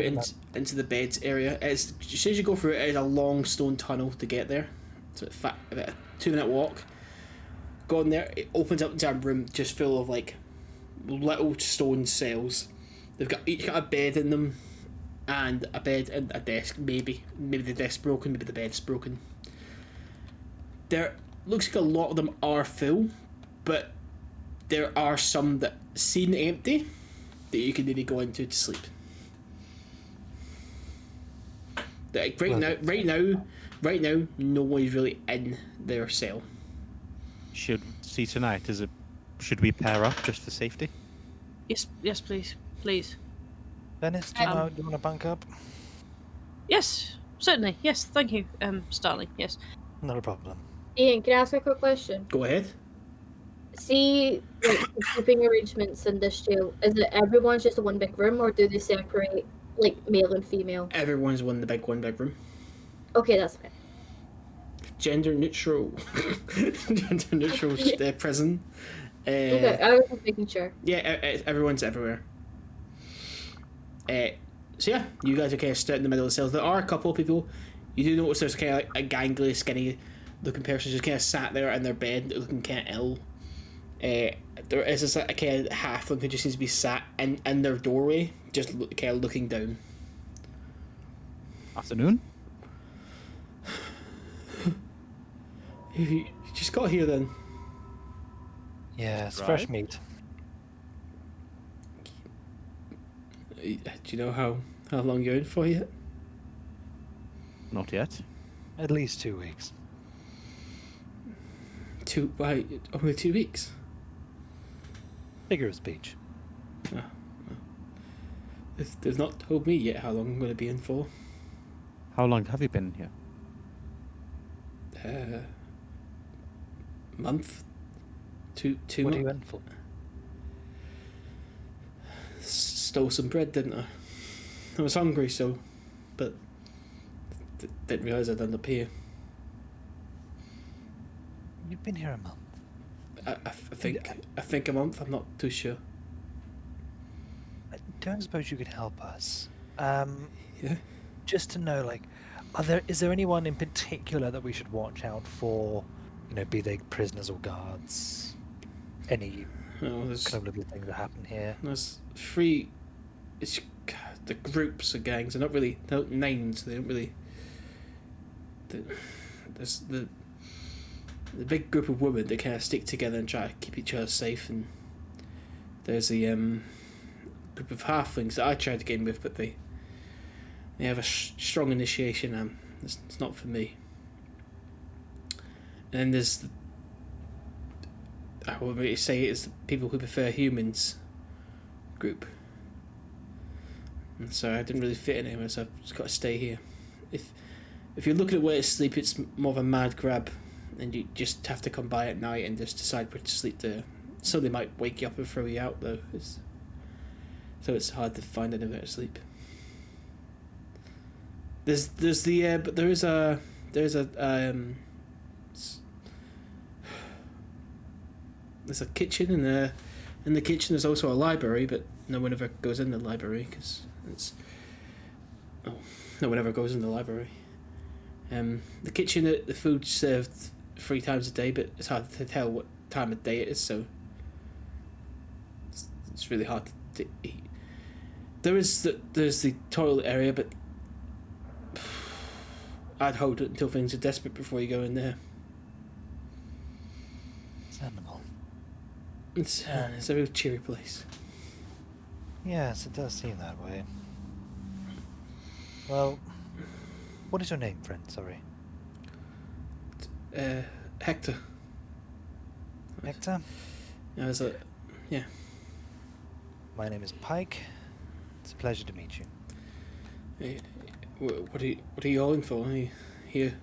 Speaker 4: into the beds area. As soon as you go through it, is a long stone tunnel to get there. It's about a 2-minute walk. Go in there. It opens up into a room just full of little stone cells. They've each got a bed in them, and a bed and a desk. Maybe the desk's broken. Maybe the bed's broken. There looks like a lot of them are full, but there are some that seem empty that you can maybe go into to sleep. Right now, no one's really in their cell.
Speaker 3: Should see tonight. Should we pair up just for safety?
Speaker 2: Yes, please.
Speaker 5: Venis, do you want to bunk up?
Speaker 2: Yes, certainly. Yes, thank you, Starling. Yes.
Speaker 5: Not a problem.
Speaker 1: Ian, can I ask a quick question?
Speaker 4: Go ahead.
Speaker 1: See, the sleeping arrangements in this jail, is it everyone's just a one big room, or do they separate, male and female?
Speaker 4: Everyone's one big room.
Speaker 1: Okay, that's fine.
Speaker 4: Gender neutral. Gender neutral prison.
Speaker 1: Okay, I was just making sure.
Speaker 4: Yeah, everyone's everywhere. So yeah, you guys are kind of stood in the middle of the cells. There are a couple of people. You do notice there's kind of a gangly, skinny looking person just kind of sat there in their bed looking kind of ill. There is this kind of halfling who just seems to be sat in their doorway, just kind of looking down.
Speaker 3: Afternoon?
Speaker 4: You just got here then.
Speaker 5: Yeah, it's
Speaker 3: Right.
Speaker 5: fresh meat.
Speaker 4: Do you know how long you're in for yet?
Speaker 3: Not yet.
Speaker 5: At least 2 weeks.
Speaker 4: Only 2 weeks.
Speaker 5: Figure of speech.
Speaker 4: They've not told me yet how long I'm going to be in for.
Speaker 3: How long have you been here?
Speaker 4: Month. Two
Speaker 5: What are
Speaker 4: months.
Speaker 5: you in for?
Speaker 4: stole some bread, didn't I? I was hungry, so, but didn't realise I'd end up here.
Speaker 5: You've been here a month.
Speaker 4: I think a month. I'm not too sure.
Speaker 5: I don't suppose you could help us.
Speaker 4: Yeah.
Speaker 5: Just to know, like, is there anyone in particular that we should watch out for? You know, be they prisoners or guards? Any
Speaker 4: There's
Speaker 5: kind of little things that happen here?
Speaker 4: 3. It's the groups of gangs. They're not really names. They don't really. There's the big group of women that kind of stick together and try to keep each other safe, and there's the group of halflings that I tried to get in with, but they have a strong initiation. It's not for me. And then there's I would really say it's the people who prefer humans group. And so I didn't really fit in anywhere, so I've just got to stay here. If you're looking at where to sleep, it's more of a mad grab, and you just have to come by at night and just decide where to sleep there. Somebody might wake you up and throw you out though, so it's hard to find anywhere to sleep. There's a kitchen, and in the kitchen there's also a library, but no one ever goes in the library because no one ever goes in the library. The kitchen, the food's served 3 times a day, but it's hard to tell what time of day it is, so it's really hard to eat. There's the toilet area, but I'd hold it until things are desperate before you go in there.
Speaker 5: Understandable.
Speaker 4: It's a real cheery place.
Speaker 5: Yes, it does seem that way. Well, what is your name, friend? Sorry.
Speaker 4: Hector.
Speaker 5: Hector?
Speaker 4: Yeah.
Speaker 5: My name is Pike. It's a pleasure to meet you.
Speaker 4: Hey, what are you all in for? Are you here?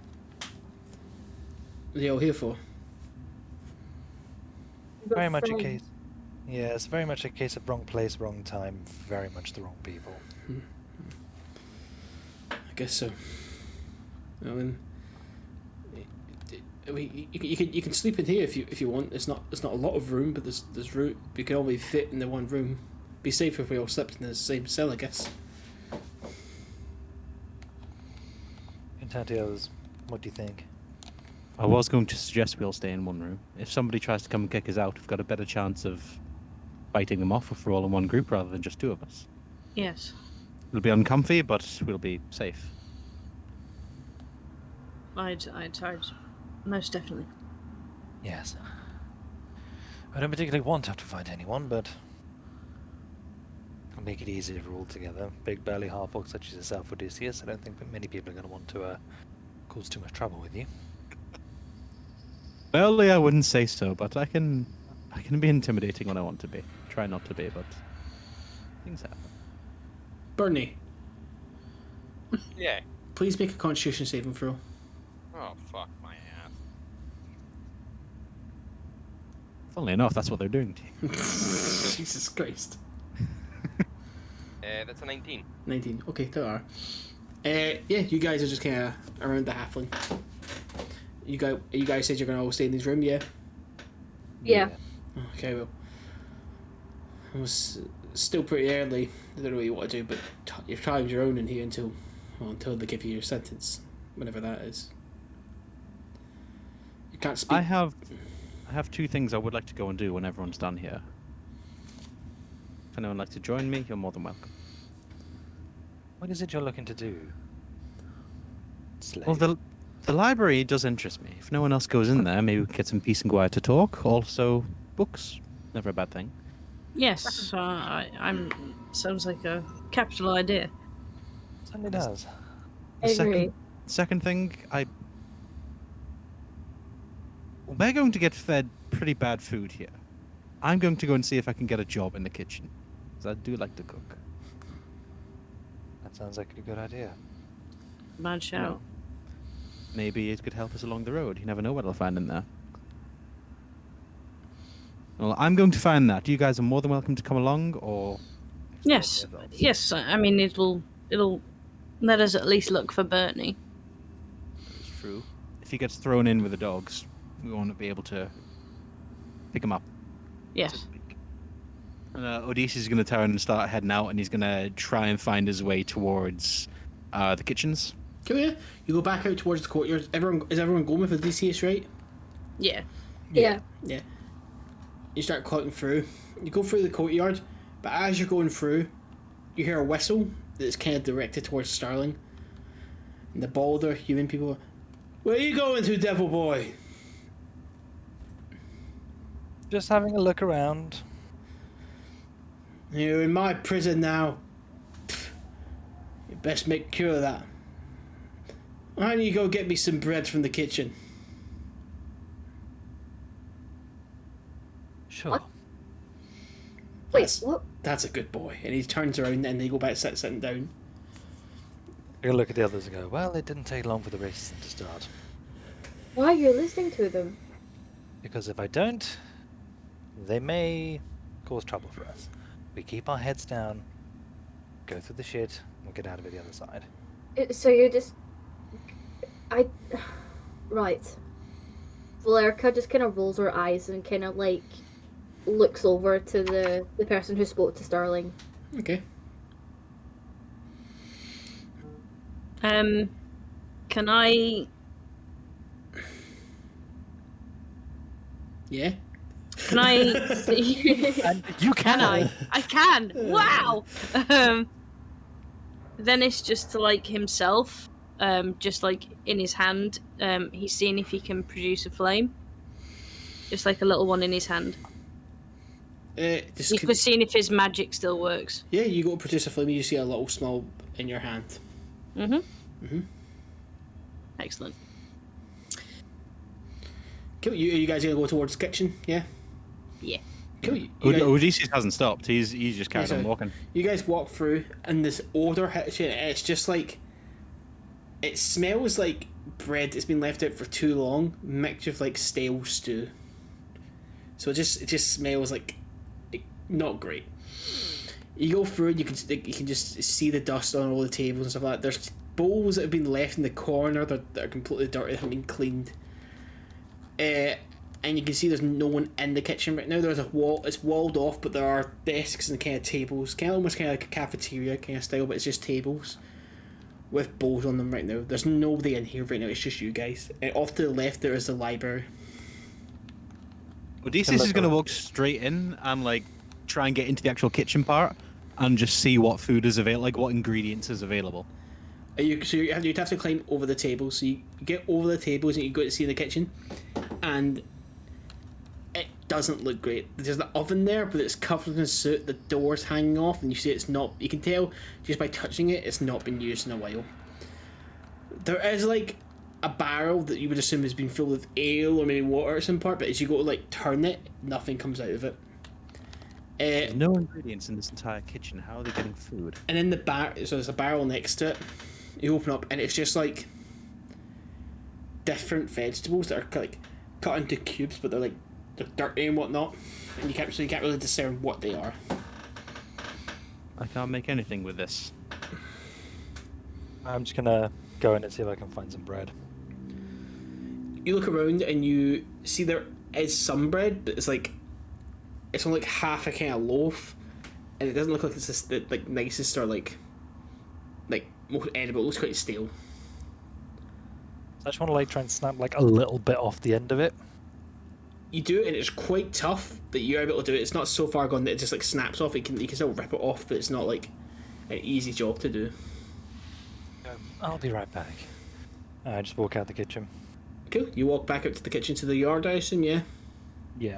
Speaker 4: What are you all here for?
Speaker 5: Very much a case. Yes, very much a case of wrong place, wrong time. Very much the wrong people.
Speaker 4: I guess so. I mean, you can sleep in here if you want. It's not a lot of room, but there's room. You can only fit in the one room. Be safer if we all slept in the same cell, I guess.
Speaker 5: Intatios, what do you think?
Speaker 3: I was going to suggest we all stay in one room. If somebody tries to come and kick us out, we've got a better chance of fighting them off if we're all in one group rather than just 2 of us.
Speaker 2: Yes.
Speaker 3: It'll be uncomfy, but we'll be safe.
Speaker 2: I'd most definitely.
Speaker 5: Yes. I don't particularly want to have to fight anyone, but I'll make it easier if we're all together. Big burly half-orc such as yourself, Odeysus. I don't think that many people are going to want to cause too much trouble with you.
Speaker 3: Well, yeah, I wouldn't say so, but I can be intimidating when I want to be. Try not to be, but things happen.
Speaker 4: Burnie,
Speaker 6: Yeah.
Speaker 4: please make a Constitution saving throw.
Speaker 6: Oh, fuck my ass.
Speaker 3: Funnily enough, that's what they're doing to you.
Speaker 4: Jesus Christ.
Speaker 6: That's a 19.
Speaker 4: 19. Okay, there are. Yeah, you guys are just kind of around the halfling. You guys said you're going to all stay in this room, yeah?
Speaker 1: Yeah.
Speaker 4: Okay, well. It was still pretty early. I don't know what you want to do, but your time's your own in here until they give you your sentence, whenever that is. You can't speak.
Speaker 3: I have 2 things I would like to go and do when everyone's done here. If anyone would like to join me, you're more than welcome.
Speaker 5: What is it you're looking to do? Slave.
Speaker 3: Well, the library does interest me. If no one else goes in there, maybe we can get some peace and quiet to talk. Also, books, never a bad thing.
Speaker 2: Yes, I'm. Sounds like a capital idea.
Speaker 5: Certainly does.
Speaker 1: I agree.
Speaker 3: Second thing, we're going to get fed pretty bad food here. I'm going to go and see if I can get a job in the kitchen, because I do like to cook.
Speaker 5: That sounds like a good idea.
Speaker 2: Bad shout.
Speaker 3: Maybe it could help us along the road. You never know what I'll find in there. Well, I'm going to find that. You guys are more than welcome to come along, or
Speaker 2: Yes, yes. I mean, it'll let us at least look for Burnie.
Speaker 3: It's true. If he gets thrown in with the dogs, we won't be able to pick him up.
Speaker 2: Yes.
Speaker 3: And Odeysus is going to turn and start heading out, and he's going to try and find his way towards the kitchens.
Speaker 4: Come here. You go back out towards the courtyard. Is everyone going with Odysseus, right?
Speaker 2: Yeah.
Speaker 1: Yeah.
Speaker 4: Yeah. You start cutting through. You go through the courtyard, but as you're going through, you hear a whistle that's kind of directed towards Starling. And the balder human people, where are you going to, devil boy?
Speaker 5: Just having a look around.
Speaker 4: You're in my prison now. Pfft. You best make sure of that. Why don't you go get me some bread from the kitchen?
Speaker 5: Sure.
Speaker 1: What? Wait,
Speaker 4: That's-
Speaker 1: what?
Speaker 4: That's a good boy. And he turns around and they go back sitting down.
Speaker 5: I look at the others and go, well, it didn't take long for the racism to start.
Speaker 1: Why are you listening to them?
Speaker 5: Because if I don't, they may cause trouble for us. We keep our heads down, go through the shit, and we'll get out of it the other side.
Speaker 1: So you're just... Right. Valerica just kind of rolls her eyes and kind of, like, looks over to the person who spoke to Starling.
Speaker 4: Okay.
Speaker 2: Can I...
Speaker 4: Yeah.
Speaker 2: Can I see...
Speaker 5: And you
Speaker 2: Can I? I can! Wow! Then it's just to, like, himself, just, like, in his hand, he's seeing if he can produce a flame. Just, like, a little one in his hand. He's seeing if his magic still works.
Speaker 4: Yeah, you go to produce a flame, you see a little small in your hand.
Speaker 2: Excellent.
Speaker 4: Cool. You guys gonna go towards the kitchen? Yeah.
Speaker 2: Yeah.
Speaker 4: Cool. You guys,
Speaker 3: Odysseus hasn't stopped. He's just carried on
Speaker 4: sorry.
Speaker 3: walking.
Speaker 4: you guys walk through, and this odor hits you. And it's just like it smells like bread that's been left out for too long, mixed with like stale stew. So it just smells like not great. You go through, and you can just see the dust on all the tables and stuff like that. There's bowls that have been left in the corner that are completely dirty, haven't been cleaned. And you can see there's no one in the kitchen right now. There's a wall, it's walled off, but there are desks and kind of tables, almost like a cafeteria kind of style, but it's just tables with bowls on them right now. There's nobody in here right now, it's just you guys. And off to the left there is the library.
Speaker 3: Odysseus is going to walk straight in and like try and get into the actual kitchen part and just see what food is available, like what ingredients is available.
Speaker 4: You'd have to climb over the tables. So you get over the tables and you go to see the kitchen, and it doesn't look great. There's the oven there, but it's covered in soot. The door's hanging off, and you see it's not. You can tell just by touching it, it's not been used in a while. There is like a barrel that you would assume has been filled with ale or maybe water at some part, but as you go to like turn it, nothing comes out of it.
Speaker 3: There's no ingredients in this entire kitchen. How are they getting food?
Speaker 4: And in the so there's a barrel next to it. You open up, and it's just like different vegetables that are like cut into cubes, but they're dirty and whatnot, and you can't really discern what they are.
Speaker 3: I can't make anything with this.
Speaker 5: I'm just gonna go in and see if I can find some bread.
Speaker 4: You look around and you see there is some bread, but it's only like half a kind of loaf, and it doesn't look like it's the like nicest or like most edible. It looks quite stale.
Speaker 5: I just want to like try and snap like a little bit off the end of it.
Speaker 4: You do it, and it's quite tough, but you're able to do it. It's not so far gone that it just like snaps off. You can still rip it off, but it's not like an easy job to do.
Speaker 5: I'll be right back. I just walk out the kitchen.
Speaker 4: Cool. You walk back up to the kitchen to the yard, I assume, yeah?
Speaker 5: Yeah.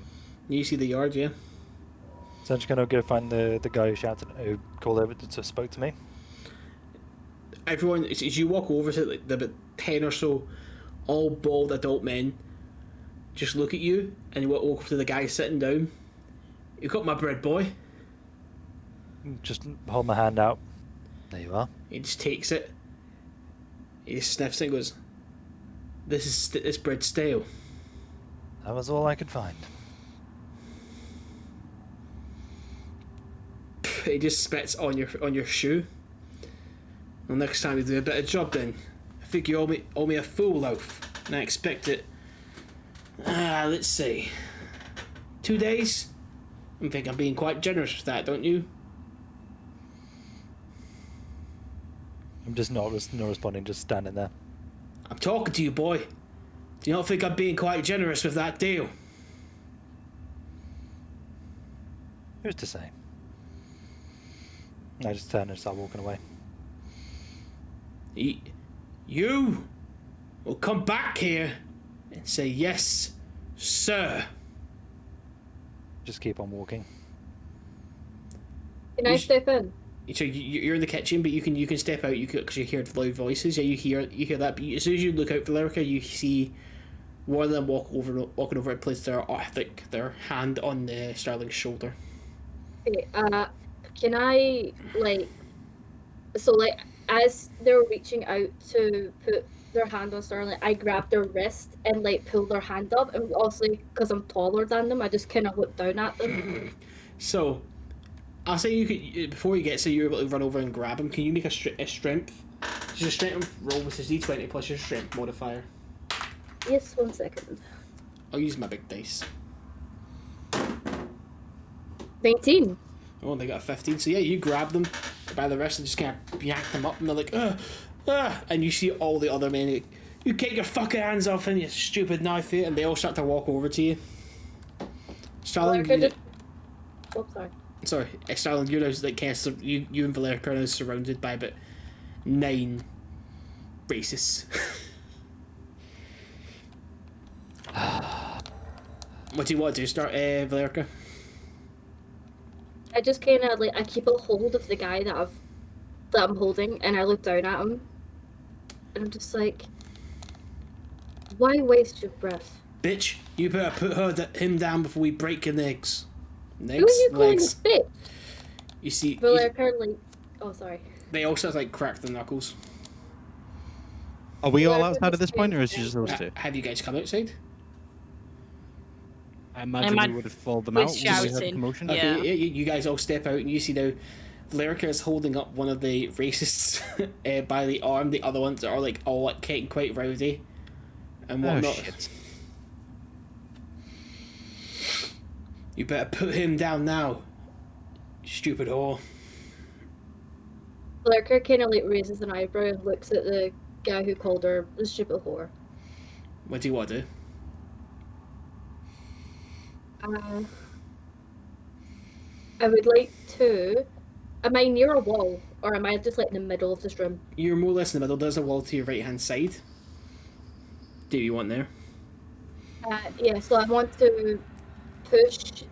Speaker 4: You see the yard, yeah?
Speaker 5: So I'm just gonna go find the guy who called over to spoke to me.
Speaker 4: Everyone, as you walk over to like the about 10 or so all bald adult men, just look at you, and you walk over to the guy sitting down. You got my bread, boy.
Speaker 5: Just hold my hand out. There you are.
Speaker 4: He just takes it. He just sniffs it and goes, this bread's stale.
Speaker 5: That was all I could find.
Speaker 4: He just spits on your shoe. Well, next time you do a better job then. I think you owe me a full loaf. And I expect it. Let's see. 2 days? I think I'm being quite generous with that, don't you?
Speaker 5: I'm just not responding, just standing there.
Speaker 4: I'm talking to you, boy. Do you not think I'm being quite generous with that deal?
Speaker 5: Who's to say? I just turn and start walking away.
Speaker 4: You will come back here and say yes, sir.
Speaker 5: Just keep on walking.
Speaker 1: Can I step in?
Speaker 4: So you're in the kitchen, but you can step out. Because you hear loud voices. Yeah, you hear that. But as soon as you look out, Valericia, you see one of them walking over and place their hand on Starling's shoulder.
Speaker 1: Okay, can I, as they're reaching out to put their hand on Starling, I grab their wrist and, pull their hand up, and obviously, because I'm taller than them, I just kind of look down at them.
Speaker 4: So, I'll say you could, before you get so you're able to run over and grab him, can you make a strength? Just a strength roll with his d20 plus your strength modifier.
Speaker 1: Yes, 1 second.
Speaker 4: I'll use my big dice.
Speaker 1: 19.
Speaker 4: Oh, they got a 15. So yeah, you grab them by the wrist and just kind of yank them up, and they're like, and you see all the other men, you get your fucking hands off him, you stupid knife here, and they all start to walk over to you. Starling,
Speaker 1: Oh, sorry.
Speaker 4: Sorry, Starling, you're now you and Valericia are now surrounded by about 9 racists. What do you want to do? Start, Valericia?
Speaker 1: I just kind of, I keep a hold of the guy that I'm holding, and I look down at him, and I'm just like, why waste your breath?
Speaker 4: Bitch, you better put him down before we break your legs.
Speaker 1: Who are you calling a bitch?
Speaker 4: You see,
Speaker 1: oh, sorry.
Speaker 4: they all start to crack their knuckles.
Speaker 3: Are we all outside at this point, or is it just those two?
Speaker 4: Have you guys come outside?
Speaker 3: I imagine we would have followed them
Speaker 2: We're
Speaker 3: out. Because we heard
Speaker 2: shouting.
Speaker 3: commotion.
Speaker 2: Yeah.
Speaker 4: Okay, you guys all step out, and you see now Valericia is holding up one of the racists by the arm. The other ones are all getting quite rowdy and whatnot.
Speaker 3: Oh, shit.
Speaker 4: You better put him down now, you stupid whore.
Speaker 1: Valericia kind of raises an eyebrow and looks at the guy who called her the stupid whore.
Speaker 4: What do you want to do?
Speaker 1: I would like to. Am I near a wall, or am I just in the middle of this room?
Speaker 4: You're more or less in the middle. There's a wall to your right hand side. Do you want there?
Speaker 1: Yeah, so I want to push,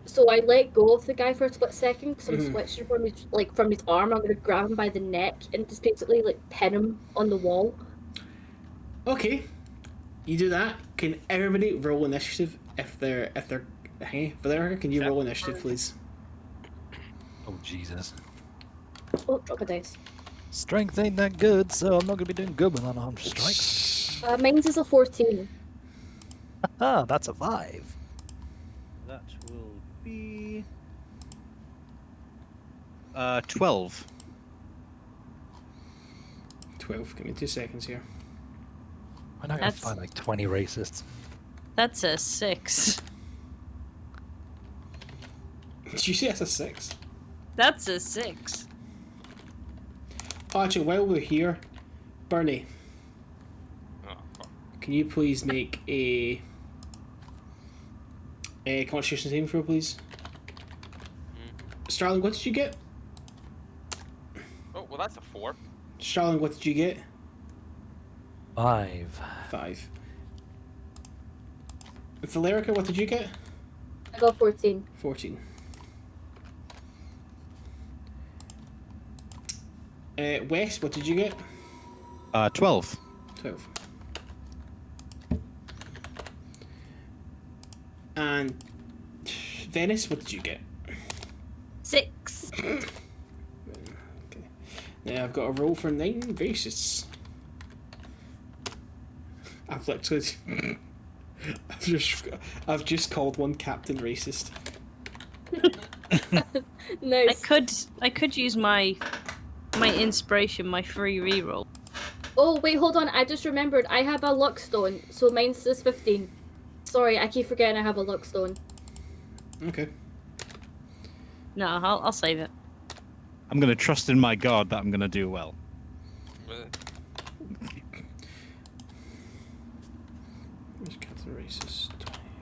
Speaker 1: so I let go of the guy for a split second because I'm switching from his arm. I'm going to grab him by the neck and just basically pin him on the wall.
Speaker 4: Okay, you do that. Can everybody roll initiative if they're hanging? Valericia, can you roll initiative, please?
Speaker 5: Oh, Jesus.
Speaker 1: Oh, drop a dice.
Speaker 5: Strength ain't that good, so I'm not going to be doing good with unarmed strikes.
Speaker 1: Mine's is a 14.
Speaker 5: Ah, that's a 5.
Speaker 3: That will be 12.
Speaker 4: 12. Give me 2 seconds here.
Speaker 5: I'm not going to find 20 racists.
Speaker 2: That's a 6.
Speaker 4: Did you say that's a 6?
Speaker 2: That's a 6.
Speaker 4: Oh, actually, while we're here, Burnie,
Speaker 6: Oh, fuck.
Speaker 4: can you please make a Constitution saving throw, please? Starling, what did you get?
Speaker 6: Oh, well, that's a 4.
Speaker 4: Starling, what did you get?
Speaker 5: 5.
Speaker 4: 5. Valericia, what did you get?
Speaker 1: I got 14.
Speaker 4: 14. Wes, what did you get?
Speaker 3: 12.
Speaker 4: 12. And Venis, what did you get?
Speaker 2: 6.
Speaker 4: Okay. Now I've got a roll for 9 racists. I've literally... I've just called one Captain Racist.
Speaker 1: Nice.
Speaker 2: I could use my inspiration, my free reroll.
Speaker 1: Oh, wait, hold on. I just remembered. I have a luck stone, so mine's is 15. Sorry, I keep forgetting I have a luck stone.
Speaker 4: Okay.
Speaker 2: No, I'll save it.
Speaker 3: I'm going to trust in my god that I'm going to do well.
Speaker 4: Where's Captain Racist?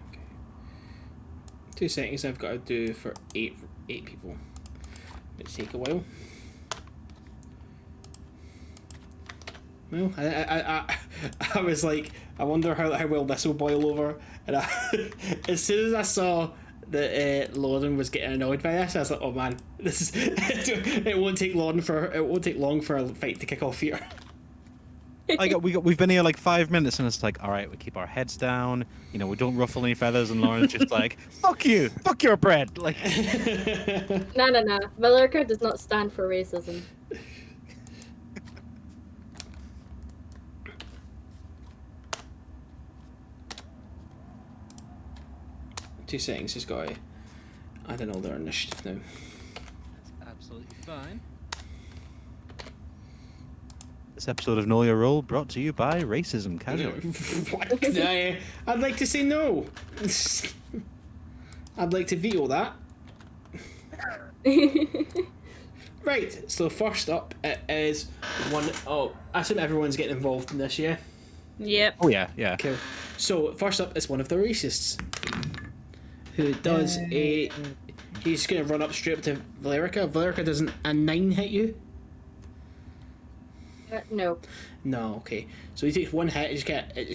Speaker 4: Okay. 2 seconds I've got to do for eight people. It'll take a while. Well, I was like, I wonder how well this will boil over. And as soon as I saw that Lauren was getting annoyed by this, I was like, oh man, this is it won't take long for a fight to kick off here.
Speaker 3: We've been here like 5 minutes, and it's like, all right, we keep our heads down. You know, we don't ruffle any feathers, and Lauren's just like, fuck you, fuck your bread. Like,
Speaker 1: No. Valericia does not stand for racism.
Speaker 4: Two seconds, just got to add in all their initiative now.
Speaker 3: that's absolutely fine. This episode of Know Your Role brought to you by Racism Casually.
Speaker 4: What? I'd like to say no. I'd like to veto that. Right, so first up it is one. Oh, I assume everyone's getting involved in this, yeah?
Speaker 2: Yep.
Speaker 3: Oh yeah, yeah.
Speaker 4: Okay. So first up is one of the racists, who does a. He's going to run up straight up to Valericia. Valericia doesn't a 9 hit you?
Speaker 1: No.
Speaker 4: No. Okay. So he takes one hit. He just kind of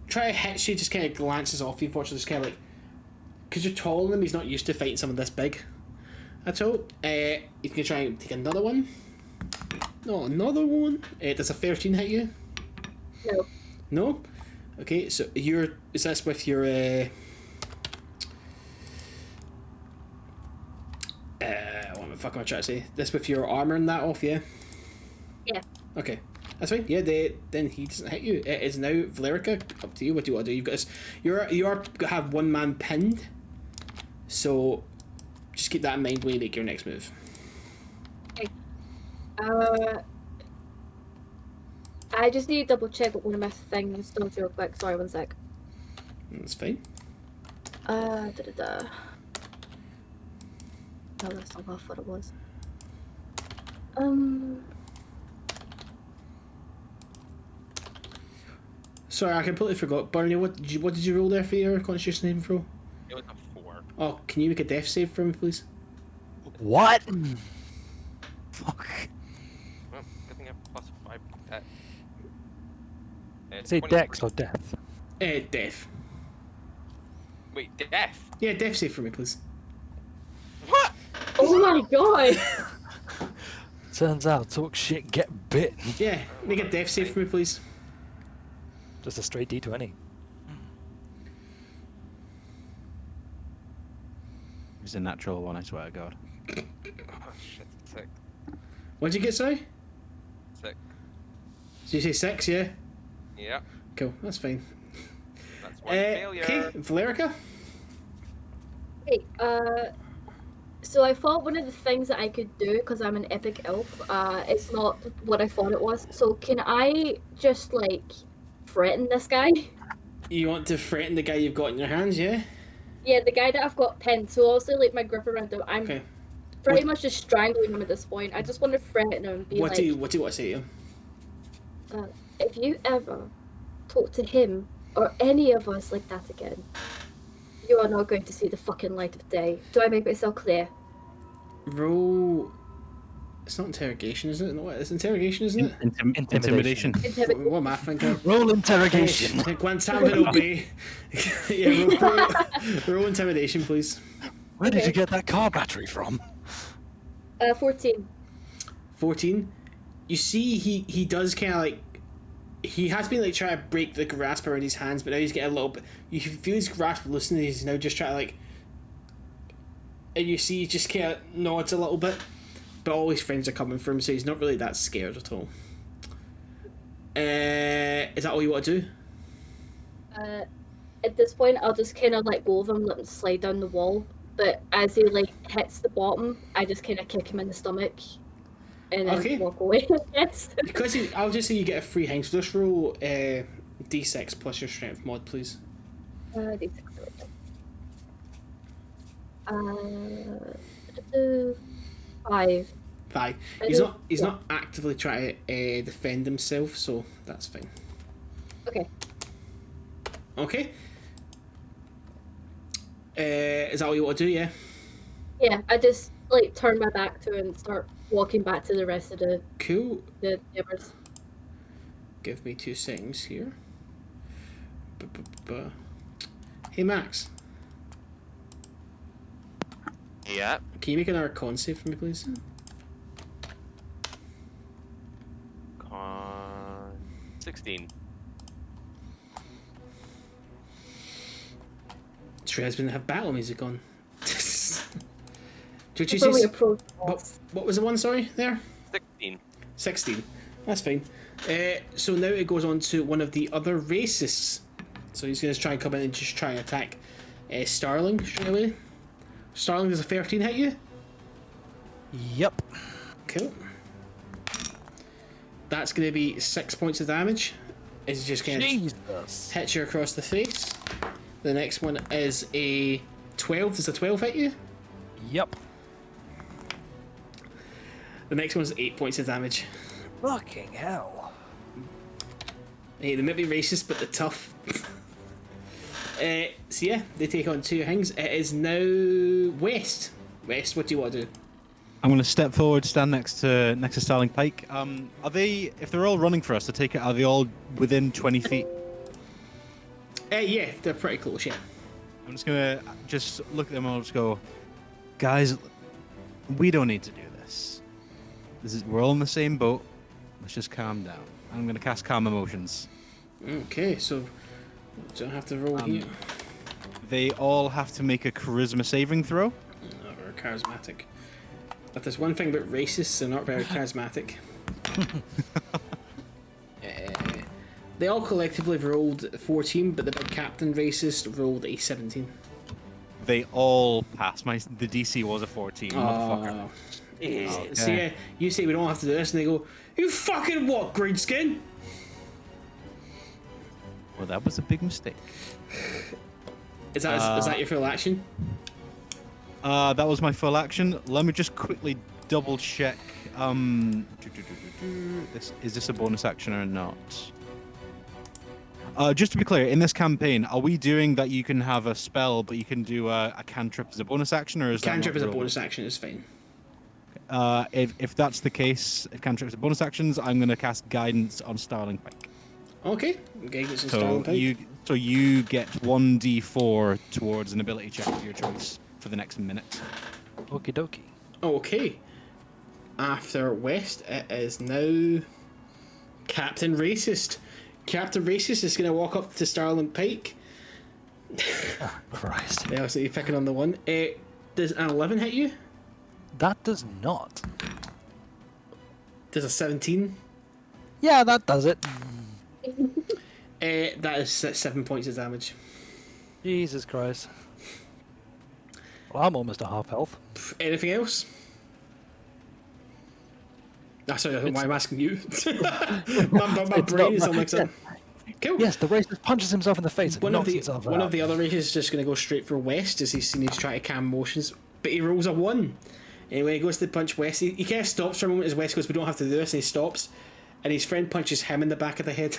Speaker 4: try to hit you. Just kind of glances off you. Unfortunately, just kind of like because you're taller than him. He's not used to fighting someone this big. That's all. He's gonna try and take another one. No, another one. Does a 13 hit you?
Speaker 1: No.
Speaker 4: No. Okay. So is this with your what the fuck am I trying to say? This with your armor and that off, yeah?
Speaker 1: Yeah.
Speaker 4: Okay. That's fine. Yeah, then he doesn't hit you. It is now Valericia. Up to you. What do you want to do? You've got this. You have one man pinned. So just keep that in mind when you make your next move.
Speaker 1: Okay. I just need to double check what one of my things does real quick. Sorry, one sec.
Speaker 4: That's fine.
Speaker 1: No, that's not what it was.
Speaker 4: Sorry, I completely forgot. Burnie, what did you roll there for your Constitution saving throw?
Speaker 6: It was a 4.
Speaker 4: Oh, can you make a death save for me, please?
Speaker 7: What?
Speaker 3: Fuck.
Speaker 6: Well, good thing I have +5.
Speaker 5: Say
Speaker 6: 20.
Speaker 5: dex or death.
Speaker 4: Death.
Speaker 6: Wait, death?
Speaker 4: Yeah, death save for me, please.
Speaker 6: What?
Speaker 1: Oh my god!
Speaker 5: Turns out, talk shit, get bit.
Speaker 4: Yeah, make a death save for me, please.
Speaker 5: Just a straight D20.
Speaker 3: It's a natural one, I swear to God.
Speaker 6: Oh shit, 6.
Speaker 4: What'd you get, sorry?
Speaker 6: 6.
Speaker 4: Did you say 6, yeah?
Speaker 6: Yeah,
Speaker 4: Cool, that's fine.
Speaker 6: that's one failure.
Speaker 4: Okay, Valericia?
Speaker 1: Hey, so I thought one of the things that I could do, because I'm an epic elf, it's not what I thought it was. So can I just, like, threaten this guy?
Speaker 4: You want to threaten the guy you've got in your hands, yeah?
Speaker 1: Yeah, the guy that I've got pinned. So also, like, my grip around him, I'm
Speaker 4: Okay.
Speaker 1: pretty
Speaker 4: What-
Speaker 1: much just strangling him at this point. I just want to threaten him and be
Speaker 4: What
Speaker 1: like,
Speaker 4: do you want to say to him?
Speaker 1: if you ever talk to him or any of us like that again, you are not going to see the fucking light of day. Do I make myself clear?
Speaker 4: Roll. It's not interrogation, is it? No, it's interrogation, isn't it?
Speaker 3: Intimidation.
Speaker 4: What am I thinking?
Speaker 5: Roll interrogation.
Speaker 4: Guantanamo Bay. Yeah, roll intimidation, please.
Speaker 5: Where did
Speaker 1: Okay.
Speaker 5: you get that car battery from?
Speaker 1: 14.
Speaker 4: 14. You see, he does kind of like. He has been like trying to break the grasp around his hands, but now he's getting a little bit. You feel his grasp loosen, and he's now just trying to like. And you see, he just kind of nods a little bit, but all his friends are coming for him, so he's not really that scared at all. Is that all you want to do?
Speaker 1: At this point, I'll just kind of let go of him, let him slide down the wall. but as he like hits the bottom, I just kind of kick him in the stomach, and then
Speaker 4: Okay.
Speaker 1: walk away. Yes.
Speaker 4: Because I'll just say you get a free hang. So just roll d6 plus your strength mod, please.
Speaker 1: D6. 5.
Speaker 4: 5. He's not actively trying to defend himself, so that's fine.
Speaker 1: Okay.
Speaker 4: Okay. Is that what you want to do? Yeah.
Speaker 1: Yeah, I just like turn my back to it and start walking back to the rest of the
Speaker 4: Cool.
Speaker 1: neighbors.
Speaker 4: Give me 2 seconds here. Hey Max,
Speaker 6: Yeah.
Speaker 4: can you make another con save for me, please?
Speaker 6: Con 16.
Speaker 4: Sure, has been have battle music on. Did you
Speaker 1: Before we
Speaker 4: say?
Speaker 1: approach the boss.
Speaker 4: What was the one? Sorry, there.
Speaker 6: 16.
Speaker 4: 16. That's fine. So now it goes on to one of the other racists. So he's going to try and come in and just try and attack Starling straight away. Starling, does a 13 hit you?
Speaker 5: Yep.
Speaker 4: Cool. That's going to be 6 points of damage. As he just kind of
Speaker 5: Jesus.
Speaker 4: hits you across the face. The next one is a 12. Does a 12 hit you?
Speaker 5: Yep.
Speaker 4: The next one's 8 points of damage.
Speaker 5: Fucking hell.
Speaker 4: Hey, they might be racist, but they're tough. So yeah, they take on 2 hangs. It is now West. West, what do you want to do?
Speaker 3: I'm going to step forward, stand next to Starling Pike. Are they? If they're all running for us, to take it, are they all within 20 feet?
Speaker 4: Yeah, they're pretty close. Yeah.
Speaker 3: I'm just gonna look at them and I'll just go, guys, we don't need to do this. We're all in the same boat. Let's just calm down. I'm gonna cast Calm Emotions.
Speaker 4: Okay, so do I have to roll here?
Speaker 3: They all have to make a Charisma saving throw.
Speaker 4: Or charismatic. But there's one thing about racists, they're not very charismatic. They all collectively rolled 14, but the big captain racist rolled a 17.
Speaker 3: They all pass. The DC was a 14, motherfucker.
Speaker 4: So yeah, you say we don't have to do this, and they go, "You fucking what, greenskin?"
Speaker 3: Well, that was a big mistake.
Speaker 4: Is that your full action?
Speaker 3: That was my full action. Let me just quickly double check. Is this a bonus action or not? Just to be clear, in this campaign, are we doing that you can have a spell, but you can do a cantrip as a bonus action, or is
Speaker 4: Cantrip
Speaker 3: that
Speaker 4: as a
Speaker 3: not
Speaker 4: bonus action is fine.
Speaker 3: If that's the case, if cantrips are bonus actions, I'm going to cast Guidance on Starling Pike.
Speaker 4: Okay, guidance on
Speaker 3: So
Speaker 4: Starling Pike.
Speaker 3: you get 1d4 towards an ability check of your choice for the next minute.
Speaker 5: Okie dokie.
Speaker 4: Okay. After West, it is now Captain Racist. Captain Racist is going to walk up to Starling Pike.
Speaker 5: Christ.
Speaker 4: Yeah, so you're picking on the one. Does an 11 hit you?
Speaker 5: That does not.
Speaker 4: Does a 17?
Speaker 5: Yeah, that does it.
Speaker 4: That is 7 points of damage.
Speaker 5: Jesus Christ. Well, I'm almost at half health.
Speaker 4: Anything else? Sorry, why I'm asking you. my brain is on like something. Cool.
Speaker 5: Yes, the racist punches himself in the face and
Speaker 4: One of
Speaker 5: knocks himself
Speaker 4: the
Speaker 5: out.
Speaker 4: other races is just going to go straight for West as he's seen he's trying to calm motions, but he rolls a 1. And when he goes to punch West, he kind of stops for a moment as West goes, "We don't have to do this," and he stops, and his friend punches him in the back of the head.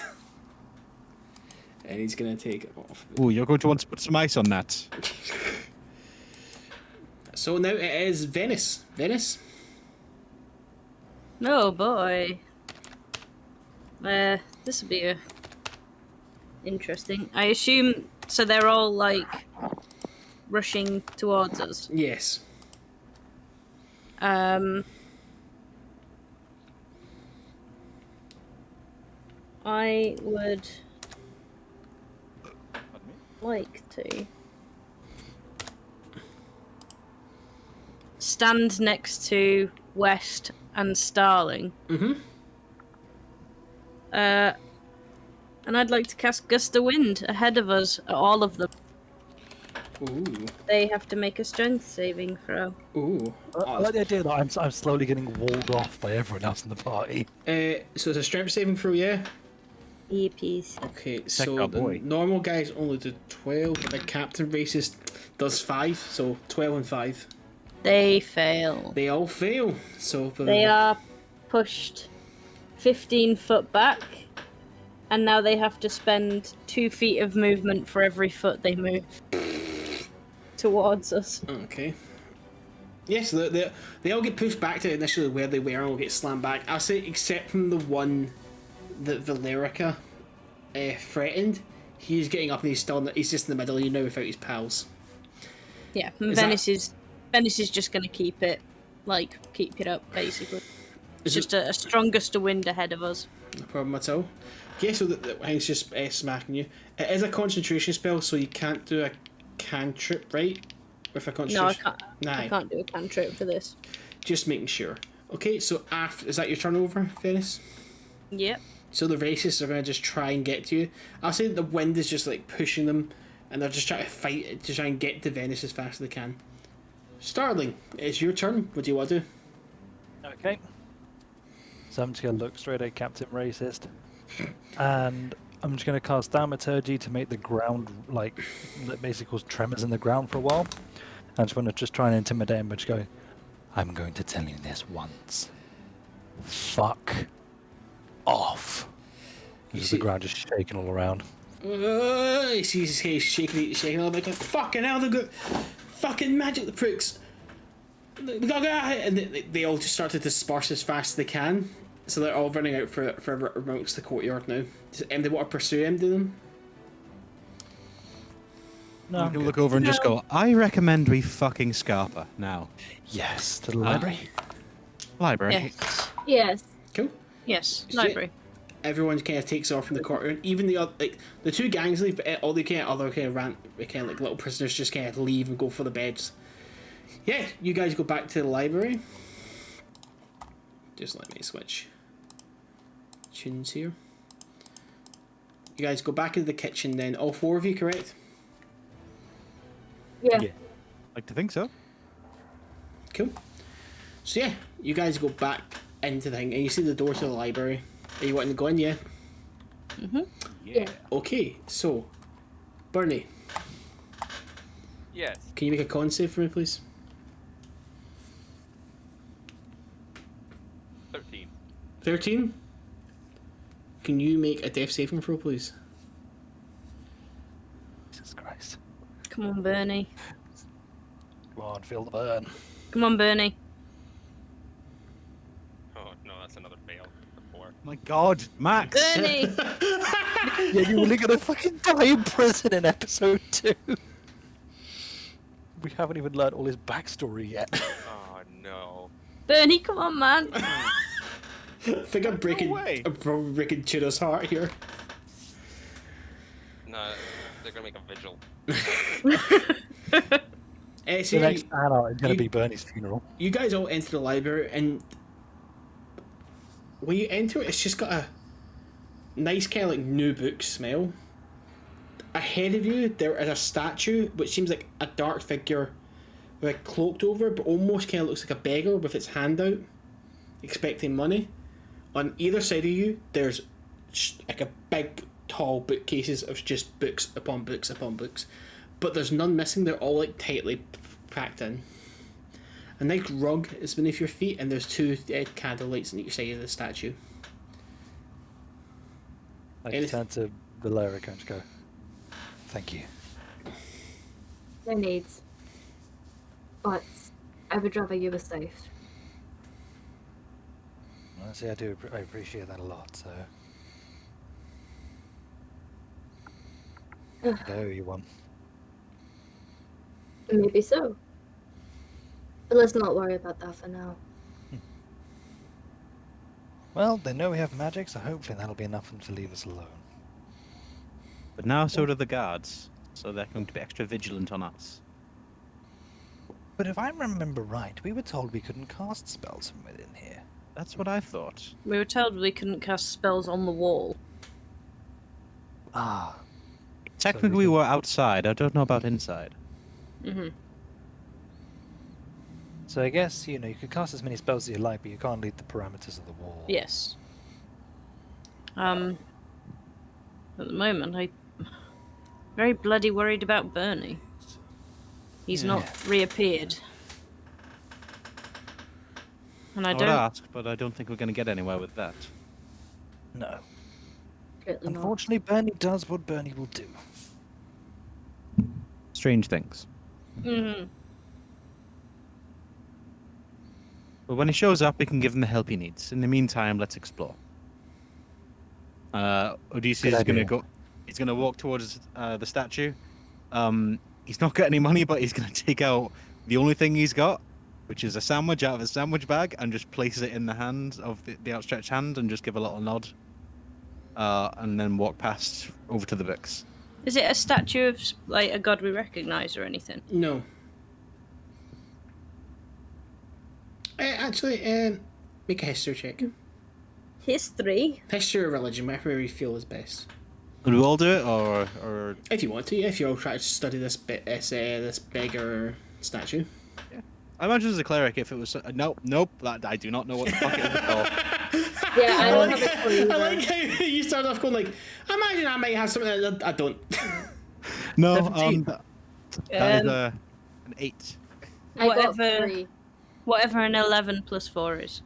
Speaker 4: And he's going to take it off.
Speaker 3: Oh, you're going to want to put some ice on that.
Speaker 4: So now it is Venis. Venis?
Speaker 2: Oh boy. This would be interesting. I assume so. They're all like rushing towards us.
Speaker 4: Yes.
Speaker 2: I would like to stand next to West and Starling.
Speaker 4: Mm-hmm.
Speaker 2: And I'd like to cast Gust of Wind ahead of us, at all of them.
Speaker 4: Ooh.
Speaker 2: They have to make a strength saving throw.
Speaker 4: Ooh.
Speaker 5: I like the idea that I'm slowly getting walled off by everyone else in the party.
Speaker 4: So it's a strength saving throw, yeah?
Speaker 2: EPs.
Speaker 4: Okay,
Speaker 3: Check
Speaker 4: so
Speaker 3: our
Speaker 4: the
Speaker 3: boy.
Speaker 4: normal guys only do 12, but the captain racist does 5, so 12 and 5.
Speaker 2: They fail.
Speaker 4: They all fail. So
Speaker 2: They are pushed 15 foot back, and now they have to spend 2 feet of movement for every foot they move towards us.
Speaker 4: Okay. Yes, they all get pushed back to initially where they were and will get slammed back. I'll say except from the one that Valericia threatened. He's getting up and he's just in the middle, you know, without his pals.
Speaker 2: Yeah,
Speaker 4: Is
Speaker 2: Venis is just going to keep it up, basically. It's just a strongest wind ahead of us.
Speaker 4: No problem at all. Okay, so Hank's just smacking you. It is a concentration spell, so you can't do a cantrip, right? With a concentration.
Speaker 2: No, I can't.
Speaker 4: Nah,
Speaker 2: I can't do a cantrip for this.
Speaker 4: just making sure. Okay, so is that your turn over, Venis?
Speaker 2: Yep.
Speaker 4: So the racists are going to just try and get to you. I'll say that the wind is just like pushing them, and they're just trying to fight it to try and get to Venis as fast as they can. Starling, it's your turn. What do you want to do?
Speaker 5: Okay. So I'm just going to look straight at Captain Racist. And I'm just going to cast Thaumaturgy to make the ground, like, that basically cause tremors in the ground for a while. I just want to just try and intimidate him, but just go, I'm going to tell you this once. Fuck off. Because the ground just shaking all around.
Speaker 4: He sees his head shaking a little bit. Going, fucking hell, they've got fucking magic, the pricks. We gotta get out of here. And they all just start to disperse as fast as they can. So they're all running out for amongst the courtyard now. Does they want to pursue him, do them?
Speaker 5: No,
Speaker 3: I can look over and just go, I recommend we fucking Scarpa now.
Speaker 5: yes, to the library.
Speaker 3: Library.
Speaker 2: Yes.
Speaker 1: Yes.
Speaker 4: Cool.
Speaker 2: Yes.
Speaker 4: So-
Speaker 2: Library.
Speaker 4: Everyone kind of takes off from the courtyard. Even the two gangs leave, but all the kind of other kind of like little prisoners just kind of leave and go for the beds. Yeah, you guys go back to the library. Just let me switch tunes here. You guys go back into the kitchen then. All four of you, correct?
Speaker 1: Yeah.
Speaker 5: Yeah.
Speaker 3: Like to think so.
Speaker 4: Cool. So yeah, you guys go back into the thing and you see the door to the library. Are you wanting to go in? Yeah.
Speaker 1: Yeah.
Speaker 4: Okay, so Burnie,
Speaker 6: Yes.
Speaker 4: can you make a con save for me, please?
Speaker 6: 13.
Speaker 4: 13. Can you make a death saving throw, please?
Speaker 5: Jesus Christ.
Speaker 2: Come on, Burnie.
Speaker 5: Come on, feel the burn.
Speaker 2: Come on, Burnie.
Speaker 6: Oh, no, that's another fail. Four.
Speaker 3: My God, Max.
Speaker 2: Burnie.
Speaker 5: Yeah, you're only gonna fucking die in prison in episode 2. We haven't even learned all his backstory yet.
Speaker 6: Oh, no.
Speaker 2: Burnie, come on, man.
Speaker 4: I think I'm
Speaker 3: way.
Speaker 4: probably breaking Tudor's heart here.
Speaker 6: No, they're gonna make a vigil.
Speaker 4: So
Speaker 5: The
Speaker 4: yeah,
Speaker 5: next fan art is gonna
Speaker 4: you-
Speaker 5: be Bernie's funeral.
Speaker 4: you guys all enter the library, and when you enter it, it's just got a nice kind of like new book smell. Ahead of you, there is a statue which seems like a dark figure with a cloaked over, but almost kind of looks like a beggar with its hand out, expecting money. On either side of you, there's like a big, tall bookcases of just books upon books upon books, but there's none missing. They're all like packed in. A nice rug is beneath your feet, and there's two candle lights on each side of the statue.
Speaker 5: I just turn to Valericia and just go, thank you.
Speaker 1: No needs. But I would rather you were safe.
Speaker 5: Honestly, I appreciate that a lot, so... I owe you one.
Speaker 1: Maybe so. But let's not worry about that for now.
Speaker 5: Well, they know we have magic, so hopefully that'll be enough for them to leave us alone.
Speaker 3: But now so do the guards, so they're going to be extra vigilant on us.
Speaker 5: But if I remember right, we were told we couldn't cast spells from within here.
Speaker 3: That's what I thought.
Speaker 2: We were told we couldn't cast spells on the wall.
Speaker 5: Ah.
Speaker 3: Technically, we were outside. I don't know about inside.
Speaker 2: Mm-hmm.
Speaker 5: So I guess, you could cast as many spells as you like, but you can't leave the parameters of the wall.
Speaker 2: Yes. At the moment, I'm very bloody worried about Burnie. He's not reappeared. And I
Speaker 3: I would
Speaker 2: don't...
Speaker 3: ask, but I don't think we're going to get anywhere with that.
Speaker 5: No.
Speaker 1: Certainly not.
Speaker 5: Unfortunately, Burnie does what Burnie will do.
Speaker 3: Strange things.
Speaker 2: Mm-hmm.
Speaker 3: But when he shows up, we can give him the help he needs. In the meantime, let's explore. Odeysus
Speaker 5: Good
Speaker 3: is going to
Speaker 5: idea.
Speaker 3: go. He's going to walk towards the statue. He's not got any money, but he's going to take out the only thing he's got, which is a sandwich out of his sandwich bag, and just place it in the hand of the outstretched hand, and just give a little nod. And then walk past over to the books.
Speaker 2: Is it a statue of, like, a god we recognise or anything?
Speaker 4: No. Actually, make a history check.
Speaker 2: History?
Speaker 4: History or religion, whatever you feel is best.
Speaker 3: Would we all do it, or
Speaker 4: If you want to, if you're all trying to study this this beggar statue.
Speaker 3: I imagine as a cleric, if it was nope, that I do not know what the fuck it is at all.
Speaker 1: Yeah, I don't have a clue.
Speaker 4: I like how you started off going like, I imagine I might have something that I don't.
Speaker 3: No,
Speaker 2: 17.
Speaker 3: that is an 8.
Speaker 1: I got
Speaker 2: Whatever.
Speaker 1: 3.
Speaker 2: Whatever an 11 plus 4 is.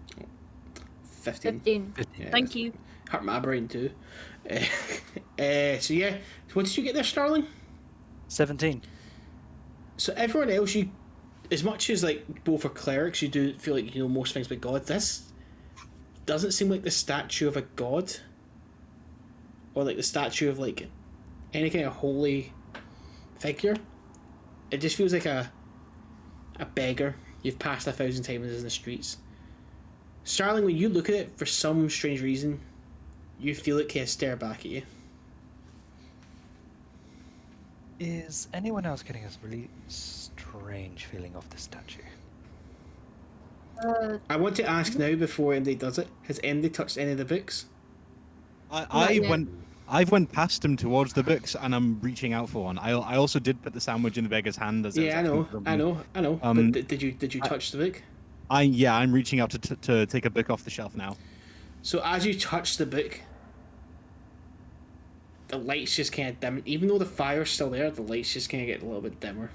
Speaker 4: 15.
Speaker 1: 15.
Speaker 4: Yeah,
Speaker 2: Thank you.
Speaker 4: hurt my brain too. So yeah, what did you get there, Starling?
Speaker 5: 17.
Speaker 4: So everyone else, you, as much as like both are clerics, you do feel like you know most things about God. This doesn't seem like the statue of a god, or like the statue of like any kind of holy figure. It just feels like a beggar you've passed 1,000 times in the streets. Starling, when you look at it, for some strange reason, you feel it kind of stare back at you.
Speaker 5: Is anyone else getting a really strange feeling off the statue?
Speaker 4: I want to ask now before anybody does it. Has anybody touched any of the books?
Speaker 3: I've went past him towards the books, and I'm reaching out for one. I also did put the sandwich in the beggar's hand. As
Speaker 4: Yeah, I know.
Speaker 3: Um,
Speaker 4: But did you touch the book?
Speaker 3: I'm reaching out to take a book off the shelf now.
Speaker 4: So as you touch the book, the lights just kind of dim. Even though the fire's still there, the lights just kind of get a little bit dimmer.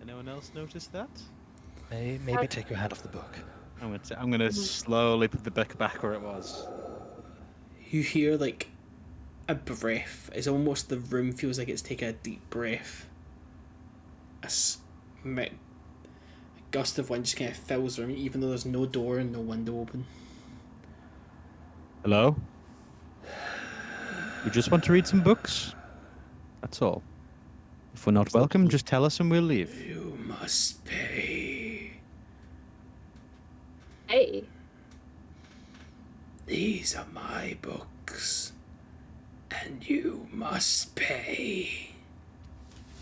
Speaker 3: Anyone else notice that?
Speaker 5: Maybe take your hand off the book.
Speaker 3: I'm gonna slowly put the book back where it was.
Speaker 4: You hear like a breath. It's almost the room feels like it's taking a deep breath. A gust of wind just kind of fills the room, even though there's no door and no window open.
Speaker 3: Hello? We just want to read some books. That's all. If we're not welcome, just tell us and we'll leave.
Speaker 4: You must pay.
Speaker 1: Hey.
Speaker 4: These are my books, and you must pay.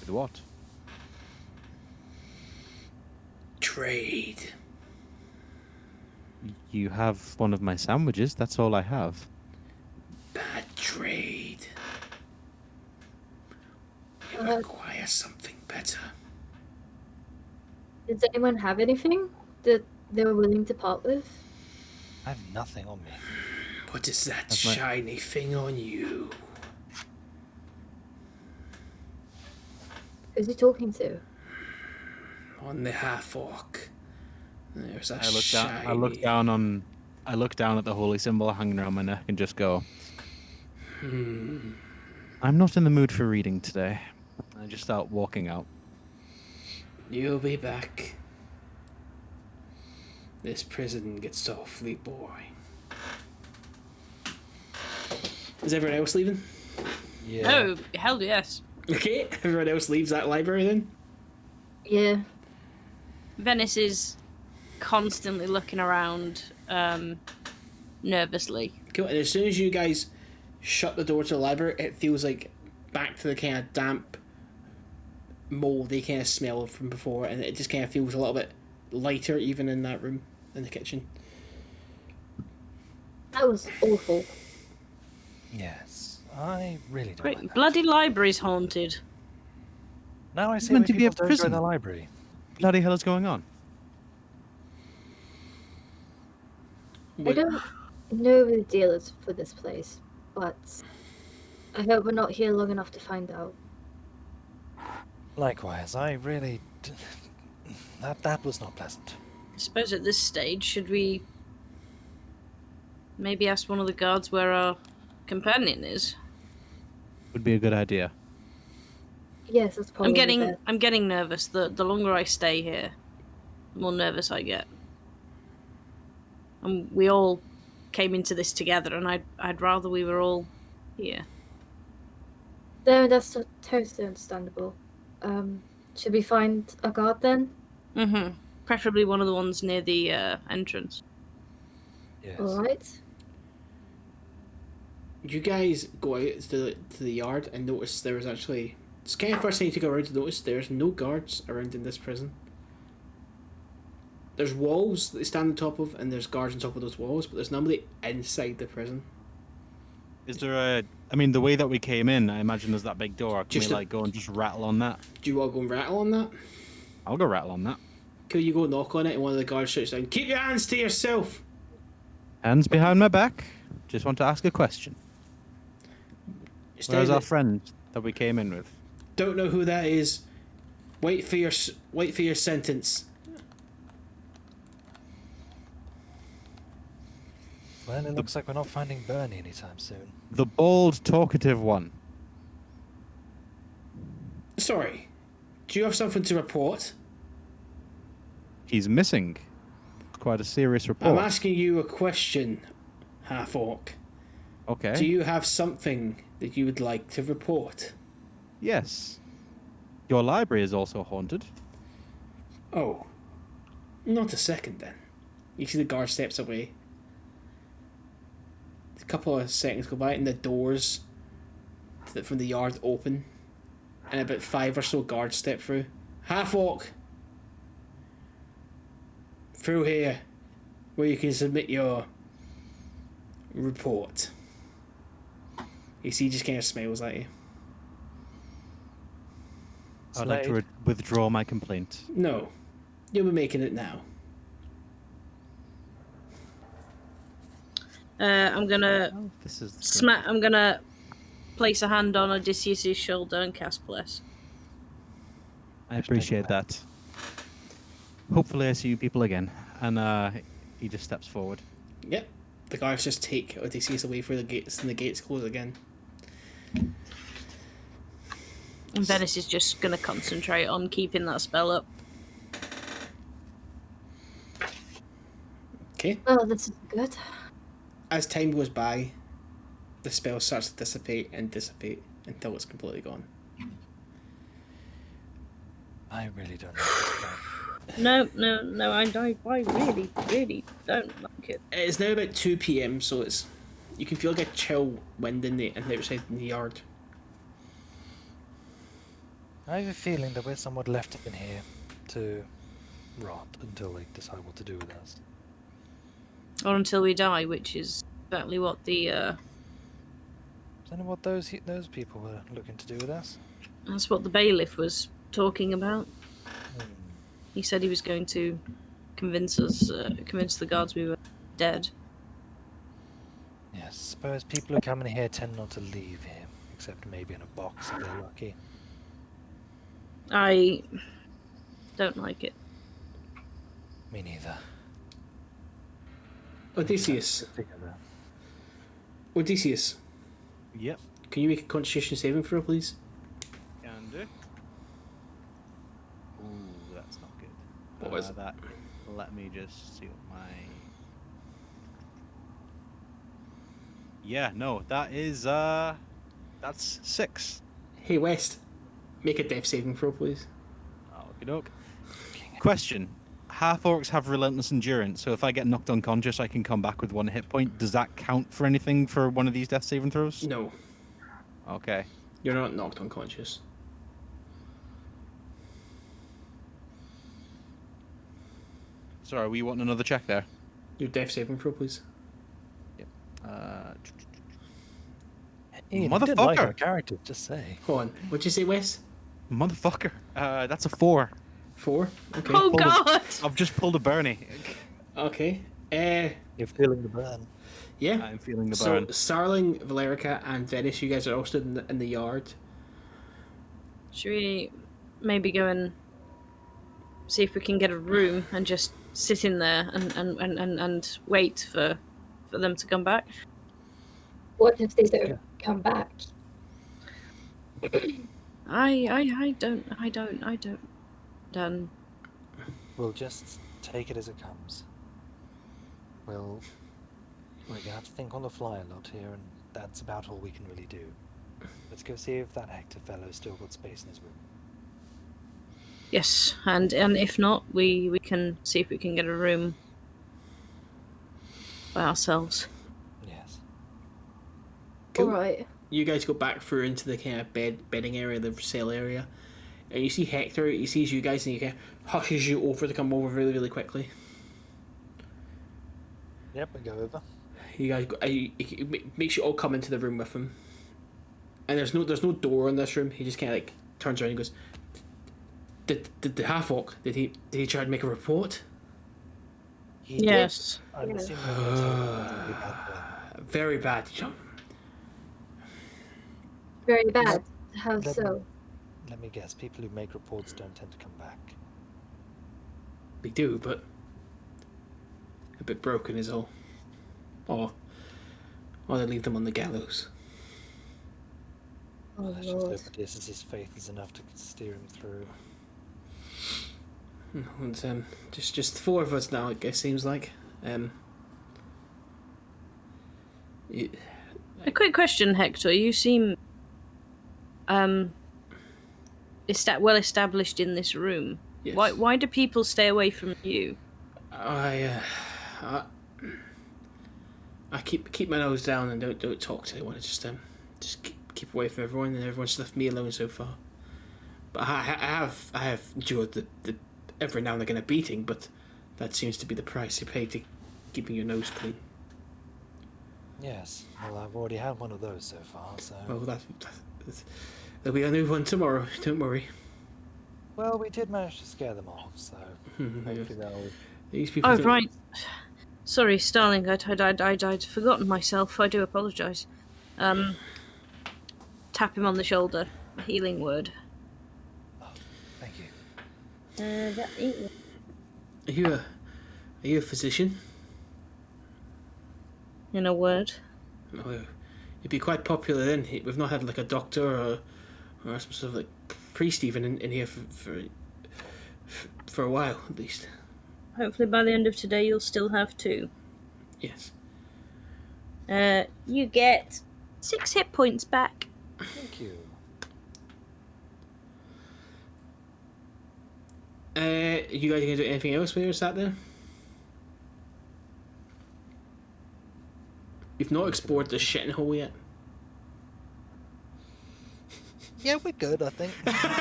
Speaker 3: With what?
Speaker 4: Trade.
Speaker 3: You have one of my sandwiches, that's all I have.
Speaker 4: Bad trade. You require something better.
Speaker 1: Does anyone have anything that they were willing to part with?
Speaker 5: I have nothing on me.
Speaker 4: What is that
Speaker 3: That's my-
Speaker 4: shiny thing on you?
Speaker 1: Who's he talking to?
Speaker 4: On the half-orc. There's a
Speaker 3: I look
Speaker 4: shiny...
Speaker 3: down. I look down at the holy symbol hanging around my neck and just go. I'm not in the mood for reading today. I just start walking out.
Speaker 4: You'll be back. This prison gets awfully boring. Is everyone else leaving?
Speaker 5: Yeah.
Speaker 2: Oh, hell yes.
Speaker 4: Okay, everyone else leaves that library then?
Speaker 1: Yeah.
Speaker 2: Venis is constantly looking around nervously.
Speaker 4: Cool, and as soon as you guys shut the door to the library, it feels like back to the kind of damp, mouldy kind of smell from before, and it just kind of feels a little bit lighter even in that room, in the kitchen.
Speaker 1: That was awful.
Speaker 5: Yes. I really don't
Speaker 2: Great.
Speaker 5: like that.
Speaker 2: Bloody library's haunted.
Speaker 5: Now I see
Speaker 3: meant
Speaker 5: why
Speaker 3: to be a
Speaker 5: people don't join
Speaker 3: prison.
Speaker 5: the library.
Speaker 3: Bloody hell is going on?
Speaker 1: I don't know the deal is for this place, but I hope we're not here long enough to find out.
Speaker 5: Likewise, I really... That was not pleasant.
Speaker 2: I suppose at this stage, should we maybe ask one of the guards where our companion is?
Speaker 3: Would be a good idea.
Speaker 1: Yes, that's probably best.
Speaker 2: I'm getting nervous. The longer I stay here, the more nervous I get. And we all came into this together, and I'd rather we were all here.
Speaker 1: No, that's totally understandable. Should we find a guard then?
Speaker 2: Mm-hmm. Preferably one of the ones near the entrance.
Speaker 5: Yes.
Speaker 1: Alright.
Speaker 4: You guys go out to the yard and notice there is actually... It's kind of first thing to go around to notice there's no guards around in this prison. There's walls that they stand on top of, and there's guards on top of those walls, but there's nobody inside the prison.
Speaker 3: Is there a... I mean, the way that we came in, I imagine there's that big door. Can we, go and just rattle on that?
Speaker 4: Do you want to go and rattle on that?
Speaker 3: I'll go rattle on that.
Speaker 4: Could you go knock on it, and one of the guards shouts down, "Keep your hands to yourself!"
Speaker 3: Hands behind my back. Just want to ask a question. Where's our friend that we came in with?
Speaker 4: Don't know who that is. Wait for your sentence.
Speaker 5: Well, it looks like we're not finding Burnie anytime soon.
Speaker 3: The bald, talkative one.
Speaker 4: Sorry. Do you have something to report?
Speaker 3: He's missing. Quite a serious report.
Speaker 4: I'm asking you a question, half-orc.
Speaker 3: Okay.
Speaker 4: Do you have something that you would like to report?
Speaker 3: Yes. Your library is also haunted.
Speaker 4: Oh. Not a second, then. You see the guard steps away. A couple of seconds go by and the doors from the yard open. And about 5 or so guards step through. Half-orc! Through here, where you can submit your report. You see, he just kind of smiles at you.
Speaker 3: I'd like to withdraw my complaint.
Speaker 4: No, you'll be making it now.
Speaker 2: I'm gonna
Speaker 3: This is
Speaker 2: I'm gonna place a hand on Odysseus' shoulder and cast bless.
Speaker 3: I appreciate that. Hopefully I see you people again. And he just steps forward.
Speaker 4: Yep. The guards just take Odysseus away through the gates and the gates close again.
Speaker 2: And Venis is just gonna concentrate on keeping that spell up.
Speaker 4: Okay.
Speaker 1: Oh, this is good.
Speaker 4: As time goes by, the spell starts to dissipate until it's completely gone.
Speaker 5: I really don't know.
Speaker 2: No, I really, really don't like it.
Speaker 4: It's now about 2 PM, so you can feel like a chill wind in the outside in the yard.
Speaker 5: I have a feeling that we're somewhat left up in here to rot until they decide what to do with us.
Speaker 2: Or until we die, which is exactly what the
Speaker 5: Is that what those people were looking to do with us?
Speaker 2: that's what the bailiff was talking about. He said he was going to convince the guards we were dead.
Speaker 5: Yes, I suppose people who come in here tend not to leave here, except maybe in a box if they're lucky.
Speaker 2: I don't like it.
Speaker 5: Me neither.
Speaker 4: Odysseus. Odysseus,
Speaker 3: Yep.
Speaker 4: can you make a Constitution saving throw, please?
Speaker 3: Can do. Ooh, that's not good.
Speaker 4: What was it?
Speaker 3: That? Let me just see what my... Yeah, no, that is, that's 6.
Speaker 4: Hey, West, make a death saving throw, please.
Speaker 3: Okey-doke. Question. Half-orcs have relentless endurance, so if I get knocked unconscious, I can come back with 1 hit point. Does that count for anything for one of these death saving throws?
Speaker 4: No,
Speaker 3: Okay.
Speaker 4: you're not knocked unconscious.
Speaker 3: Sorry, we want another check there.
Speaker 4: Your death saving throw, please.
Speaker 5: Ian, you didn't like
Speaker 3: Motherfucker!
Speaker 5: our character, just say.
Speaker 4: Hold on, what'd you say, Wes?
Speaker 3: Motherfucker. That's a 4.
Speaker 4: 4. Okay.
Speaker 2: Oh
Speaker 3: Pulled a-
Speaker 2: God!
Speaker 3: I've just pulled a Burnie.
Speaker 4: Okay.
Speaker 5: You're feeling the burn.
Speaker 4: Yeah.
Speaker 3: I'm feeling the
Speaker 4: So
Speaker 3: burn.
Speaker 4: Starling, Valerica, and Venis, you guys are all stood in the yard.
Speaker 2: Should we maybe go and see if we can get a room and just sit in there and wait for them to come back?
Speaker 1: What if they don't come back?
Speaker 2: I don't. Done.
Speaker 5: We'll just take it as it comes. We're gonna have to think on the fly a lot here, and that's about all we can really do. Let's go see if that Hector fellow's still got space in his room.
Speaker 2: Yes, and if not, we can see if we can get a room by ourselves.
Speaker 5: Yes.
Speaker 4: Cool.
Speaker 1: Alright.
Speaker 4: You guys go back through into the kind of bedding area, the cell area, and you see Hector. He sees you guys, and he kind of hushes you over to come over really, really quickly.
Speaker 5: Yep, we go over.
Speaker 4: You guys go, he makes you all come into the room with him, and there's no door in this room. He just kind of like turns around and goes, "Did the half-orc? Did he try to make a report?"
Speaker 5: He
Speaker 2: Yes.
Speaker 5: did. I'm
Speaker 1: Yeah.
Speaker 5: assuming that's a really bad burn.
Speaker 4: Very bad.
Speaker 1: Very bad. How
Speaker 5: Let-
Speaker 1: so?
Speaker 5: Let me guess, people who make reports don't tend to come back.
Speaker 4: They do, but a bit broken is all. Or they leave them on the gallows.
Speaker 1: Oh
Speaker 5: Let's just
Speaker 1: lord.
Speaker 5: hope Odeysus' faith is enough to steer him through.
Speaker 4: And just 4 of us now. It seems like.
Speaker 2: A quick question, Hector. You seem well established in this room.
Speaker 4: Yes.
Speaker 2: Why do people stay away from you?
Speaker 4: I keep my nose down and don't talk to anyone. I just keep away from everyone, and everyone's left me alone so far. But I have endured the every now and again a beating, but that seems to be the price you pay to keeping your nose clean.
Speaker 5: Yes, well, I've already had one of those so far, so...
Speaker 4: Well, there'll be a new one tomorrow. Don't worry.
Speaker 5: Well, we did manage to scare them off, so hopefully that'll...
Speaker 4: These people.
Speaker 2: Oh
Speaker 4: don't-
Speaker 2: right. Sorry, Starling. I'd forgotten myself. I do apologise. Tap him on the shoulder. A healing word.
Speaker 5: Thank you.
Speaker 4: Are you a physician?
Speaker 2: In a word.
Speaker 4: Oh, you'd be quite popular then. We've not had like a doctor or some sort of like priest even in here for a while at least.
Speaker 2: Hopefully by the end of today you'll still have 2.
Speaker 4: Yes.
Speaker 2: You get 6 hit points back.
Speaker 5: Thank you.
Speaker 4: You guys gonna do anything else when you're sat there? You've not explored the shitting hole yet.
Speaker 5: Yeah, we're good, I think.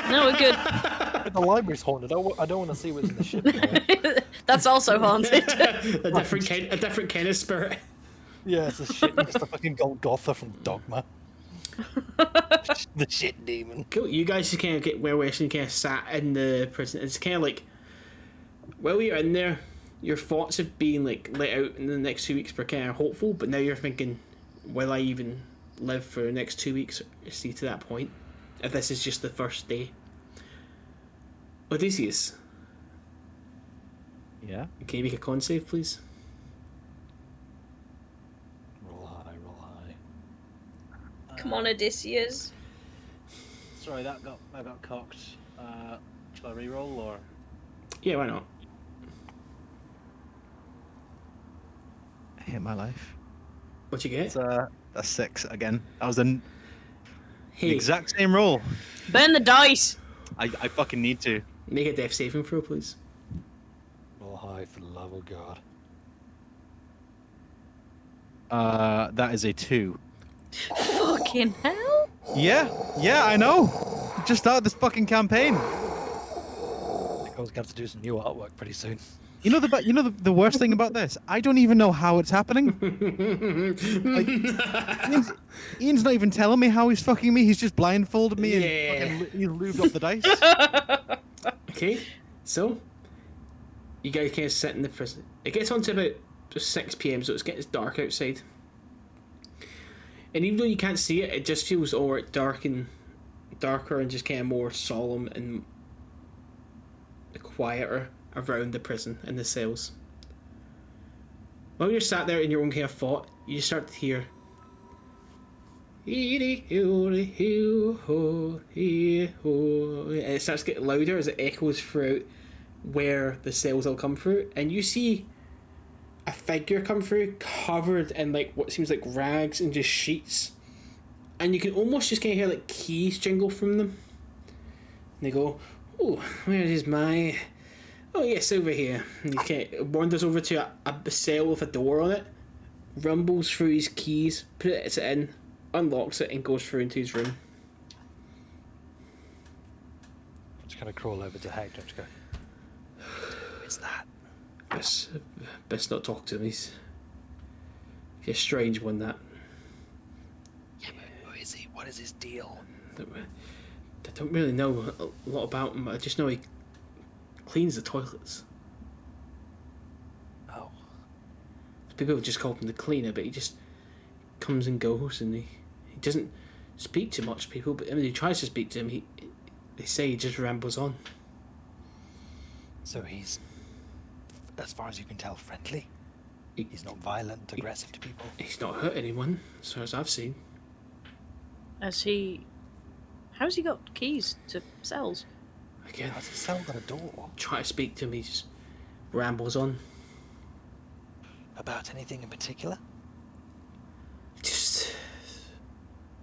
Speaker 2: No, we're good.
Speaker 5: But the library's haunted. I don't want to see what's in the ship. Anymore.
Speaker 2: That's also haunted.
Speaker 4: a different kind of spirit.
Speaker 5: Yeah, it's a shit. It's the fucking Golgotha from Dogma. The shit demon.
Speaker 4: Cool. You guys just kind of get well-rested and kind of sat in the prison. It's kind of like, while you're in there, your thoughts have been like let out in the next 2 weeks were kind of hopeful, but now you're thinking, will I even live for the next 2 weeks? See to that point, if this is just the first day. Odeysus,
Speaker 3: Yeah.
Speaker 4: can you make a con save, please?
Speaker 5: Roll high, roll high.
Speaker 2: Come on, Odysseus.
Speaker 3: Sorry, I got cocked. Shall I reroll or?
Speaker 4: Yeah, why not?
Speaker 3: I hate my life.
Speaker 4: What you get?
Speaker 3: It's a 6 again. That was the
Speaker 4: Hey,
Speaker 3: exact same roll.
Speaker 2: Burn the dice.
Speaker 3: I fucking need to.
Speaker 4: make a death saving throw, please.
Speaker 5: Roll high for the love of God.
Speaker 3: That is a 2.
Speaker 2: Fucking hell.
Speaker 3: Yeah, I know. Just started this fucking campaign.
Speaker 5: I think I was going to have to do some new artwork pretty soon.
Speaker 3: The worst thing about this? I don't even know how it's happening. Like, Ian's not even telling me how he's fucking me. He's just blindfolded me and fucking he's lubed up the dice.
Speaker 4: Okay, so you guys kind of sit in the prison. It gets on to about 6 p.m, so it's getting dark outside. And even though you can't see it, it just feels all dark and darker and just kind of more solemn and quieter around the prison and the cells. While you're sat there in your own kind of thought, you start to hear and it starts getting louder as it echoes throughout where the cells all come through, and you see a figure come through covered in like what seems like rags and just sheets, and you can almost just kind of hear like keys jingle from them, and they go, "Oh, where is my... Oh yes, over here." And he kind of wanders over to a cell with a door on it, rumbles through his keys, puts it in, unlocks it, and goes through into his room.
Speaker 5: I'm just gonna crawl over to Hector and just go, "Who is that?"
Speaker 4: Best not talk to him. He's a strange one, that.
Speaker 5: Yeah, but who is he? What is his deal?
Speaker 4: I don't really know a lot about him. I just know he cleans the toilets.
Speaker 5: Oh.
Speaker 4: People just call him the cleaner, but he just comes and goes, and he doesn't speak to much people. But when he tries to speak to him, they say he just rambles on.
Speaker 5: So he's, as far as you can tell, friendly? He's not violent, aggressive to people?
Speaker 4: He's not hurt anyone, as far as I've seen.
Speaker 2: How's he got keys to cells?
Speaker 4: Again,
Speaker 5: How's the cell got a door?
Speaker 4: try to speak to him, he just rambles on.
Speaker 5: About anything in particular?
Speaker 4: Just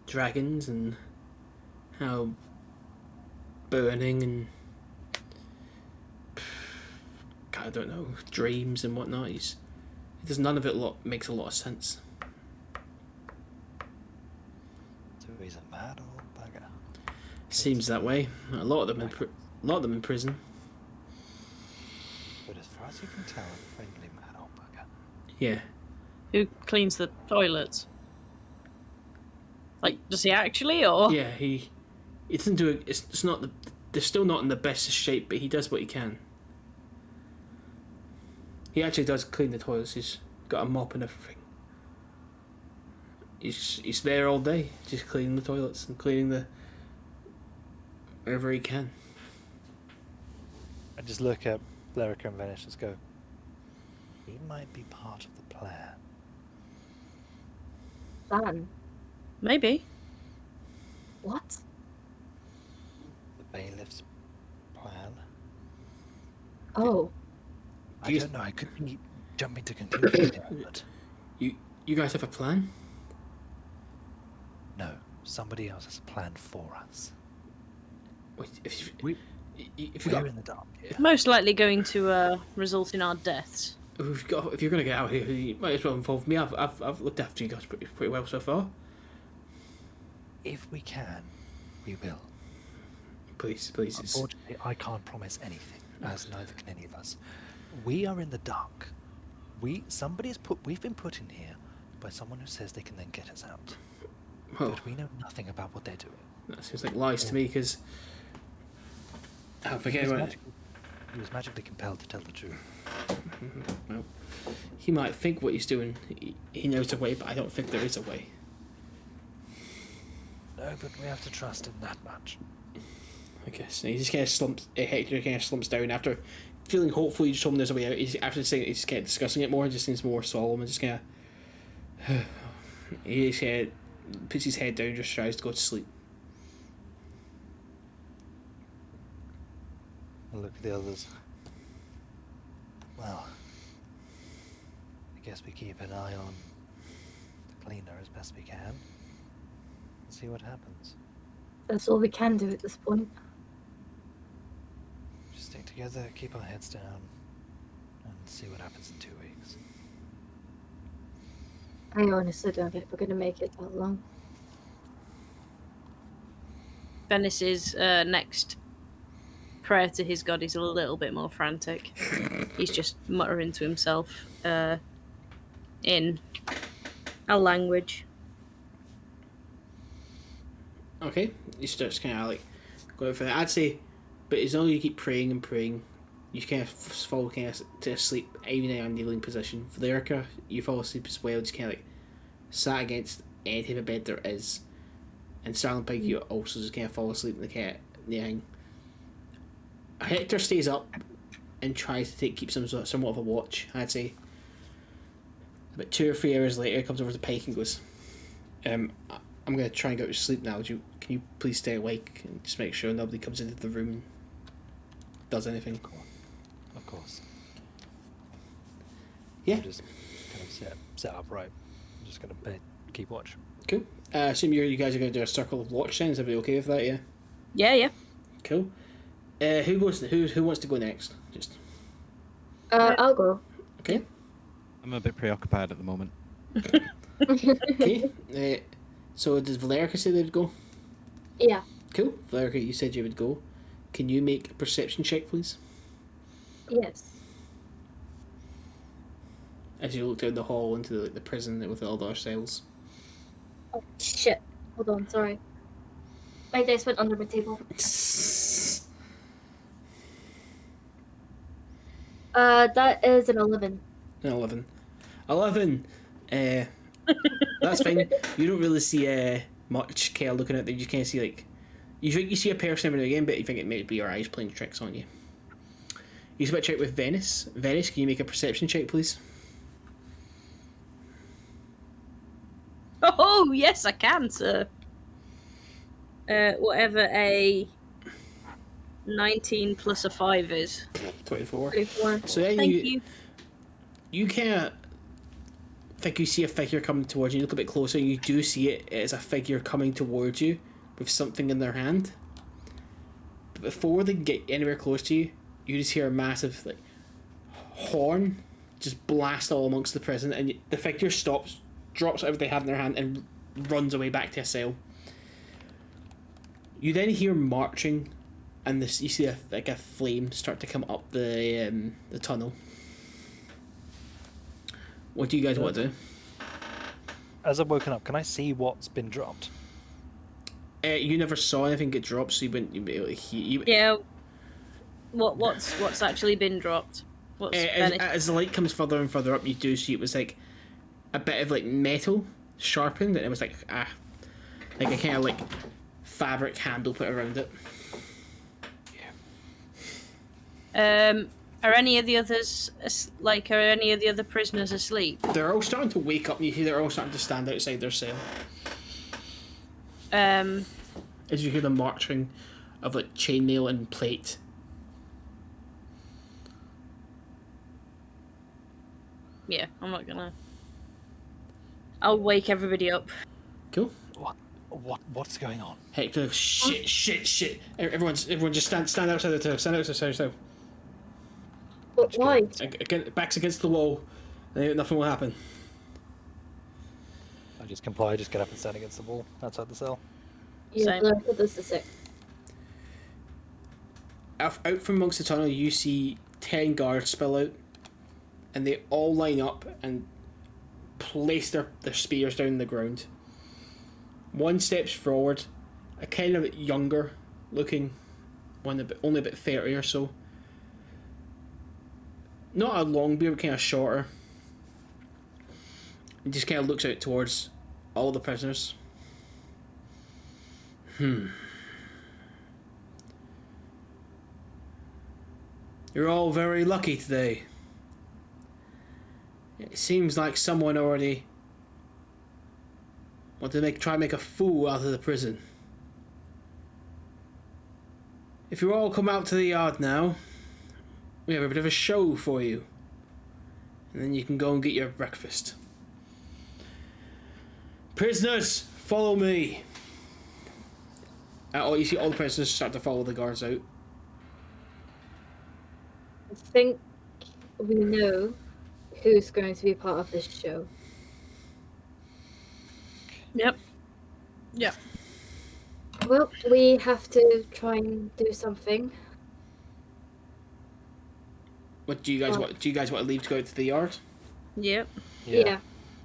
Speaker 4: dragons and how burning and I don't know, dreams and whatnot. There's none of it makes a lot of sense.
Speaker 5: So he's a mad old bugger.
Speaker 4: Seems that way. A lot of them in prison.
Speaker 5: But as far as you can tell, a friendly mad old bugger.
Speaker 4: Yeah.
Speaker 2: Who cleans the toilets? Like, does he actually, or?
Speaker 4: Yeah, he doesn't do it. It's not they're still not in the best of shape, but he does what he can. He actually does clean the toilets. He's got a mop and everything. He's there all day, just cleaning the toilets and cleaning the wherever he can.
Speaker 5: I just look at Valericia and Venis and just go, he might be part of the plan.
Speaker 1: Plan?
Speaker 2: Maybe.
Speaker 1: What?
Speaker 5: The bailiff's plan?
Speaker 1: Oh.
Speaker 5: I don't know, I could be jumping to conclusions here, but
Speaker 4: You guys have a plan?
Speaker 5: no, somebody else has a plan for us.
Speaker 4: Wait, if
Speaker 5: We're in the dark. Yeah.
Speaker 2: Most likely going to result in our deaths.
Speaker 4: if you're gonna get out here, you might as well involve me. I've looked after you guys pretty well so far.
Speaker 5: If we can, we will.
Speaker 4: Please.
Speaker 5: Unfortunately, I can't promise anything, as neither can any of us. We are in the dark. We've been put in here by someone who says they can then get us out.
Speaker 4: Well,
Speaker 5: But we know nothing about what they're doing.
Speaker 4: that seems like lies to me, because I forget
Speaker 5: He was magically compelled to tell the truth.
Speaker 4: Well, he might think what he's doing. He knows a way, but I don't think there is a way.
Speaker 5: No, but we have to trust him that much.
Speaker 4: I guess. And he just kind of slumps. Hector kind of slumps down after feeling hopeful. He just told him there's a way out. After saying it, he's just kind of discussing it more. It just seems more solemn and just kind of. He just kind of puts his head down and just tries to go to sleep.
Speaker 5: And look at the others. Well, I guess we keep an eye on the cleaner as best we can. And see what happens.
Speaker 1: That's all we can do at this point.
Speaker 5: Just stick together, keep our heads down, and see what happens in 2 weeks.
Speaker 1: I honestly don't think we're going to make it that long.
Speaker 2: Venis's next prayer to his god, he's a little bit more frantic. He's just muttering to himself in a language.
Speaker 4: Okay, he starts kind of like going for that. I'd say, but as long as you keep praying and praying, you kind of fall kind of to sleep, even in a kneeling position. Valericia, you fall asleep as well, just kind of like sat against any type of bed there is. And Starling, Pike, you also just kind of fall asleep in the kind of kneeling. Hector stays up and tries to keep somewhat of a watch, I'd say. About 2 or 3 hours later, he comes over to Pike and goes, I'm going to try and go to sleep now. Can you please stay awake and just make sure nobody comes into the room and does anything?
Speaker 5: Of course.
Speaker 4: Yeah.
Speaker 5: I'm just kind of set upright. I'm just going to keep watch.
Speaker 4: Cool. I assume you guys are going to do a circle of watch then. Is everybody okay with that? Yeah.
Speaker 2: Yeah.
Speaker 4: Cool. Who wants to go next? Just
Speaker 1: I'll go.
Speaker 4: okay.
Speaker 3: I'm a bit preoccupied at the moment.
Speaker 4: Okay. So does Valerica say they'd go?
Speaker 1: Yeah.
Speaker 4: Cool. Valerica, you said you would go. Can you make a perception check, please?
Speaker 1: Yes.
Speaker 4: As you look down the hall into the prison with all the other cells.
Speaker 1: Oh shit. Hold on. Sorry. My dice went under my table. That is an 11.
Speaker 4: An 11. 11. That's fine. You don't really see much kind of looking at there. You can't see like you think you see a person every now and again, but you think it might be your eyes playing tricks on you. You switch out with Venis. Venis, can you make a perception check, please?
Speaker 2: Oh, yes, I can, sir. Whatever a 19 plus a 5 is.
Speaker 4: 24.
Speaker 1: 24.
Speaker 4: So then
Speaker 2: Thank you.
Speaker 4: you can't think you see a figure coming towards you. You look a bit closer, you do see it as a figure coming towards you with something in their hand. But before they can get anywhere close to you, you just hear a massive like horn just blast all amongst the prison, and the figure stops, drops whatever they have in their hand, and runs away back to a cell. You then hear marching, and you see a flame start to come up the tunnel. What do you guys want to do?
Speaker 5: As I've woken up, can I see what's been dropped?
Speaker 4: You never saw anything get dropped, so you wouldn't be able to hear.
Speaker 2: Yeah. What's actually been dropped? What's
Speaker 4: as the light comes further and further up, you do see it was like a bit of like metal sharpened, and it was like a kind of like fabric handle put around it.
Speaker 2: Are any of the others are any of the other prisoners asleep?
Speaker 4: They're all starting to wake up, and you hear they're all starting to stand outside their cell. As you hear the marching of like chainmail and plate.
Speaker 2: Yeah, I'm not gonna. I'll wake everybody up.
Speaker 4: Cool.
Speaker 5: What's going on?
Speaker 4: Hector, shit. Everyone just stand outside the tower. Stand outside the tower.
Speaker 1: But why?
Speaker 4: Backs against the wall, and nothing will happen.
Speaker 5: I just comply, just get up and stand against the wall outside the cell.
Speaker 1: Yeah,
Speaker 2: Same.
Speaker 1: this is it.
Speaker 4: Out from amongst the tunnel, you see 10 guards spill out, and they all line up and place their spears down the ground. One steps forward, a kind of younger looking one, only about 30 or so. Not a long beard, kind of shorter. And just kind of looks out towards all the prisoners. You're all very lucky today. It seems like someone already wanted to try and make a fool out of the prison. If you all come out to the yard now, we have a bit of a show for you. And then you can go and get your breakfast. Prisoners, follow me. You see all the prisoners start to follow the guards out.
Speaker 1: I think we know who's going to be part of this show.
Speaker 2: Yep.
Speaker 1: Well, we have to try and do something.
Speaker 4: What do you guys want? Do you guys want to leave to go out to the yard?
Speaker 2: Yep.
Speaker 1: Yeah.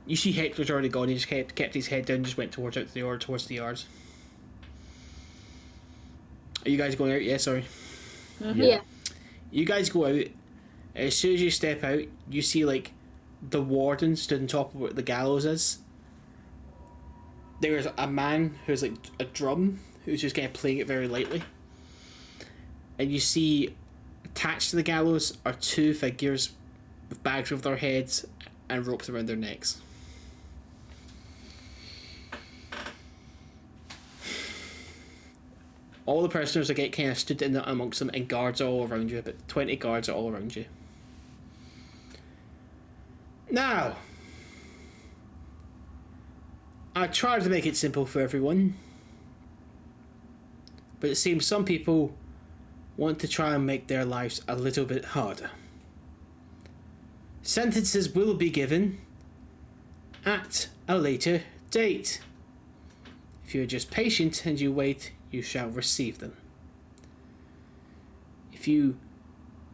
Speaker 4: You see Hector's already gone. He just kept his head down, just went towards the yard. Are you guys going out? Yeah, sorry.
Speaker 1: Yeah.
Speaker 4: You guys go out. As soon as you step out, you see like the warden stood on top of where the gallows is. There's a man who's like a drum who's just kind of playing it very lightly. And you see attached to the gallows are two figures with bags over their heads and ropes around their necks. All the prisoners are get kind of stood in amongst them, and guards are all around you. About 20 guards are all around you. Now, I tried to make it simple for everyone, but it seems some people want to try and make their lives a little bit harder. Sentences will be given at a later date. If you are just patient and you wait, you shall receive them. If you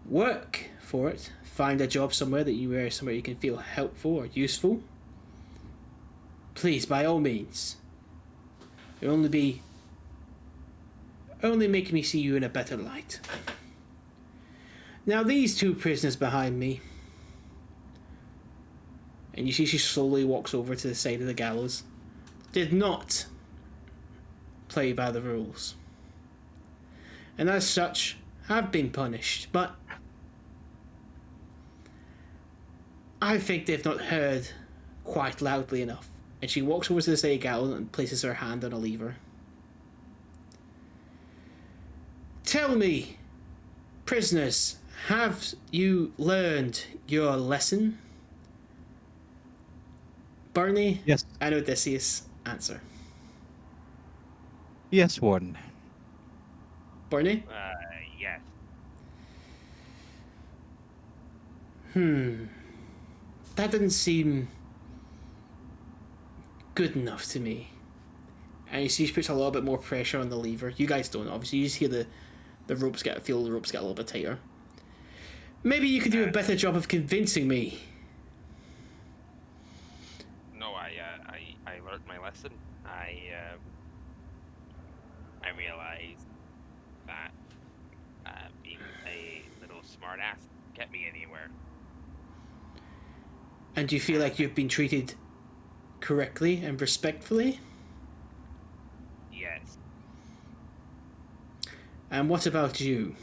Speaker 4: work for it, find a job somewhere somewhere you can feel helpful or useful, please, by all means. It'll only make me see you in a better light. Now these two prisoners behind me, and you see she slowly walks over to the side of the gallows, did not play by the rules, and as such have been punished, but I think they've not heard quite loudly enough. And she walks over to the side of the gallows and places her hand on a lever. Tell me, prisoners, have you learned your lesson? Burnie
Speaker 3: Yes.
Speaker 4: and Odeysus answer.
Speaker 3: Yes, Warden.
Speaker 4: Burnie?
Speaker 6: Yes.
Speaker 4: That didn't seem good enough to me. And you see she puts a little bit more pressure on the lever. You guys don't, obviously. You just hear the ropes get a little bit tighter. Maybe you could do a better job of convincing me.
Speaker 6: No, I learned my lesson. I realized that being a little smartass didn't get me anywhere.
Speaker 4: And do you feel like you've been treated correctly and respectfully?
Speaker 6: Yes.
Speaker 4: And what about you?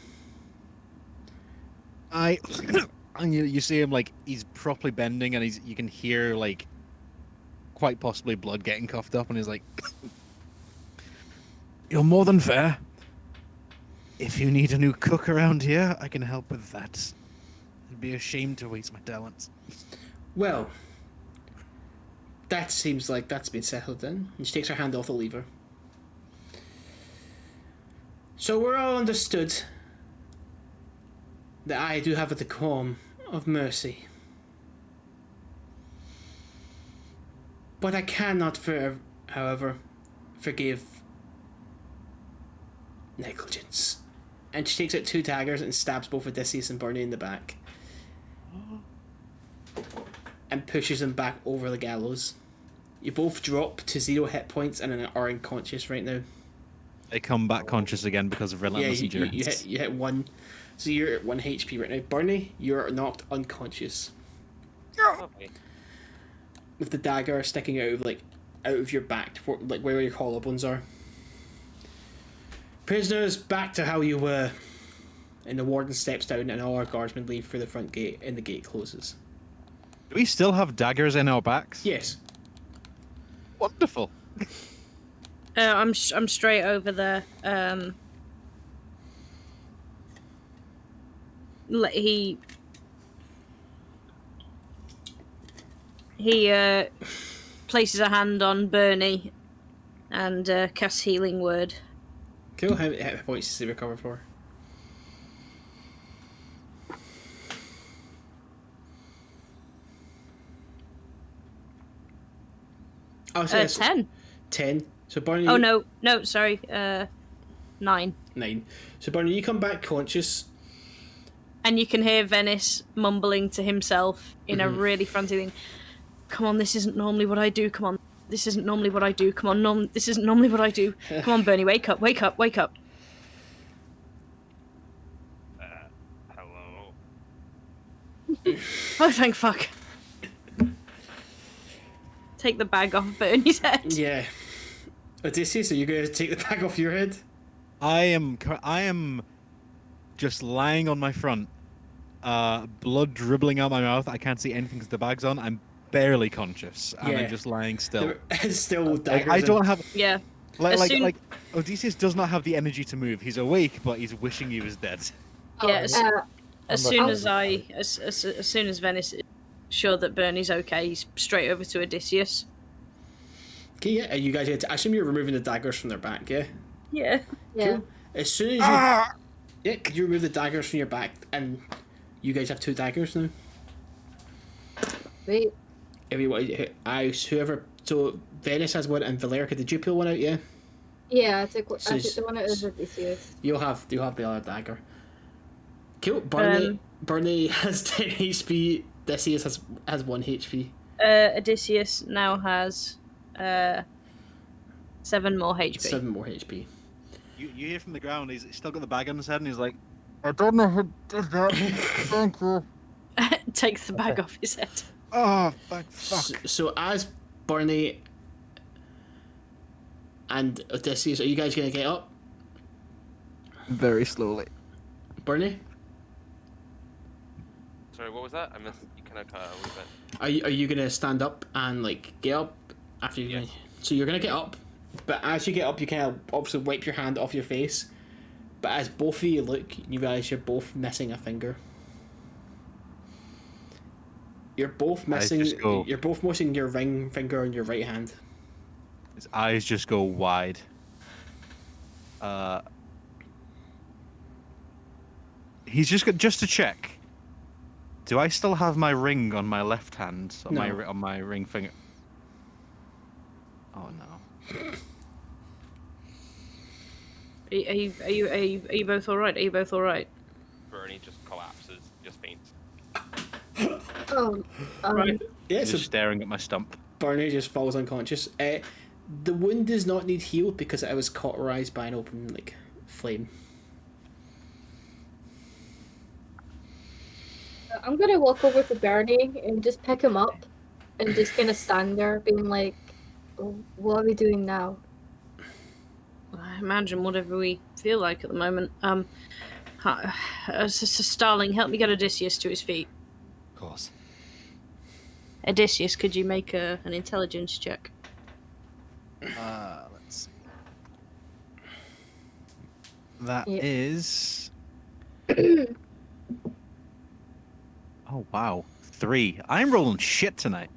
Speaker 3: And you see him like he's properly bending, and you can hear like quite possibly blood getting coughed up, and he's like, "You're more than fair. If you need a new cook around here, I can help with that. It'd be a shame to waste my talents."
Speaker 4: Well, that seems like that's been settled then. And she takes her hand off the lever. So we're all understood that I do have a decorum of mercy. But I cannot, however, forgive negligence. And she takes out two daggers and stabs both Odeysus and Burnie in the back. And pushes them back over the gallows. You both drop to 0 hit points and are unconscious right now.
Speaker 3: They come back conscious again because of relentless endurance.
Speaker 4: You hit 1. So you're at 1 HP right now. Burnie, you're knocked unconscious.
Speaker 6: Okay.
Speaker 4: With the dagger sticking out of your back, like where your collarbones are. Prisoners, back to how you were. And the warden steps down and all our guardsmen leave through the front gate and the gate closes.
Speaker 3: Do we still have daggers in our backs?
Speaker 4: Yes.
Speaker 3: Wonderful.
Speaker 2: I'm straight over there. He places a hand on Burnie and casts healing word.
Speaker 4: Cool. How many points does he recover for? Oh, so
Speaker 2: 10.
Speaker 4: 10. So Burnie.
Speaker 2: Oh no, sorry. 9.
Speaker 4: 9. So Burnie, you come back conscious,
Speaker 2: And you can hear Venis mumbling to himself in a really frantic thing. Come on, this isn't normally what I do. Come on, this isn't normally what I do. Come on, this isn't normally what I do. Come on, Burnie, wake up, wake up, wake up.
Speaker 6: Hello.
Speaker 2: Oh, thank fuck. Take the bag off Burnie's head.
Speaker 4: Yeah. Odysseus, are you going to take the bag off your head?
Speaker 3: I am just lying on my front, blood dribbling out my mouth. I can't see anything because the bag's on. I'm barely conscious, and
Speaker 4: Yeah.
Speaker 3: I'm just lying still.
Speaker 4: There's still
Speaker 3: Like,
Speaker 4: daggers.
Speaker 3: I don't have
Speaker 2: Yeah.
Speaker 3: like
Speaker 2: As
Speaker 3: like
Speaker 2: soon-
Speaker 3: like Odysseus does not have the energy to move. He's awake, but he's wishing he was dead.
Speaker 2: Yeah, as soon as Venis is sure that Burnie's okay, he's straight over to Odysseus.
Speaker 4: Okay, yeah. Are you guys? I assume you're removing the daggers from their back, yeah.
Speaker 2: Yeah.
Speaker 1: Yeah.
Speaker 4: As soon as you you remove the daggers from your back, and you guys have 2 daggers now.
Speaker 1: Wait.
Speaker 4: Everybody, whoever. So Venis has one, and Valericia, did you pull one out? Yeah.
Speaker 1: Yeah, I took
Speaker 4: So
Speaker 1: the one out of Odysseus.
Speaker 4: You'll have the other dagger. Cool. Burnie has 10 HP. Odysseus has 1 HP.
Speaker 2: Odysseus now has 7 more HP.
Speaker 4: 7 more HP.
Speaker 3: You hear from the ground. He's still got the bag on his head, and he's like, "I don't know who did that. Thank you."
Speaker 2: Takes the bag off his head.
Speaker 3: Oh, fuck.
Speaker 4: So as Burnie and Odysseus, are you guys gonna get up?
Speaker 3: Very slowly.
Speaker 4: Burnie,
Speaker 6: Sorry, what was that? I missed. You kind of cut out a wee bit.
Speaker 4: are you gonna stand up and like get up after you?
Speaker 6: Yes.
Speaker 4: So you're gonna get up, but as you get up, you kind of obviously wipe your hand off your face. But as both of you look, you realize you're both missing a finger. You're both missing.
Speaker 3: just go-
Speaker 4: You're both missing your ring finger on your right hand.
Speaker 3: His eyes just go wide. He's just to check. Do I still have my ring on my left hand? On
Speaker 4: No.
Speaker 3: my ring finger. Oh no.
Speaker 2: Are you both alright? Are you both alright?
Speaker 6: Burnie just collapses, just faints.
Speaker 1: Oh,
Speaker 2: Right.
Speaker 4: Yeah,
Speaker 3: Just
Speaker 4: so
Speaker 3: staring at my stump.
Speaker 4: Burnie just falls unconscious. The wound does not need healed because it was cauterized by an open flame.
Speaker 1: I'm gonna walk over to Burnie and just pick him up and just kind of stand there being like, "Oh, what are we doing now?"
Speaker 2: I imagine whatever we feel like at the moment. Starling, help me get Odysseus to his feet.
Speaker 5: Of course.
Speaker 2: Odysseus, could you make an intelligence check?
Speaker 3: Let's see. That
Speaker 1: Yep.
Speaker 3: is. Oh wow, 3. I'm rolling shit tonight.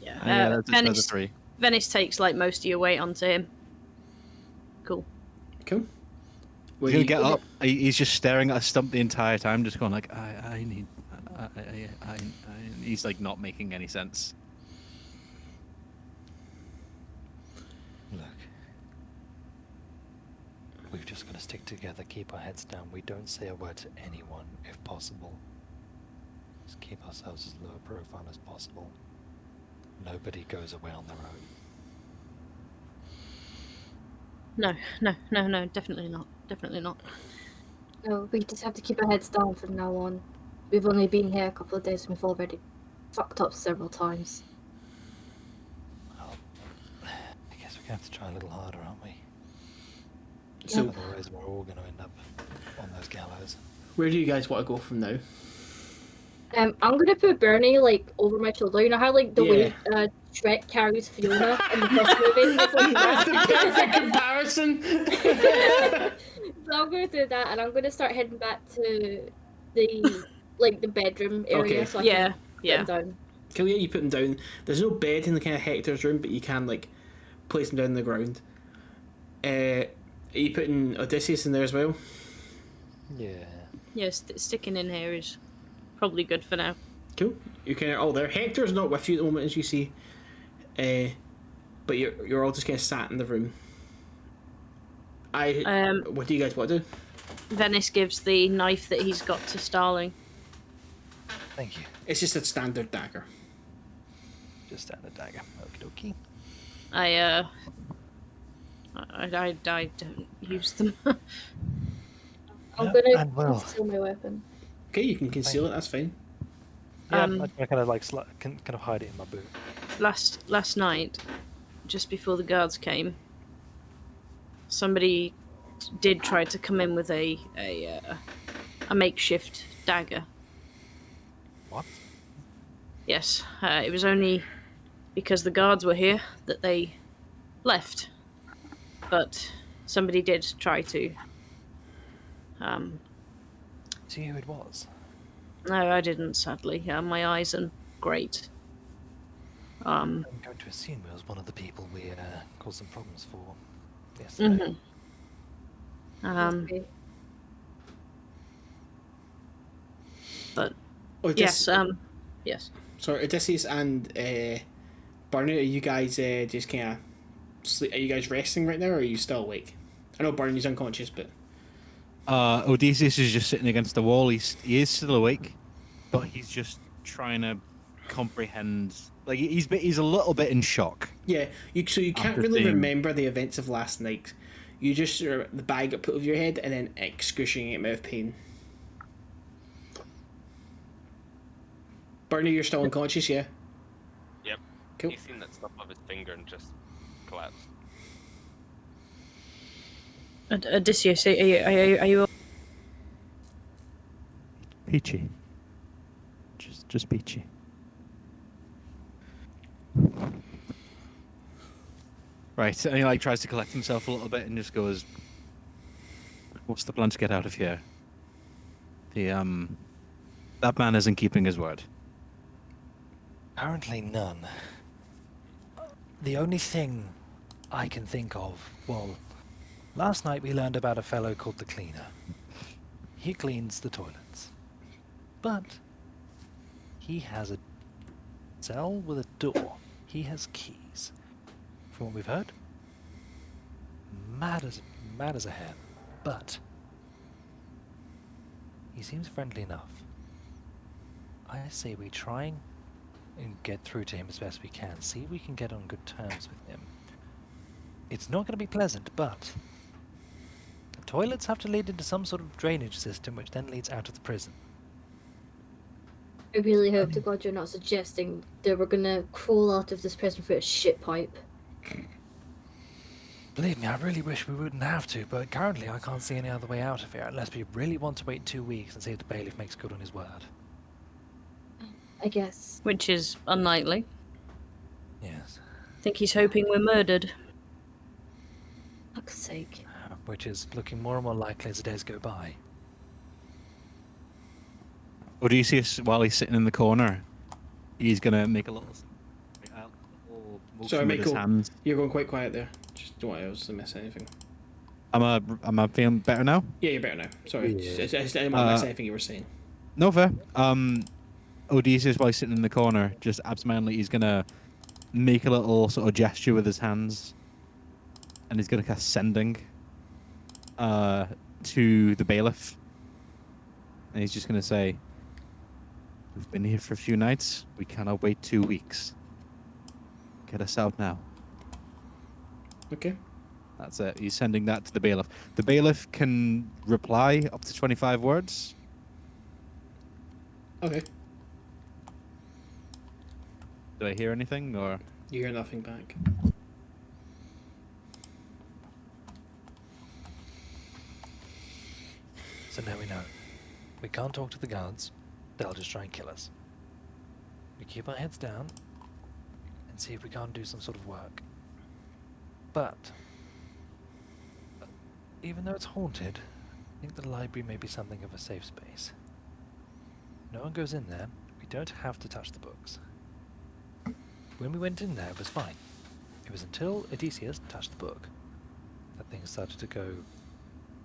Speaker 2: Yeah.
Speaker 3: That's a 3.
Speaker 2: Venis takes like most of your weight onto him. Cool.
Speaker 4: Cool.
Speaker 3: He's gonna get up. He's just staring at a stump the entire time, just going like, I need. He's like not making any sense.
Speaker 5: Look. We've just got to stick together, keep our heads down. We don't say a word to anyone, if possible. Just keep ourselves as low profile as possible. Nobody goes away on their own.
Speaker 2: No, definitely not. Definitely not.
Speaker 1: No, we just have to keep our heads down from now on. We've only been here a couple of days and we've already fucked up several times.
Speaker 5: Well, I guess we're going to have to try a little harder, aren't we?
Speaker 4: So
Speaker 5: Otherwise, we're all going to end up on those gallows.
Speaker 4: where do you guys want to go from now?
Speaker 1: I'm gonna put Burnie over my shoulder. You know how the way Shrek carries Fiona in the first movie? It's like
Speaker 4: That's the
Speaker 1: that.
Speaker 4: perfect comparison.
Speaker 1: So I'm gonna do that, and I'm gonna start heading back to the bedroom area.
Speaker 4: Okay.
Speaker 1: So I
Speaker 2: Yeah,
Speaker 1: can put
Speaker 2: yeah.
Speaker 1: him down.
Speaker 4: Cool, yeah, you put them down. There's no bed in the kind of Hector's room, but you can place them down on the ground. Are you putting Odysseus in there as well?
Speaker 5: Yeah.
Speaker 2: Yeah, sticking in here is probably good for now.
Speaker 4: Cool. You kind of all there. Hector's not with you at the moment, as you see. But you're all just kind of sat in the room. What do you guys want to do?
Speaker 2: Venis gives the knife that he's got to Starling.
Speaker 5: Thank you.
Speaker 4: It's just a standard dagger.
Speaker 5: Just standard dagger. Okie dokie.
Speaker 2: I don't use them.
Speaker 1: I'm
Speaker 5: Yeah,
Speaker 1: gonna
Speaker 5: and well.
Speaker 1: conceal my weapon.
Speaker 4: Okay, you can conceal it. That's fine.
Speaker 5: Yeah,
Speaker 2: Um,
Speaker 5: I kind of like kind of hide it in my boot.
Speaker 2: last night, just before the guards came, somebody did try to come in with a makeshift dagger.
Speaker 5: What?
Speaker 2: Yes, it was only because the guards were here that they left. But somebody did try to.
Speaker 5: See who it was?
Speaker 2: No, I didn't, sadly. My eyes aren't great.
Speaker 5: I'm going to assume it was one of the people we caused some problems for yesterday.
Speaker 2: Mhm. But
Speaker 4: Odysseus,
Speaker 2: yes.
Speaker 4: sorry, Odysseus and Burnie, are you guys just kind of sleep? Are you guys resting right now, or are you still awake? I know Burnie's unconscious, but
Speaker 3: Odysseus is just sitting against the wall. He is still awake, but he's just trying to comprehend. Like he's a little bit in shock.
Speaker 4: yeah, you can't
Speaker 3: After
Speaker 4: really
Speaker 3: seeing-
Speaker 4: remember the events of last night. You just the bag got put over your head, and then excruciating amount of pain. Burnie, you're still unconscious, yeah?
Speaker 6: Yep.
Speaker 4: Cool.
Speaker 6: He's seen that stuff off his finger and just collapsed.
Speaker 2: Odysseus, are you
Speaker 3: Peachy. Just peachy. Right, and he like tries to collect himself a little bit and just goes, "What's the plan to get out of here?" That man isn't keeping his word.
Speaker 5: Apparently none. The only thing I can think of, well, last night we learned about a fellow called the Cleaner. He cleans the toilets. But he has a cell with a door. He has keys. From what we've heard, mad as a hen. But he seems friendly enough. I say we try and get through to him as best we can. See if we can get on good terms with him. It's not going to be pleasant, but the toilets have to lead into some sort of drainage system, which then leads out of the prison.
Speaker 1: I really hope to God you're not suggesting that we're gonna crawl out of this prison through a shit pipe.
Speaker 5: Believe me, I really wish we wouldn't have to, but currently I can't see any other way out of here unless we really want to wait 2 weeks and see if the bailiff makes good on his word.
Speaker 1: I guess.
Speaker 2: which is unlikely.
Speaker 5: Yes.
Speaker 2: I think he's hoping we're murdered.
Speaker 1: Fuck's sake.
Speaker 5: Which is looking more and more likely as the days go by.
Speaker 3: Odysseus, while he's sitting in the corner, he's gonna make a little motion
Speaker 4: Sorry,
Speaker 3: with his
Speaker 4: Michael.
Speaker 3: hands.
Speaker 4: You're going quite quiet there. Just don't want else to miss anything.
Speaker 3: Am I feeling better now?
Speaker 4: Yeah, you're better now. Sorry.
Speaker 5: Yeah.
Speaker 4: I didn't want to miss anything you were saying.
Speaker 3: No fair. Odysseus, while he's sitting in the corner, just absentmindedly, he's gonna make a little sort of gesture with his hands, and he's gonna cast sending to the bailiff, and he's just gonna say, "We've been here for a few nights. We cannot wait 2 weeks. Get us out now."
Speaker 4: Okay.
Speaker 3: That's it. He's sending that to the bailiff. The bailiff can reply up to 25 words.
Speaker 4: Okay.
Speaker 3: Do I hear anything, or?
Speaker 4: You hear nothing back.
Speaker 5: So now we know. We can't talk to the guards. They'll just try and kill us. We keep our heads down and see if we can't do some sort of work. But even though it's haunted, I think the library may be something of a safe space. No one goes in there. We don't have to touch the books. When we went in there, it was fine. It was until Odysseus touched the book that things started to go,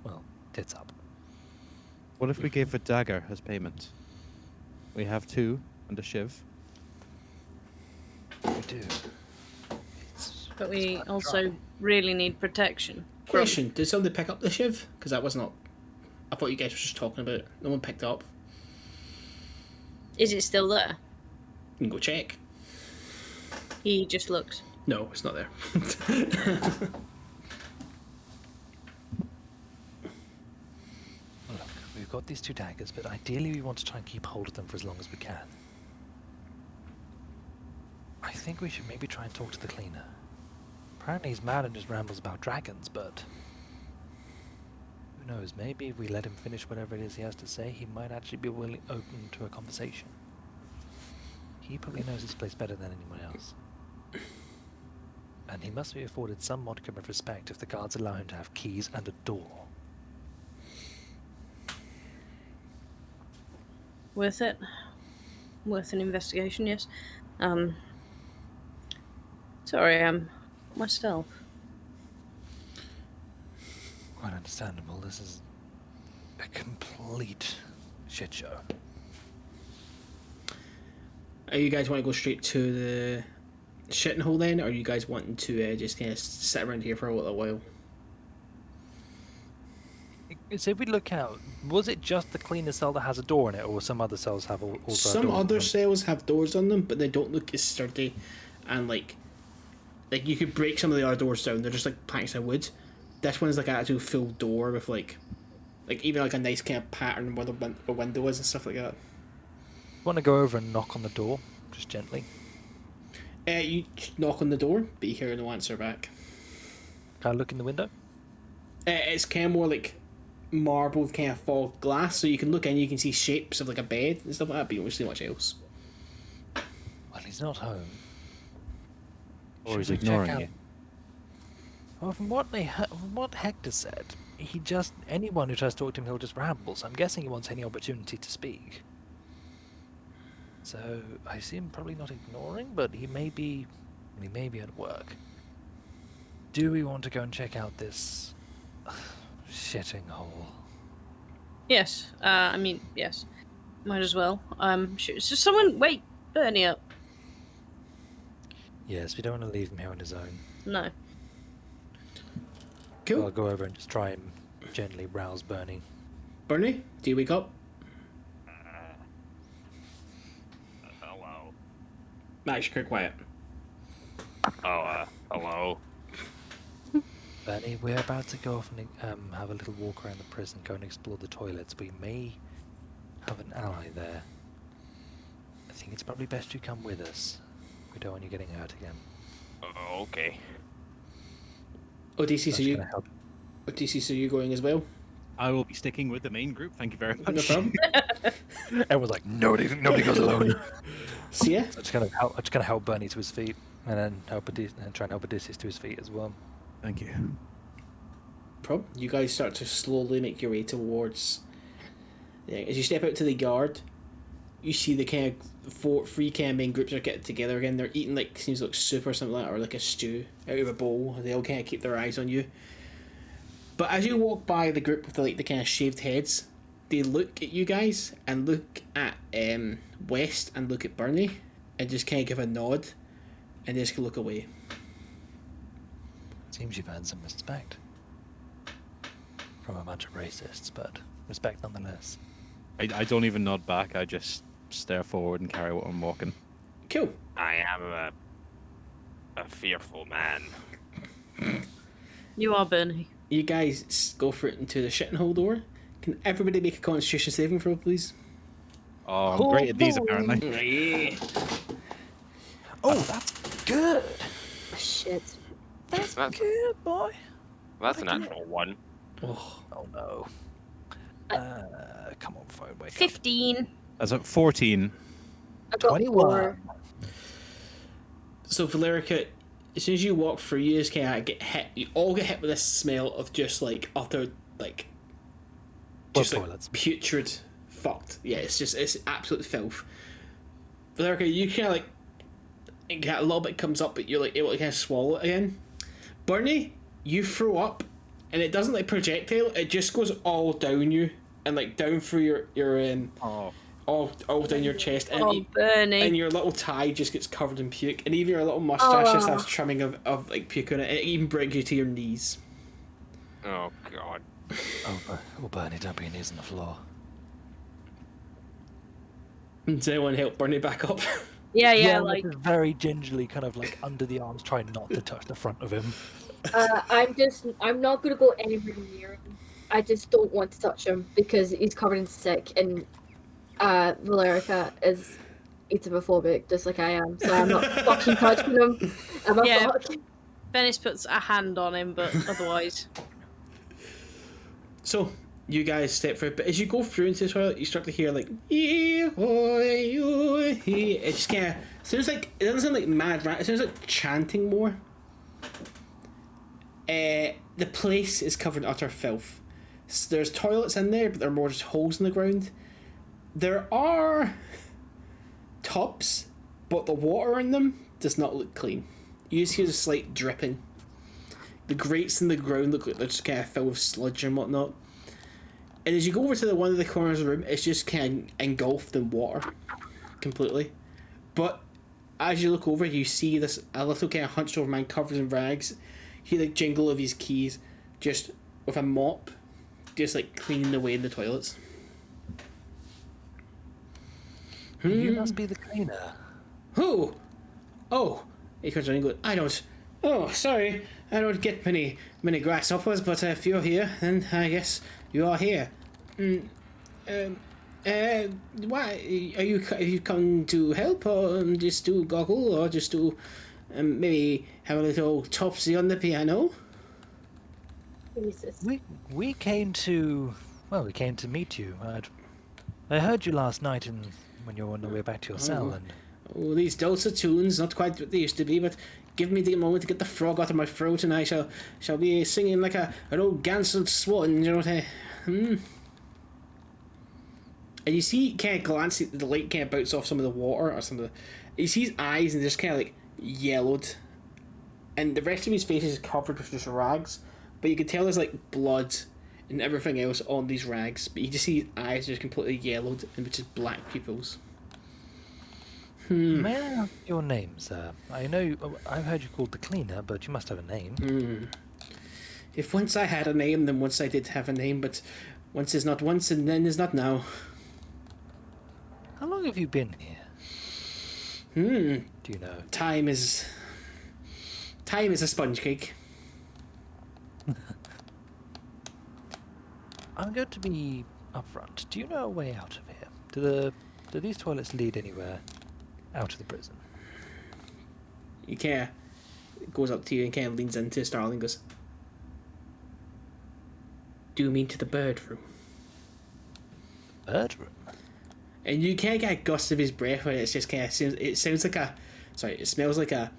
Speaker 5: well, tits up.
Speaker 3: What if we gave a dagger as payment? We have 2 and a shiv.
Speaker 5: We do.
Speaker 2: But we
Speaker 5: worth a
Speaker 2: also
Speaker 5: try.
Speaker 2: really need protection.
Speaker 4: Question: did somebody pick up the shiv? Because that was not I thought you guys were just talking about it. No one picked up.
Speaker 2: Is it still there?
Speaker 4: You can go check.
Speaker 2: He just looked.
Speaker 4: No, it's not there.
Speaker 5: Look, we've got these 2 daggers, but ideally we want to try and keep hold of them for as long as we can. I think we should maybe try and talk to the cleaner. Apparently he's mad and just rambles about dragons, but who knows, maybe if we let him finish whatever it is he has to say, he might actually be open to a conversation. He probably knows this place better than anyone else. And he must be afforded some modicum of respect if the guards allow him to have keys and a door.
Speaker 2: Worth it. Worth an investigation, yes. Sorry, myself.
Speaker 5: Quite understandable. This is a complete shit show.
Speaker 4: Are you guys want to go straight to the shitting hole then, or are you guys wanting to just kind of sit around here for a little while?
Speaker 5: So if we look out, was it just the cleaner cell that has a door in it, or some other cells have also a
Speaker 4: Some
Speaker 5: door
Speaker 4: other
Speaker 5: in them?
Speaker 4: cells have doors on them, but they don't look as sturdy, and like you could break some of the other doors down. They're just like planks of wood. This one's like an actual full door with like even like a nice kind of pattern where the window is and stuff like that.
Speaker 5: Want to go over and knock on the door, just gently?
Speaker 4: You knock on the door, but you hear no answer back.
Speaker 5: Can I look in the window?
Speaker 4: It's kind of more like marble kind of fog glass, so you can look in, you can see shapes of like a bed and stuff like that, but you don't see much else.
Speaker 5: Well, he's not home.
Speaker 3: Or he's
Speaker 5: Should we check
Speaker 3: ignoring
Speaker 5: out-
Speaker 3: you.
Speaker 5: Well, from what Hector said, anyone who tries to talk to him, he'll just ramble. So I'm guessing he wants any opportunity to speak. So I see him probably not ignoring, but he may be at work. Do we want to go and check out this shitting hole?
Speaker 2: Yes. I mean, yes. Might as well. So someone wait Burnie up.
Speaker 5: Yes, we don't want to leave him here on his own.
Speaker 2: No.
Speaker 4: Cool.
Speaker 5: I'll go over and just try and gently rouse Burnie.
Speaker 4: Burnie, do you wake up?
Speaker 6: Hello.
Speaker 4: Max, you're quiet.
Speaker 6: Hello.
Speaker 5: Burnie, we're about to go off and have a little walk around the prison, go and explore the toilets. We may have an ally there. I think it's probably best you come with us. We don't want you getting hurt again.
Speaker 6: Okay.
Speaker 4: Odeysus,
Speaker 5: That's
Speaker 4: are you?
Speaker 5: gonna help.
Speaker 4: Odeysus, are you going as well?
Speaker 3: I will be sticking with the main group. Thank you very much.
Speaker 4: No problem.
Speaker 5: Everyone's like, nobody goes alone.
Speaker 4: See ya.
Speaker 5: I'm just gonna help Burnie to his feet, and then try and help Odysseus to his feet as well.
Speaker 3: Thank you.
Speaker 4: Problem. You guys start to slowly make your way towards. Yeah, as you step out to the yard, you see the kind of three kind of main groups are getting together again. They're eating like seems like soup or something like that, or like a stew out of a bowl. They all kind of keep their eyes on you. But as you walk by the group with the kind of shaved heads, they look at you guys and look at West and look at Burnie and just kind of give a nod and just look away.
Speaker 5: Seems you've earned some respect from a bunch of racists, but respect nonetheless.
Speaker 3: I don't even nod back. I just stare forward and carry what I'm walking.
Speaker 4: Cool.
Speaker 6: I am a fearful man.
Speaker 2: You are Burnie.
Speaker 4: You guys go for it into the shitting hole door. Can everybody make a Constitution saving throw, please?
Speaker 3: Oh, I'm great at these apparently.
Speaker 4: Yeah.
Speaker 5: Oh, that's good.
Speaker 1: Shit.
Speaker 5: That's
Speaker 6: That's-
Speaker 5: good, boy.
Speaker 6: That's an actual one.
Speaker 4: Oh,
Speaker 5: Oh no. Come on, phone, wake up.
Speaker 2: 15.
Speaker 3: That's at 14.
Speaker 1: I got
Speaker 5: 21.
Speaker 1: 4.
Speaker 4: so Valericia, as soon as you walk through, you just kind of get hit. You all get hit with this smell of just like utter like, just like
Speaker 5: toilets.
Speaker 4: putrid, fucked. Yeah, it's absolute filth. Valericia, you kind of like get a little bit comes up, but you're like able to kind of swallow it again. Burnie, you throw up, and it doesn't like projectile. It just goes all down you and like down through your
Speaker 3: Oh.
Speaker 4: all down your chest, and
Speaker 2: Oh, Burnie.
Speaker 4: and your little tie just gets covered in puke, and even your little mustache just
Speaker 1: Oh.
Speaker 4: has trimming of like puke on it, and it even brings you to your knees.
Speaker 6: Oh god.
Speaker 5: Oh, Burnie, don't be knees on the floor.
Speaker 4: Does anyone help Burnie back up?
Speaker 2: Yeah,
Speaker 5: Let's
Speaker 2: like
Speaker 5: just very gingerly, kind of like under the arms, try not to touch the front of him.
Speaker 1: I'm not gonna go anywhere near him. I just don't want to touch him because he's covered in sick, and Valerica is etomophobic, just like I am. So I'm not fucking touching him. Am I
Speaker 2: Yeah.
Speaker 1: fucked?
Speaker 2: Venis puts a hand on him, but otherwise.
Speaker 4: So, you guys step through, but as you go through into the toilet, you start to hear like, it just kind of sounds like, it doesn't sound like mad rant, it sounds like chanting more. The place is covered in utter filth. There's toilets in there, but they're more just holes in the ground. There are tubs, but the water in them does not look clean. You just hear a slight dripping. The grates in the ground look like they're just kind of filled with sludge and whatnot. And as you go over to one of the corners of the room, it's just kind of engulfed in water completely. But as you look over, you see a little kind of hunched over man covered in rags. You hear the jingle of his keys, just with a mop, just like cleaning away in the toilets.
Speaker 5: You must be the cleaner.
Speaker 4: Who? Oh, he turns around and goes, I don't. Oh, sorry, I don't get many grasshoppers, but if you're here, then I guess you are here. Why are you come to help, or just to goggle, or just to maybe have a little topsy on the piano?
Speaker 1: Jesus.
Speaker 5: We came to meet you. I heard you last night when you were on the way back to your cell, and
Speaker 4: Oh, these dulcet tunes, not quite what they used to be, but give me the moment to get the frog out of my throat, and I shall be singing like an old ganselled swan, you know what I... And you see, kind of glancing, the light kind of bounce off some of the water, or some of the... You see his eyes, and they're just kind of like yellowed, and the rest of his face is covered with just rags, but you can tell there's like blood and everything else on these rags, but you just see his eyes just completely yellowed, and with just black pupils.
Speaker 5: May I ask your name, sir? I know I've heard you called the cleaner, but you must have a name.
Speaker 4: If once I had a name, then once I did have a name, but once is not once, and then is not now.
Speaker 5: How long have you been here? Do you know?
Speaker 4: Time is a sponge cake.
Speaker 5: I'm going to be upfront. Do you know a way out of here? Do these toilets lead anywhere out of the prison?
Speaker 4: He kind of goes up to you and kind of leans into Starling and goes, do you mean to the bird room?
Speaker 5: Bird room?
Speaker 4: And you kind of get a gust of his breath, and it's just kind of, it smells like a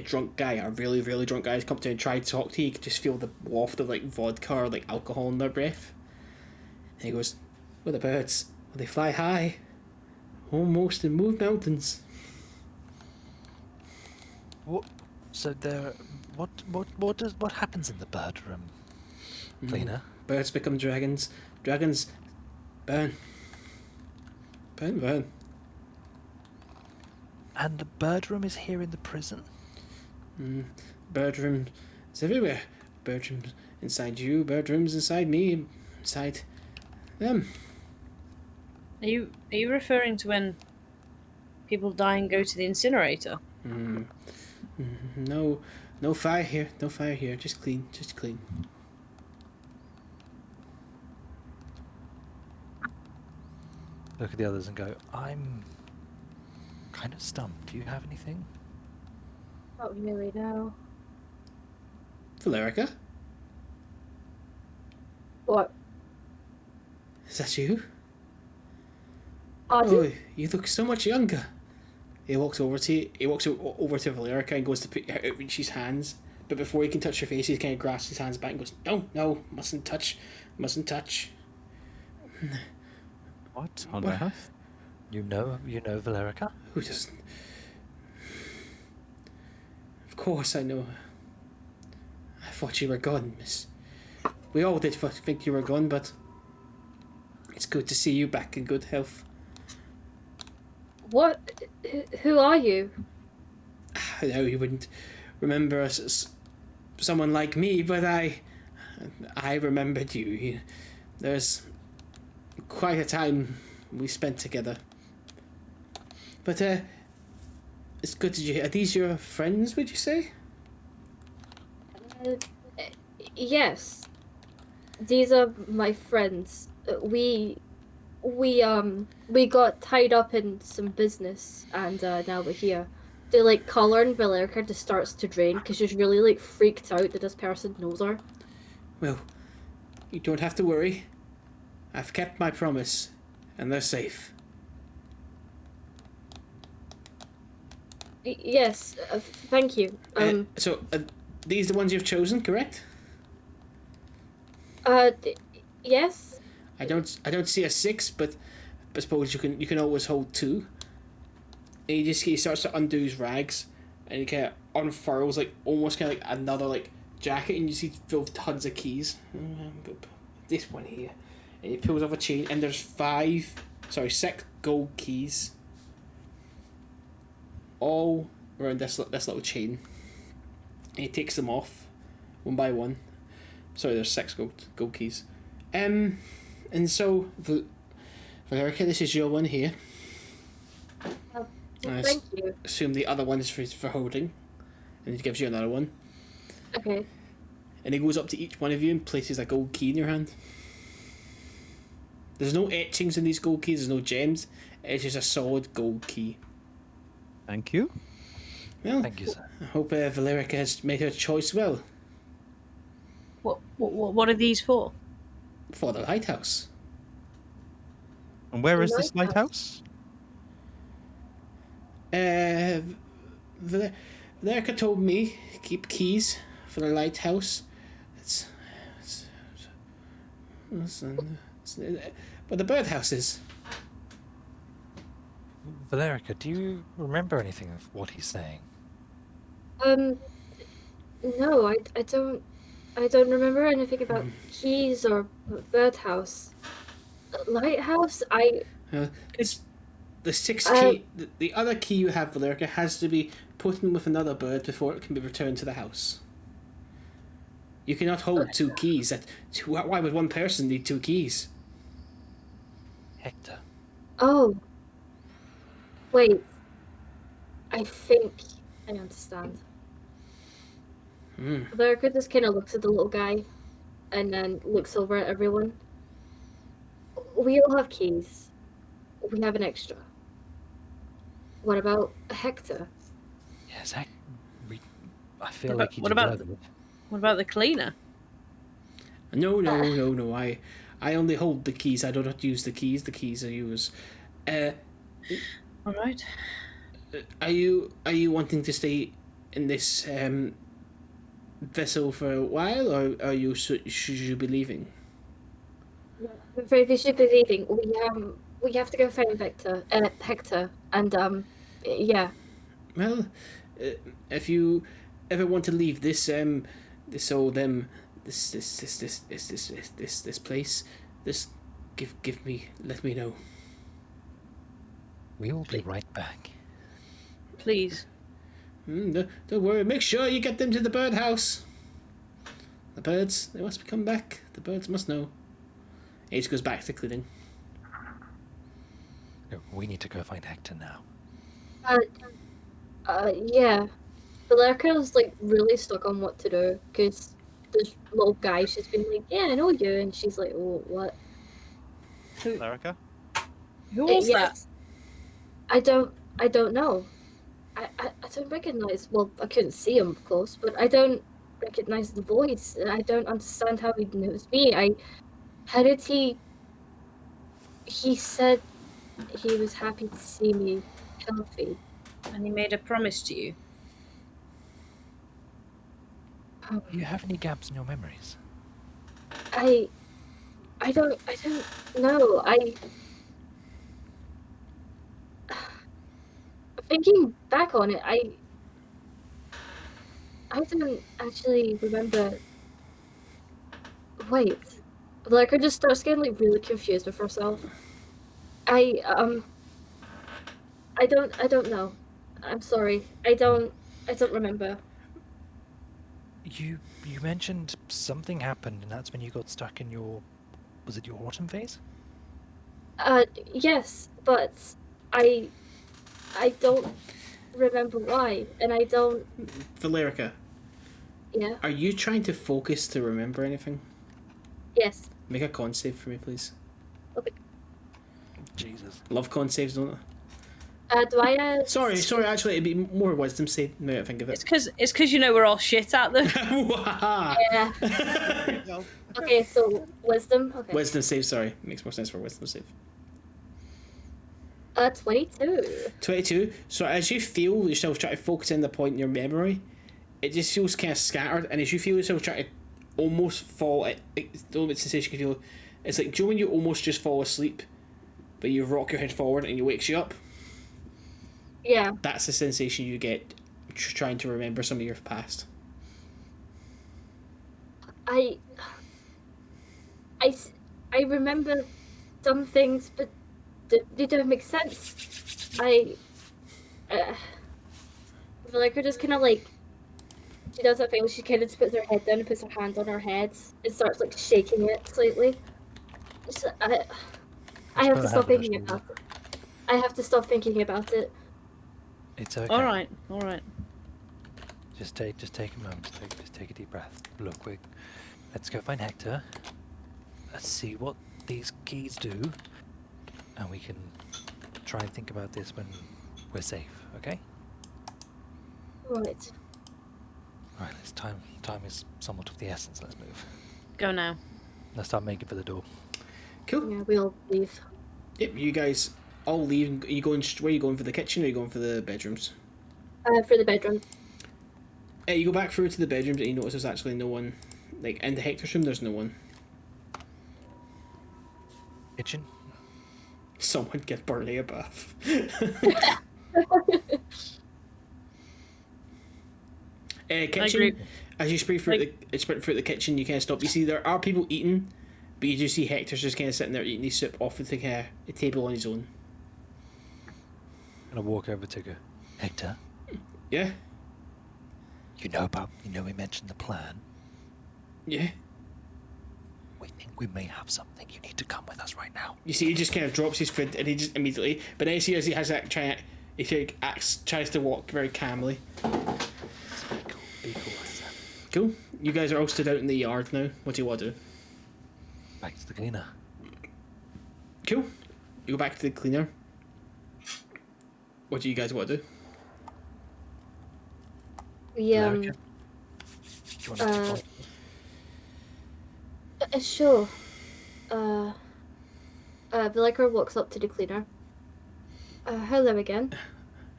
Speaker 4: drunk guy, a really, really drunk guy who's come to and tried to talk to you. You can just feel the waft of like vodka or like alcohol in their breath. And he goes, well, the birds, well, they fly high, almost, and move mountains.
Speaker 5: What? So there. What happens in the bird room, cleaner?
Speaker 4: Birds become dragons. Dragons burn. Burn.
Speaker 5: And the bird room is here in the prison?
Speaker 4: Bird rooms everywhere. Bird rooms inside you, bird rooms inside me, inside them.
Speaker 2: Are you referring to when people die and go to the incinerator?
Speaker 4: No fire here. No fire here. Just clean.
Speaker 5: Look at the others and go, I'm kind of stumped. Do you have anything?
Speaker 1: Not really, no.
Speaker 4: Valerica,
Speaker 1: What?
Speaker 4: is that you?
Speaker 1: Arden?
Speaker 4: Oh, you look so much younger. He walks over to Valerica and goes to reach his hands, but before he can touch her face, he kind of grasps his hands back and goes, No, mustn't touch.
Speaker 3: What on
Speaker 4: What?
Speaker 3: earth?
Speaker 5: You know Valerica?
Speaker 4: Who doesn't? Of course I know. I thought you were gone, miss. We all did think you were gone, but it's good to see you back in good health.
Speaker 1: What? Who are you?
Speaker 4: I know you wouldn't remember us as someone like me, but I remembered you. There's quite a time we spent together. But, it's good to hear. Are these your friends, would you say?
Speaker 1: Uh, yes, these are my friends. We got tied up in some business, and now we're here. The color in Valerica just starts to drain because she's really freaked out that this person knows her.
Speaker 4: Well, you don't have to worry. I've kept my promise, and they're safe.
Speaker 1: Yes, thank you.
Speaker 4: So, these the ones you've chosen, correct?
Speaker 1: Yes.
Speaker 4: I don't see a 6, but I suppose you can always hold 2. And he starts to undo his rags, and he kind of unfurls almost kind of another jacket, and you see filled tons of keys. This one here, and he pulls off a chain, and there's 6 gold keys, all around this little chain. And he takes them off one by one. Sorry, there's 6 gold keys. And so Valerica, this is your one here.
Speaker 1: Thank you.
Speaker 4: Assume the other one is for holding, and he gives you another one.
Speaker 1: Okay.
Speaker 4: And he goes up to each one of you and places a gold key in your hand. There's no etchings in these gold keys. There's no gems. It's just a solid gold key.
Speaker 3: Thank you.
Speaker 4: Well,
Speaker 5: Thank you, sir.
Speaker 4: I hope Valerica has made her choice well
Speaker 2: What are these for?
Speaker 4: for the lighthouse.
Speaker 3: And where is this
Speaker 1: Lighthouse.
Speaker 3: lighthouse?
Speaker 4: Valerica told me keep keys for the lighthouse. It's but the birdhouse is.
Speaker 5: Valerica, do you remember anything of what he's saying?
Speaker 1: No, I don't remember anything about keys or birdhouse. Lighthouse,
Speaker 4: It's the 6 key. The other key you have, Valerica, has to be put in with another bird before it can be returned to the house. You cannot hold 2 keys. Why would one person need 2 keys?
Speaker 5: Hector.
Speaker 1: Oh. Wait. I think I understand. Valerica just kind of looks at the little guy and then looks over at everyone. We all have keys. We have an extra. What about Hector?
Speaker 5: Yes, I feel like he
Speaker 2: what about
Speaker 5: deserved it.
Speaker 2: What about the cleaner?
Speaker 4: No. I only hold the keys. I do not use the keys. The keys are yours.
Speaker 2: All right.
Speaker 4: Are you wanting to stay in this vessel for a while, or should you be leaving?
Speaker 1: I'm afraid we should be leaving. We have to go find Hector, and yeah.
Speaker 4: Well, if you ever want to leave this place, just let me know.
Speaker 5: We will be right back.
Speaker 2: Please.
Speaker 4: Don't worry. Make sure you get them to the birdhouse. The birds, they must come back. The birds must know. He just goes back to cleaning.
Speaker 5: No, we need to go find Hector now.
Speaker 1: Yeah. Valerica's really stuck on what to do because this little guy, she's been like, yeah, I know you, and she's like, oh, what?
Speaker 3: Valerica?
Speaker 2: Who was that?
Speaker 1: I don't know. I don't recognize. Well, I couldn't see him, of course, but I don't recognize the voice. And I don't understand how he knows me. How did he? He said he was happy to see me healthy.
Speaker 2: And he made a promise to you.
Speaker 5: Do you have any gaps in your memories?
Speaker 1: I don't know. Thinking back on it, I don't actually remember. Wait, I just starts getting really confused with herself. I don't know. I'm sorry. I don't remember.
Speaker 5: You mentioned something happened, and that's when you got stuck in your... Was it your autumn phase?
Speaker 1: Yes, but I don't remember why, and I don't.
Speaker 4: Valerica,
Speaker 1: Yeah.
Speaker 4: are you trying to focus to remember anything?
Speaker 1: Yes.
Speaker 4: Make a con save for me, please.
Speaker 1: Okay.
Speaker 5: Jesus.
Speaker 4: Love con saves, don't it?
Speaker 1: Do I?
Speaker 4: Sorry. Actually, it'd be more wisdom save. Now that I think of it.
Speaker 2: It's because you know we're all shit at them.
Speaker 1: Yeah. Okay, so wisdom. Okay.
Speaker 4: Wisdom save. Sorry, makes more sense for wisdom save.
Speaker 1: 22.
Speaker 4: 22. So as you feel yourself try to focus in the point in your memory, it just feels kind of scattered, and as you feel yourself try to almost fall, the only sensation you can feel, it's like, do you know when you almost just fall asleep, but you rock your head forward and it wakes you up?
Speaker 1: Yeah.
Speaker 4: That's the sensation you get trying to remember some of your past.
Speaker 1: I remember some things, but they don't make sense. I feel like we're just kind of like, she does that thing where she kind of just puts her head down and puts her hand on her head and starts like shaking it slightly. I have to stop thinking about it. I have to stop thinking about it.
Speaker 5: It's okay.
Speaker 2: All right.
Speaker 5: Just take a moment. Just take a deep breath. Look, let's go find Hector. Let's see what these keys do, and we can try and think about this when we're safe. Okay?
Speaker 1: Right.
Speaker 5: Right. It's time. Time is somewhat of the essence. Let's move.
Speaker 2: Go now.
Speaker 5: Let's start making for the door.
Speaker 4: Cool.
Speaker 1: Yeah, we all leave.
Speaker 4: Yep, you guys all leave. Are you going? Where are you going, for the kitchen, or are you going for the bedrooms?
Speaker 1: For the bedroom.
Speaker 4: You go back through to the bedrooms and you notice there's actually no one. Like, in the Hector's room, there's no one.
Speaker 5: Kitchen.
Speaker 4: Someone give Burnie a bath. Kitchen. As you sprint through the kitchen, you kind of stop. You see there are people eating, but you do see Hector's just kind of sitting there eating his soup off the a table on his own.
Speaker 5: I'm gonna walk over to go. Hector.
Speaker 4: Yeah.
Speaker 5: You know we mentioned the plan.
Speaker 4: Yeah.
Speaker 5: We think we may have something. You need to come with us right now.
Speaker 4: You see, he just kind of drops his food and he just immediately. But then you see as he has that tries to walk very calmly.
Speaker 5: Be cool.
Speaker 4: Cool. You guys are all stood out in the yard now. What do you want to do?
Speaker 5: Back to the cleaner.
Speaker 4: Cool. You go back to the cleaner. What do you guys want to do?
Speaker 1: We
Speaker 5: Valerica, do you want to
Speaker 1: sure. Valerica walks up to the cleaner. Hello again.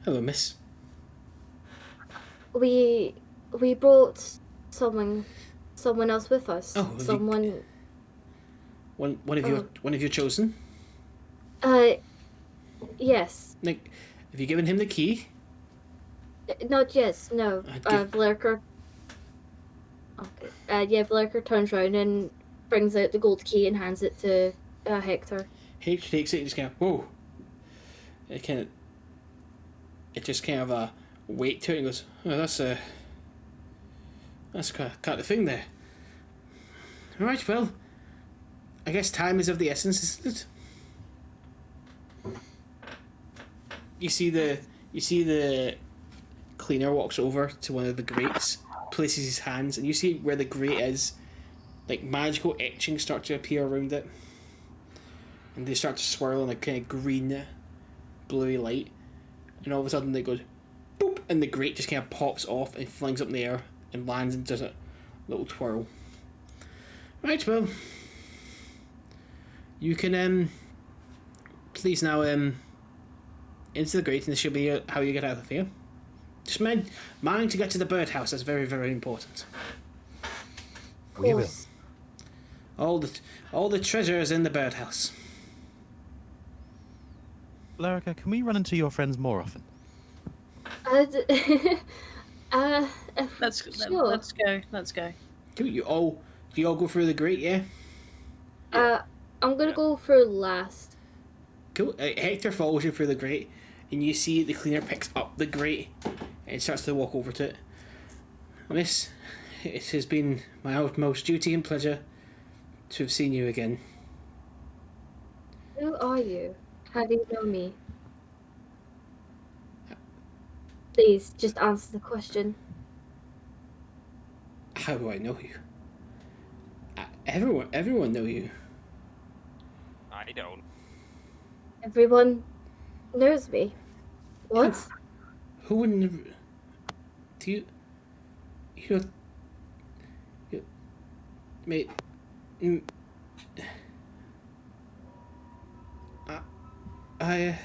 Speaker 4: Hello, miss.
Speaker 1: We brought someone else with us.
Speaker 4: Oh,
Speaker 1: someone.
Speaker 4: One of you chosen?
Speaker 1: Yes.
Speaker 4: Like, have you given him the key?
Speaker 1: Not yes, no. Valerica. Okay. Yeah, Valerica turns around and brings out the gold key and hands it to Hector.
Speaker 4: Hector takes it and just kind of, whoa. It just kind of a weight to it and goes, oh, that's kind of the thing there. Right, well, I guess time is of the essence, isn't it? You see the cleaner walks over to one of the grates, places his hands, and you see where the grate is, like magical etchings start to appear around it, and they start to swirl in a kind of green, bluey light, and all of a sudden they go, boop, and the grate just kind of pops off and flings up in the air and lands and does a little twirl. Right, well, you can please now into the grate, and this should be how you get out of here. Just mind to get to the birdhouse. That's very, very important.
Speaker 5: We will.
Speaker 1: Course.
Speaker 4: All the treasure is in the birdhouse.
Speaker 3: Valerica, can we run into your friends more often?
Speaker 2: Let's
Speaker 1: Sure.
Speaker 2: Let's go.
Speaker 4: Do you all go through the grate? Yeah.
Speaker 1: I'm gonna go for last.
Speaker 4: Cool. Hector follows you through the grate, and you see the cleaner picks up the grate and starts to walk over to it. Miss, It has been my utmost duty and pleasure to have seen you again.
Speaker 1: Who are you? How do you know me? Please, just answer the question.
Speaker 4: How do I know you? Everyone know you.
Speaker 6: I don't.
Speaker 1: Everyone knows me. What?
Speaker 4: Who wouldn't have... Do you... You... Mate... I...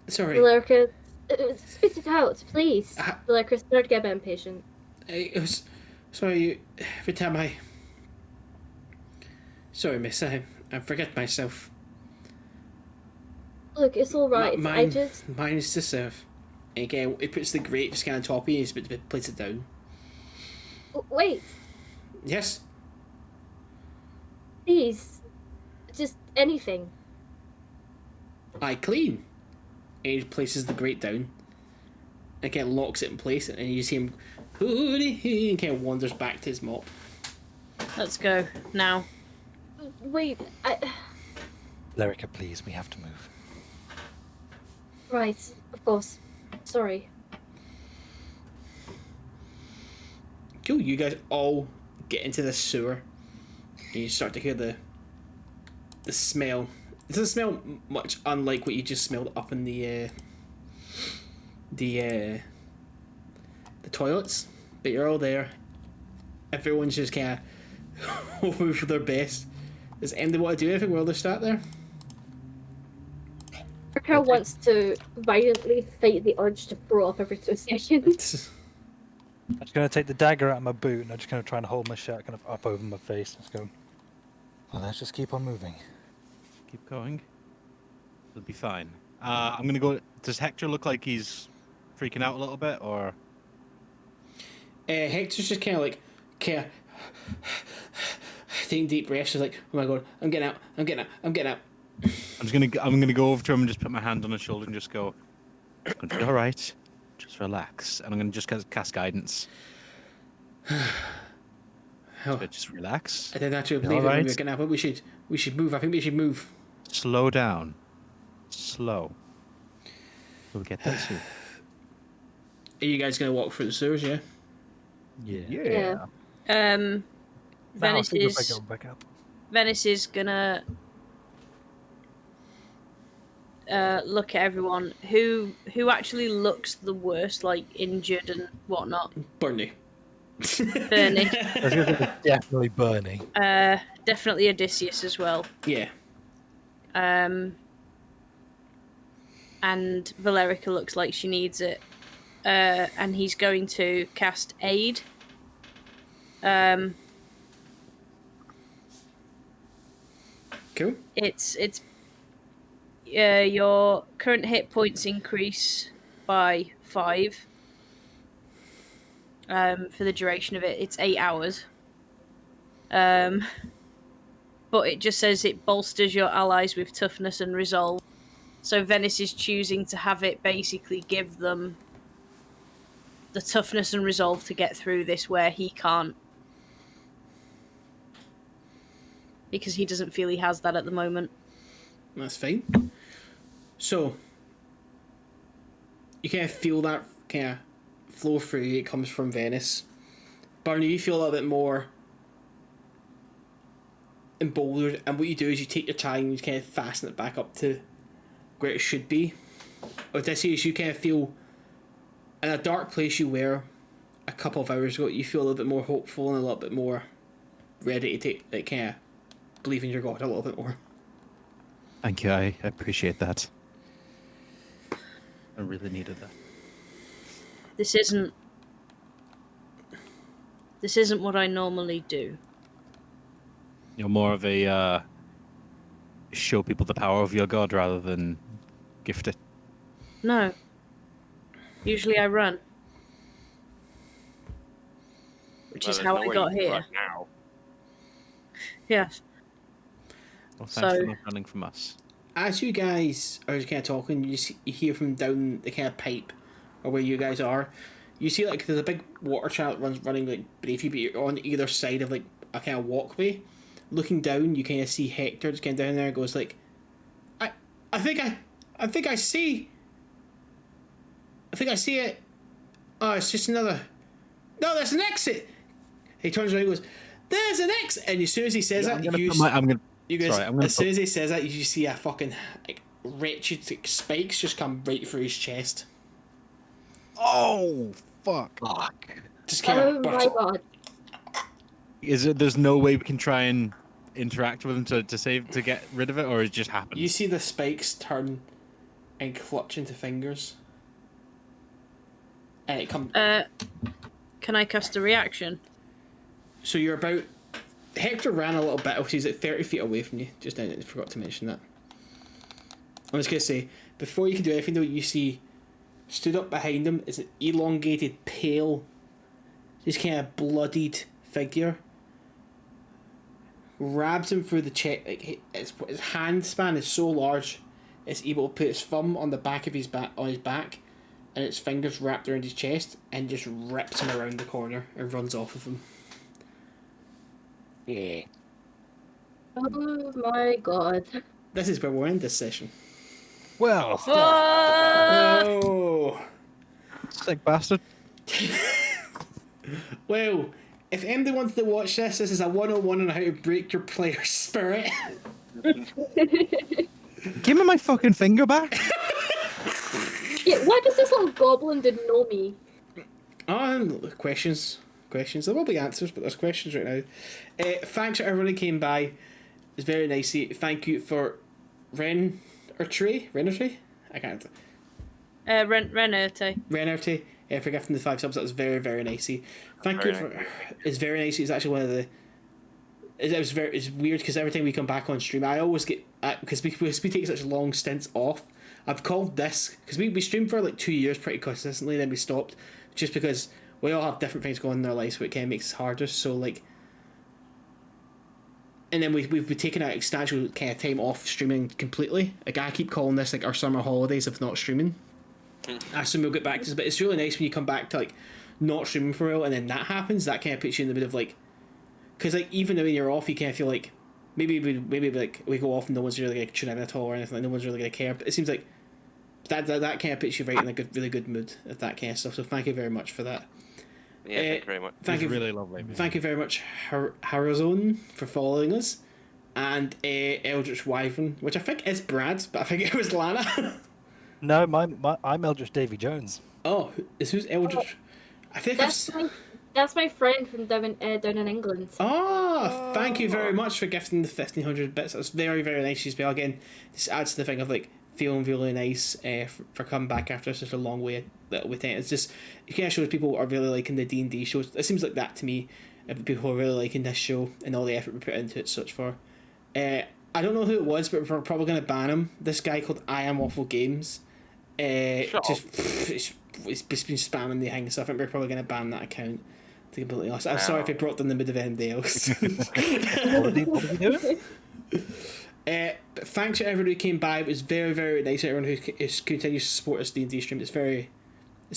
Speaker 4: Sorry.
Speaker 1: Valerica, spit it out, please. Valerica, start to get a bit impatient.
Speaker 4: It was... Sorry, every time I... Sorry, miss, I forget myself.
Speaker 1: Look, it's alright.
Speaker 4: Mine is to serve. And again, it puts the grate just kind of top of you, but place it down.
Speaker 1: Wait,
Speaker 4: Yes?
Speaker 1: please. Just anything.
Speaker 4: I clean. And he places the grate down. And again, locks it in place, and you see him... And kind of wanders back to his mop.
Speaker 2: Let's go now.
Speaker 1: Wait,
Speaker 5: Valerica, please, we have to move.
Speaker 1: Right, of course. Sorry.
Speaker 4: Cool, you guys all get into the sewer. And you start to hear the smell. It doesn't smell much unlike what you just smelled up in the toilets. But you're all there. Everyone's just kind of hoping for their best. Does anyone want to do anything while they're sat there?
Speaker 1: Valerica wants to violently fight the urge to throw up every 2 seconds.
Speaker 5: I'm just going to take the dagger out of my boot and I'm just going to try and hold my shirt kind of up over my face. Let's go. Well, let's just keep on moving.
Speaker 3: Keep going. It'll be fine. I'm gonna go. Does Hector look like he's freaking out a little bit, or?
Speaker 4: Hector's just kind of taking deep breaths. He's like, "Oh my god, I'm getting out! I'm getting out! I'm getting out!"
Speaker 3: I'm gonna go over to him and just put my hand on his shoulder and just go, "It's gonna be all right. Just relax." And I'm gonna just cast guidance. Just relax.
Speaker 4: I didn't actually believe it when we were getting out, but we should move. I think we should move.
Speaker 3: Slow down. Slow. We'll get there soon.
Speaker 4: Are you guys gonna walk through the sewers? Yeah.
Speaker 1: Yeah.
Speaker 2: Venis is
Speaker 5: Go back up.
Speaker 2: Venis is gonna look at everyone who actually looks the worst, like injured and whatnot.
Speaker 4: Burnie.
Speaker 2: Burnie.
Speaker 5: Definitely Burnie.
Speaker 2: Definitely Odeysus as well.
Speaker 4: Yeah.
Speaker 2: And Valerica looks like she needs it. And he's going to cast Aid.
Speaker 4: Cool.
Speaker 2: It's your current hit points increase by 5. For the duration of it, it's 8 hours. But it just says it bolsters your allies with toughness and resolve. So Venis is choosing to have it basically give them the toughness and resolve to get through this where he can't. Because he doesn't feel he has that at the moment.
Speaker 4: That's fine. So, you kind of feel that kind of flow through you. It comes from Venis. Burnie, you feel a little bit more emboldened, and what you do is you take your tie and you kind of fasten it back up to where it should be. Odeysus, you kind of feel in a dark place you were a couple of hours ago, you feel a little bit more hopeful and a little bit more ready to take, like, kind of believe in your god a little bit more.
Speaker 3: Thank you. I appreciate that. I really needed that.
Speaker 2: This isn't what I normally do.
Speaker 3: You're more of a show people the power of your god rather than gift it.
Speaker 2: No. Usually I run. Which is how I got here.
Speaker 6: Now.
Speaker 2: Yes.
Speaker 3: Well, thanks
Speaker 2: So-
Speaker 3: for not running from us.
Speaker 4: as you guys are kind of talking, you hear from down the kind of pipe, or where you guys are. You see like there's a big water channel that running like beneath you, but you're on either side of like a kind of walkway. Looking down, you kind of see Hector just getting down there and goes like, I think I see it. Oh, it's just another. No, there's an exit. He turns around and goes, "There's an exit." And as soon as he says that, as soon as he says that, you see a fucking like wretched like, spikes just come right through his chest.
Speaker 3: Oh fuck!
Speaker 4: Just kind of
Speaker 1: my god.
Speaker 3: Is it? There's no way we can try and interact with him to get rid of it, or it just happens?
Speaker 4: You see the spikes turn and clutch into fingers, and it comes.
Speaker 2: Can I cast a reaction?
Speaker 4: So you're about. Hector ran a little bit, which is at 30 feet away from you. Just I forgot to mention that. I was gonna say before you can do anything though, you see stood up behind him is an elongated, pale, just kind of bloodied figure. Grabs him through the chest. Like his hand span is so large, it's able to put his thumb on the back of his back and its fingers wrapped around his chest, and just rips him around the corner and runs off of him.
Speaker 7: Yeah.
Speaker 1: Oh my god.
Speaker 4: This is where we're in this session.
Speaker 3: Well,
Speaker 4: Oh.
Speaker 3: sick bastard.
Speaker 4: Well, if anybody wants to watch this is a 101 on how to break your player's spirit.
Speaker 3: Give me my fucking finger back.
Speaker 1: Yeah, why does this little goblin didn't know me?
Speaker 4: Questions. There will be answers, but there's questions right now. Thanks for everyone who came by. It's very nice. Thank you for Renerte? I can't. Renerte. For gifting the 5 subs. That was very, very nice. Thank you for. It's very nice. It's actually one of the. It's weird because every time we come back on stream, I always get because we take such long stints off. I've called this because we streamed for like 2 years pretty consistently, then we stopped just because we all have different things going on in our lives, so it kind of makes it harder. So like, and then we've been taking out substantial kind of time off streaming completely. Like I keep calling this like our summer holidays of not streaming. I assume we'll get back to this, but it's really nice when you come back to like not streaming for a while, and then that happens. That kind of puts you in the bit of like, because like even when you're off, you kind of feel like maybe like we go off and no one's really like tuning in at all or anything. Like, no one's really gonna care. But it seems like that kind of puts you right in a really good mood of that kind of stuff. So thank you very much for that.
Speaker 6: Yeah, thank you very much.
Speaker 4: Thank you,
Speaker 3: really lovely. Man.
Speaker 4: Thank you very much, Harazone, for following us, and Eldritch Wyvern, which I think is Brad, but I think it was Lana.
Speaker 5: No, I'm Eldritch Davy Jones.
Speaker 4: Oh, who's Eldritch? I think
Speaker 1: That's my friend from down in England.
Speaker 4: Oh, thank you very much for gifting the 1,500 bits. That's very, very nice as well. Again, this adds to the thing of like feeling really nice for coming back after such a long way that we think. It's just it kind of shows people are really liking the D&D shows. It seems like that to me. People are really liking this show and all the effort we put into it. Such for, I don't know who it was, but we're probably going to ban him. This guy called I Am Awful Games. He's been spamming the thing, so I think we're probably going to ban that account. To be completely honest, I'm sorry if I brought them the mid of anybody else.
Speaker 5: What did he do?
Speaker 4: But thanks to everybody who came by. It was very, very nice. Everyone who continues to support us D&D stream. It's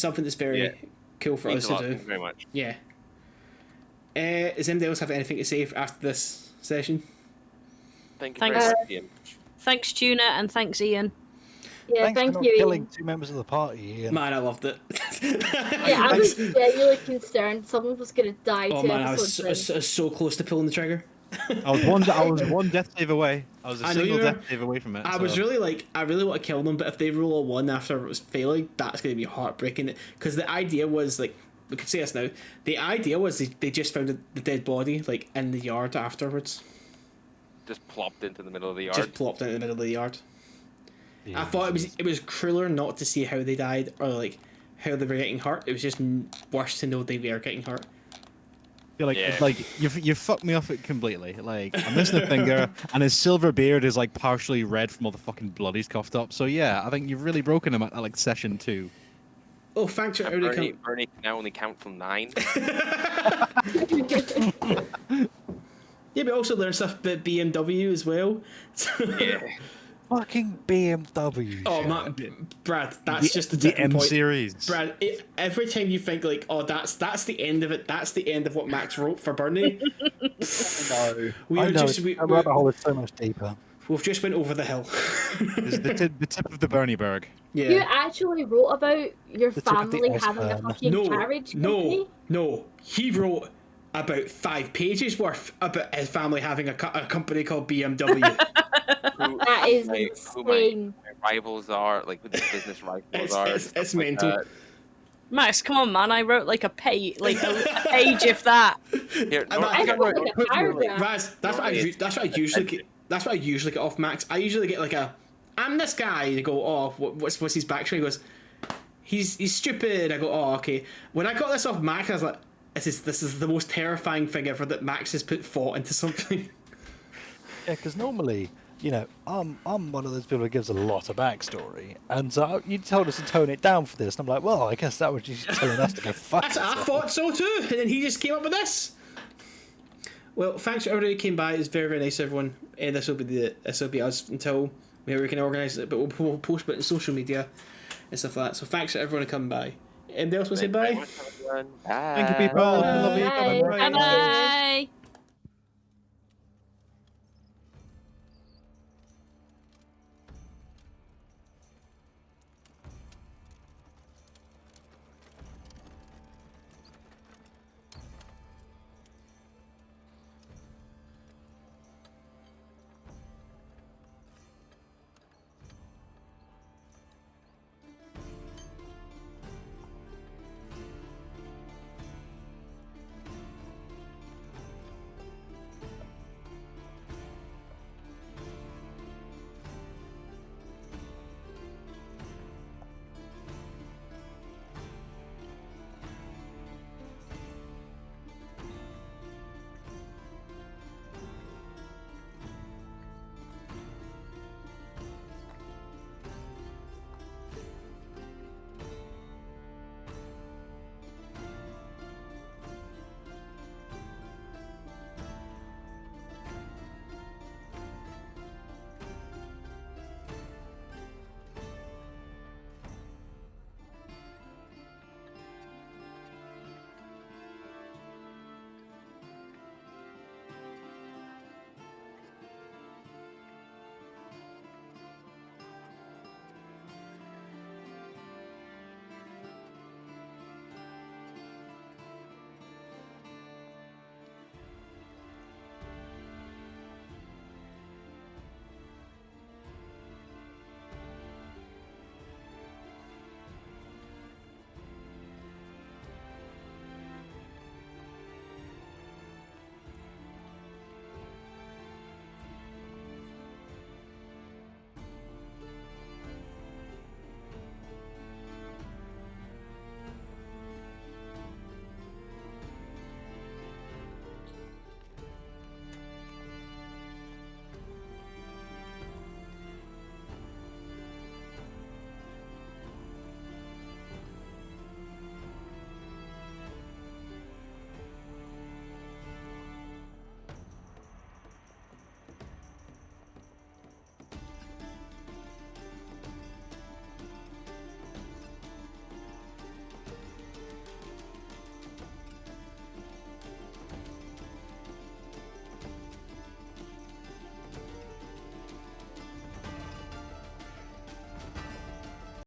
Speaker 4: something that's very cool for us to do.
Speaker 6: Thank you very much.
Speaker 4: Yeah. Does anybody else have anything to say after this session?
Speaker 6: Thank you
Speaker 2: Thanks.
Speaker 6: very much, Ian.
Speaker 2: Thanks, Tuna, and thanks, Ian.
Speaker 1: Yeah,
Speaker 5: Thanks
Speaker 1: thank
Speaker 5: for not
Speaker 1: you.
Speaker 5: killing 2 members of the party, Ian.
Speaker 4: Man, I loved it.
Speaker 1: Yeah, I was genuinely concerned someone was gonna die.
Speaker 4: Oh man, I was so close to pulling the trigger.
Speaker 3: I was one death save away. I was a single death save away from it.
Speaker 4: I was really like, I really want to kill them, but if they roll a 1 after it was failing, that's going to be heartbreaking. Because the idea was like, we could say this now. The idea was they just found the dead body like in the yard afterwards.
Speaker 6: Just plopped into the middle of the yard.
Speaker 4: Just plopped into the middle of the yard.
Speaker 5: Yeah,
Speaker 4: I thought it was crueler not to see how they died or like how they were getting hurt. It was just worse to know they were getting hurt.
Speaker 3: You're like you fucked me off it completely. Like I'm missing a finger, and his silver beard is like partially red from all the fucking blood he's coughed up. So yeah, I think you've really broken him at like session 2.
Speaker 4: Oh, thanks for everybody coming.
Speaker 6: Burnie can now only count from 9.
Speaker 4: Yeah, but also learn stuff about BMW as well.
Speaker 6: Yeah.
Speaker 5: fucking BMW.
Speaker 4: Oh
Speaker 5: shirt.
Speaker 4: man, Brad, that's just the
Speaker 3: the
Speaker 4: tipping
Speaker 3: M
Speaker 4: point.
Speaker 3: series.
Speaker 4: Brad, every time you think like, oh, that's the end of it. That's the end of what Max wrote for Burnie.
Speaker 5: No,
Speaker 4: We
Speaker 5: I
Speaker 4: are
Speaker 5: know.
Speaker 4: just
Speaker 5: The rabbit hole is so much deeper.
Speaker 4: we've just went over the hill.
Speaker 3: This is the tip of the Burnie berg.
Speaker 4: Yeah.
Speaker 1: You actually wrote about your
Speaker 5: The tip of the
Speaker 1: family having a
Speaker 5: iceberg.
Speaker 1: fucking carriage company?
Speaker 4: No. He wrote about 5 pages worth about his family having a company called BMW.
Speaker 1: That is
Speaker 6: who
Speaker 1: insane.
Speaker 6: my rivals are, like who the business rivals are.
Speaker 4: it's
Speaker 6: stuff like
Speaker 4: mental.
Speaker 6: that.
Speaker 2: Max, come on, man! I wrote like a page, a page if that.
Speaker 6: Here,
Speaker 4: I'm
Speaker 6: no,
Speaker 1: I just want like a paragraph.
Speaker 4: Raz, that's what I usually get. That's what I usually get off Max. I usually get like I'm this guy. They go, oh, what's his backstory? He goes, he's stupid. I go, oh, okay. When I got this off Max, I was like, this is the most terrifying thing ever that Max has put thought into something.
Speaker 5: Yeah, because normally, you know, I'm one of those people who gives a lot of backstory, and so you told us to tone it down for this, and I'm like, well, I guess that was just telling us to go fuck
Speaker 4: I
Speaker 5: yourself.
Speaker 4: thought so too, and then he just came up with this. Well, thanks for everybody who came by. It's very, very nice, everyone. This will be us until we can organise it, but we'll post it on social media and stuff like that. So thanks for everyone coming by. Anybody else want to say bye?
Speaker 6: Bye.
Speaker 3: Thank you, people. Love you.
Speaker 1: Bye.
Speaker 3: Bye-bye.
Speaker 2: Bye bye.